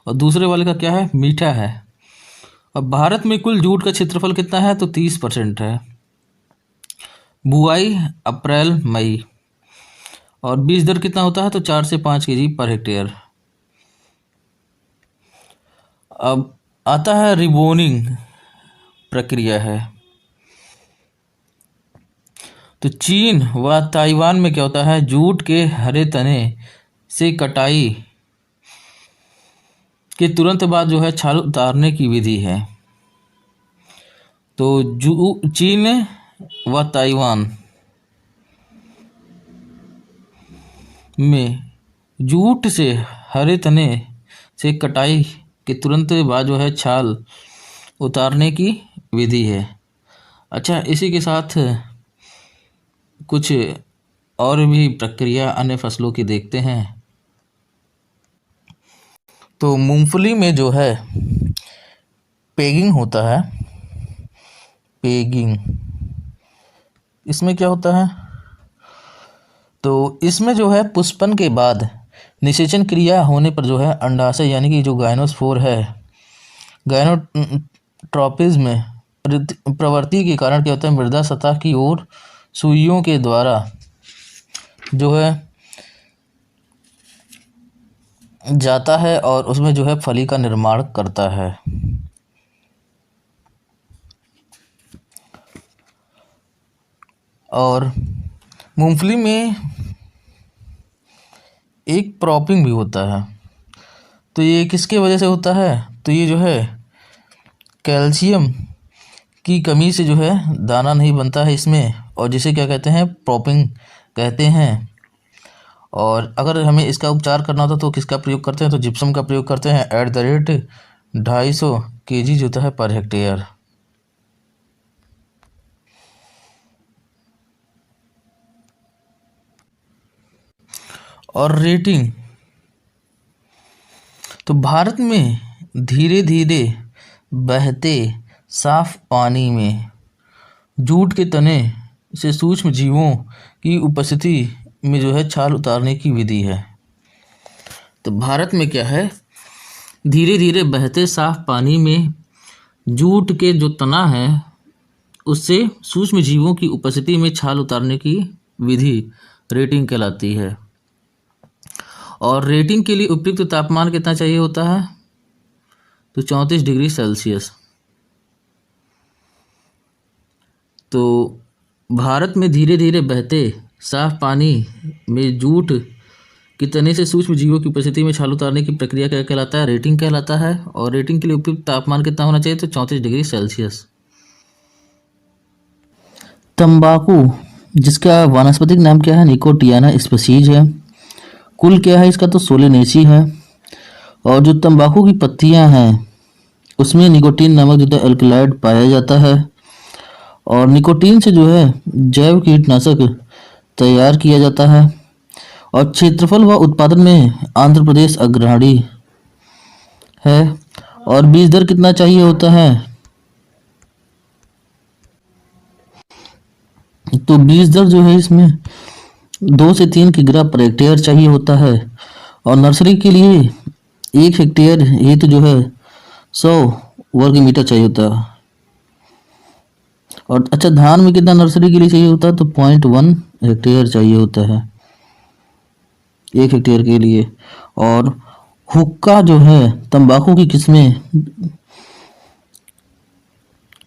और दूसरे वाले का क्या है, मीठा है। और भारत में कुल जूट का क्षेत्रफल कितना है, तो 30% है। बुआई अप्रैल मई। और बीज दर कितना होता है, तो 4 से 5 kg पर हेक्टेयर। अब आता है रिबोनिंग प्रक्रिया है। तो चीन व ताइवान में क्या होता है, जूट के हरे तने से कटाई के तुरंत बाद जो है छाल उतारने की विधि है। तो चीन व ताइवान में जूट से हरे तने से कटाई के तुरंत बाद जो है छाल उतारने की विधि है। अच्छा, इसी के साथ कुछ और भी प्रक्रिया अन्य फसलों की देखते हैं। तो मूंगफली में जो है पेगिंग होता है। पेगिंग इसमें क्या होता है, तो इसमें जो है पुष्पन के बाद निषेचन क्रिया होने पर जो है अंडाशय यानी कि जो गायनोस्पोर है, गायनोट्रॉपिज्म प्रवृत्ति के कारण क्या होता है, मृदा सतह की ओर सुइयों के द्वारा जो है जाता है और उसमें जो है फली का निर्माण करता है। और मूंगफली में एक प्रॉपिंग भी होता है। तो ये किसके वजह से होता है, तो ये जो है कैल्शियम की कमी से जो है दाना नहीं बनता है इसमें, और जिसे क्या कहते हैं, प्रॉपिंग कहते हैं। और अगर हमें इसका उपचार करना होता तो किसका प्रयोग करते हैं, तो जिप्सम का प्रयोग करते हैं @ 250 kg जो होता है पर हेक्टेयर। और रेटिंग, तो भारत में धीरे धीरे बहते साफ पानी में जूट के तने से सूक्ष्म जीवों की उपस्थिति में जो है छाल उतारने की विधि है। तो भारत में क्या है, धीरे धीरे बहते साफ पानी में जूट के जो तना है उससे सूक्ष्म जीवों की उपस्थिति में छाल उतारने की विधि रेटिंग कहलाती है। और रेटिंग के लिए उपयुक्त तापमान कितना चाहिए होता है, तो 34 डिग्री सेल्सियस। तो भारत में धीरे धीरे बहते साफ पानी में जूट के तने से सूक्ष्म जीवों की उपस्थिति में छाल उतारने की प्रक्रिया क्या कहलाता है? रेटिंग कहलाता है। और रेटिंग के लिए उपयुक्त तापमान कितना होना चाहिए? तो 34 डिग्री सेल्सियस। तंबाकू जिसका वानस्पतिक नाम क्या है? निकोटियाना स्पीसीज है। कुल क्या है इसका? तो सोलेनेसी है। और जो तंबाकू की पत्तियां हैं उसमें निकोटीन नामक जो है अल्कलॉइड पाया जाता है। और निकोटीन से जो है जैव कीटनाशक तैयार किया जाता है। और क्षेत्रफल व उत्पादन में आंध्र प्रदेश अग्रणी है। और बीज दर कितना चाहिए होता है? तो बीज दर जो है इसमें 2 से 3 किग्रा पर हेक्टेयर चाहिए होता है। और नर्सरी के लिए 1 हेक्टेयर हेतु जो है 100 वर्ग मीटर चाहिए होता है। और अच्छा, धान में कितना नर्सरी के लिए चाहिए होता है? तो 0.1 हेक्टेयर चाहिए होता है 1 हेक्टेयर के लिए। और हुक्का जो है तंबाकू की किस्में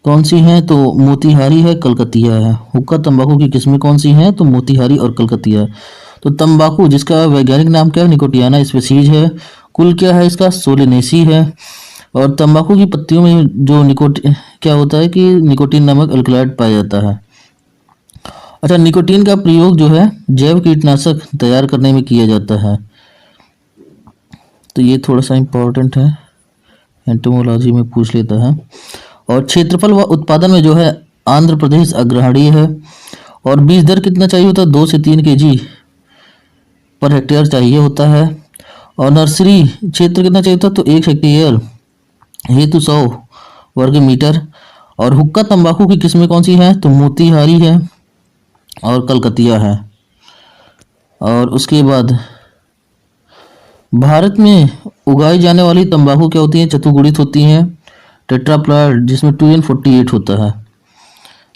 कौन सी हैं? तो मोतीहारी है, कलकतिया है। हुक्का तंबाकू की किस्में कौन सी हैं? तो मोतीहारी और कलकतिया। तो तंबाकू जिसका वैज्ञानिक नाम क्या है? निकोटियाना स्पीसीज है। कुल क्या है इसका? सोलेनेसी है। और तंबाकू की पत्तियों में जो निकोटीन क्या होता है कि निकोटीन नामक अल्कलॉइड पाया जाता है। अच्छा, निकोटीन का प्रयोग जो है जैव कीटनाशक तैयार करने में किया जाता है। तो ये थोड़ा सा इम्पोर्टेंट है, एंटोमोलॉजी में पूछ लेता है। और क्षेत्रफल व उत्पादन में जो है आंध्र प्रदेश अग्रणी है। और बीज दर कितना चाहिए होता है? 2 से 3 केजी पर हेक्टेयर चाहिए होता है। और नर्सरी क्षेत्र कितना चाहिए होता है? तो 1 हेक्टेयर हेतु 100 वर्ग मीटर। और हुक्का तंबाकू की किस्में कौन सी हैं? तो मोतीहारी है और कलकतिया है। और उसके बाद भारत में उगाई जाने वाली तंबाकू क्या होती हैं? चतुर्गुणित होती हैं, टेट्राप्लॉइड, जिसमें 2N48 होता है।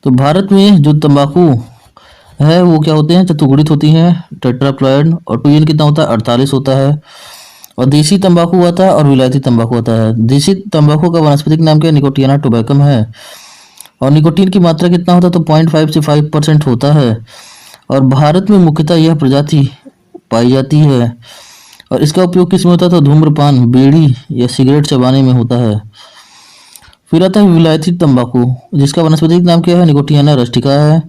तो भारत में जो तंबाकू है वो क्या होते हैं? चतुर्गुणित होती हैं, टेट्राप्लॉइड। और 2N कितना होता है? 48 होता है। और देसी तंबाकू आता है और विलायती तंबाकू आता है। देसी तंबाकू का वानस्पतिक नाम क्या है? निकोटियाना टोबैकम है। और निकोटीन की मात्रा कितना होता है? तो 0.5 से 5% होता है। और भारत में मुख्यतः यह प्रजाति पाई जाती है। और इसका उपयोग किस में होता है? तो धूम्रपान, बीड़ी या सिगरेट चबाने में होता है। फिर आता है विलायती तंबाकू जिसका वनस्पतिक नाम क्या है? निकोटियाना रस्टिका है।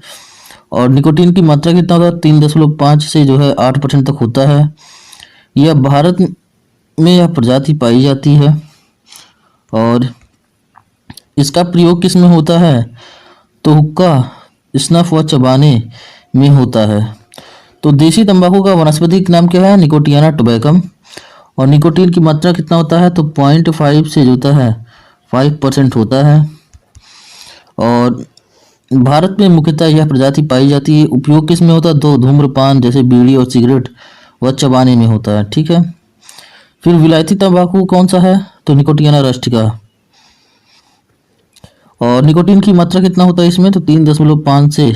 और निकोटीन की मात्रा कितना होता है? 3.5 से जो है 8% तक होता है। यह भारत में यह प्रजाति पाई जाती है। और इसका प्रयोग किस में होता है? तो हुक्का, स्नफ व चबाने में होता है। तो देसी तंबाकू का वनस्पतिक नाम क्या है? Nicotiana tabacum. और निकोटीन की मात्रा कितना होता है? तो 0.5 से जो होता है 5% होता है। और भारत में मुख्यतः यह प्रजाति पाई जाती है। उपयोग किस में होता है? तो धूम्रपान जैसे बीड़ी और सिगरेट व चबाने में होता है। ठीक है। फिर विलायती तंबाकू कौन सा है? तो निकोटियाना रस्टिका। और निकोटीन की मात्रा कितना होता है इसमें? तो 3.5 से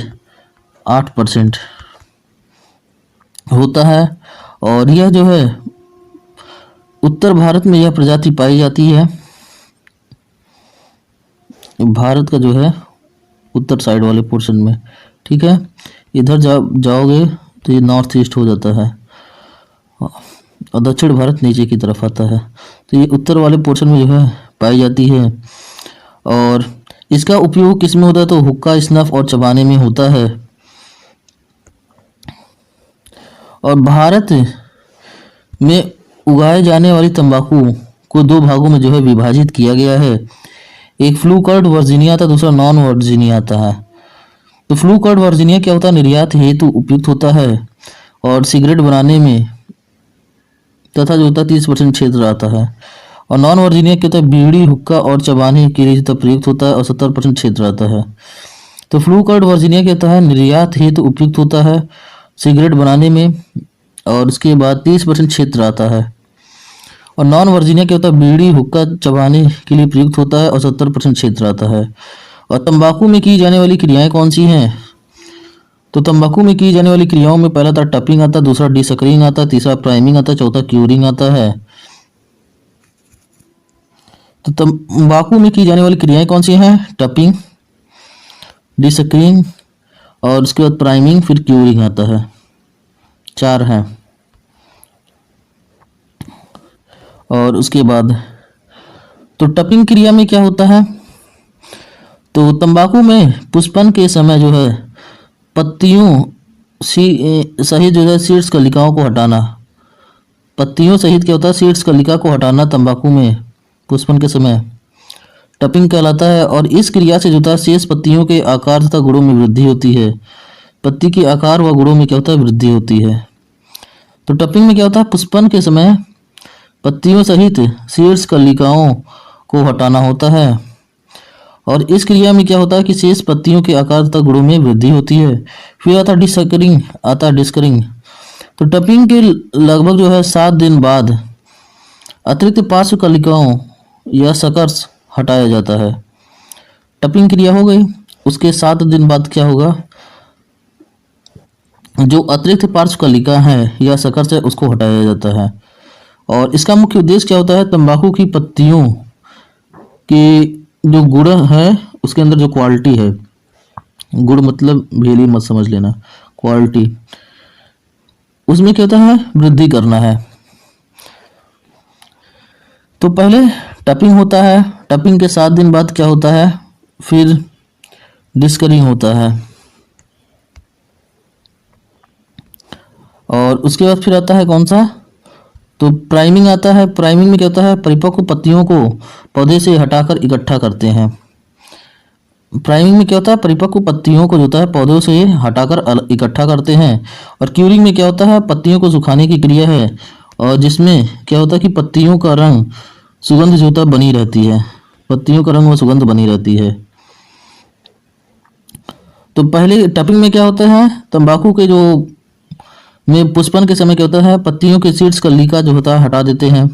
8% होता है। और यह जो है उत्तर भारत में यह प्रजाति पाई जाती है। भारत का जो है उत्तर साइड वाले पोर्शन में। ठीक है। इधर जाओगे तो ये नॉर्थ ईस्ट हो जाता है और दक्षिण भारत नीचे की तरफ आता है। तो ये उत्तर वाले पोर्शन में जो है पाई जाती है। और इसका उपयोग किस में होता है? तो हुक्का, स्नफ और चबाने में होता है। और भारत में उगाए जाने वाली तंबाकू को 2 भागों में जो है विभाजित किया गया है। एक फ्लू कर्ड वर्जीनिया था, दूसरा नॉन वर्जीनिया था। तो फ्लू कर्ड वर्जीनिया क्या होता है? निर्यात हेतु उपयुक्त होता है और सिगरेट बनाने में तथा जो होता है 30% क्षेत्र आता है। और नॉन वर्जीनिया क्या होता है? बीड़ी, हुक्का और चबाने के लिए जो प्रयुक्त होता है और 70% क्षेत्र आता है। तो फ्लू कर्ड वर्जीनिया क्या होता है? निर्यात हेतु उपयुक्त होता है सिगरेट बनाने में और उसके बाद 30% क्षेत्र आता है। और नॉन वर्जीनिया क्या होता है? बीड़ी, हुक्का चबाने के लिए प्रयुक्त होता है और 70% क्षेत्र आता है। और तंबाकू में की जाने वाली क्रियाएं कौन सी हैं? तो तंबाकू में की जाने वाली क्रियाओं में पहला था टपिंग आता है, दूसरा डिसकरिंग आता है, तीसरा प्राइमिंग आता है, चौथा क्यूरिंग आता है। तो तंबाकू में की जाने वाली क्रियाएं कौन सी हैं? टपिंग, डिसकरिंग और उसके बाद प्राइमिंग, फिर क्यूरिंग आता है। 4 है। और उसके बाद तो टपिंग क्रिया में क्या होता है, तो तंबाकू में पुष्पन के समय जो है पत्तियों सहित जो है सीड्स कलिकाओं को हटाना। पत्तियों सहित क्या होता है, सीड्स कलिका को हटाना तंबाकू में पुष्पन के समय टपिंग कहलाता है। और इस क्रिया से जो होता है शेष पत्तियों के आकार तथा गुणों में वृद्धि होती है। पत्ती की आकार व गुणों में क्या होता है, वृद्धि होती है। तो टपिंग में क्या होता है, पुष्पन के समय पत्तियों सहित शीर्ष कलिकाओं को हटाना होता है। और इस क्रिया में क्या होता है कि शेष पत्तियों के आकार तथा गुणों में वृद्धि होती है। फिर आता डिस्करिंग, डिस्करिंग। तो टपिंग के लगभग जो है 7 दिन बाद अतिरिक्त पार्श्व कलिकाओं या सकर्स हटाया जाता है। टपिंग क्रिया हो गई, उसके 7 दिन बाद क्या होगा, जो अतिरिक्त पार्श्व कलिका है या सकर्स है उसको हटाया जाता है। और इसका मुख्य उद्देश्य क्या होता है, तंबाकू की पत्तियों की जो गुण है उसके अंदर जो क्वालिटी है, गुण मतलब भेली मत समझ लेना, क्वालिटी, उसमें क्या होता है, वृद्धि करना है। तो पहले टपिंग होता है, टपिंग के 7 दिन बाद क्या होता है, फिर डिस्करिंग होता है। और उसके बाद फिर आता है कौन सा, तो प्राइमिंग आता है। प्राइमिंग में क्या होता है, परिपक्व पत्तियों को पौधे से हटाकर इकट्ठा करते हैं। प्राइमिंग में क्या होता है, परिपक्व पत्तियों को जो होता है पौधों से हटाकर इकट्ठा करते हैं। और क्यूरिंग में क्या होता है, पत्तियों को सुखाने की क्रिया है, और जिसमें क्या होता है कि पत्तियों का रंग, सुगंध जो होता है बनी रहती है। पत्तियों का रंग व सुगंध बनी रहती है। तो पहले टपिंग में क्या होता है, तंबाकू के जो में पुष्पन के समय क्या होता है, पत्तियों के सीड्स कलिका जो होता है हटा देते हैं।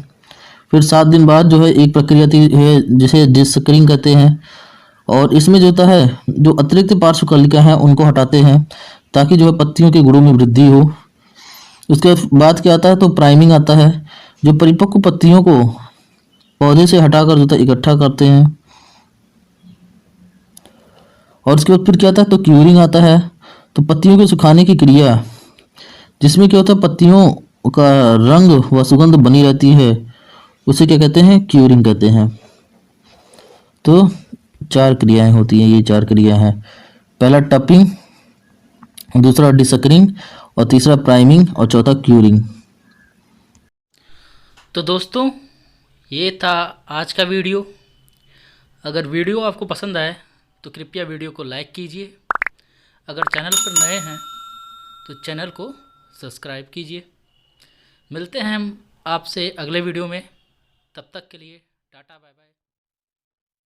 फिर 7 दिन बाद जो है एक प्रक्रिया है जिसे डिस्करिंग कहते हैं। और इसमें जो होता है, जो अतिरिक्त पार्श्व कलिका है उनको हटाते हैं ताकि जो है पत्तियों के गुणों में वृद्धि हो। उसके बाद क्या आता है, तो प्राइमिंग आता है, जो परिपक्व पत्तियों को पौधे से हटाकर जो होता है इकट्ठा करते हैं। और उसके बाद फिर क्या आता है, तो क्यूरिंग आता है, तो पत्तियों को सुखाने की क्रिया, जिसमें क्या होता है पत्तियों का रंग व सुगंध बनी रहती है, उसे क्या कहते हैं, क्यूरिंग कहते हैं। तो 4 क्रियाएं होती हैं, ये 4 क्रिया हैं। पहला टपिंग, दूसरा डिसकरिंग, और तीसरा प्राइमिंग, और चौथा क्यूरिंग। तो दोस्तों ये था आज का वीडियो। अगर वीडियो आपको पसंद आए तो कृपया वीडियो को लाइक कीजिए। अगर चैनल पर नए हैं तो चैनल को सब्सक्राइब कीजिए। मिलते हैं हम आपसे अगले वीडियो में, तब तक के लिए टाटा बाय बाय।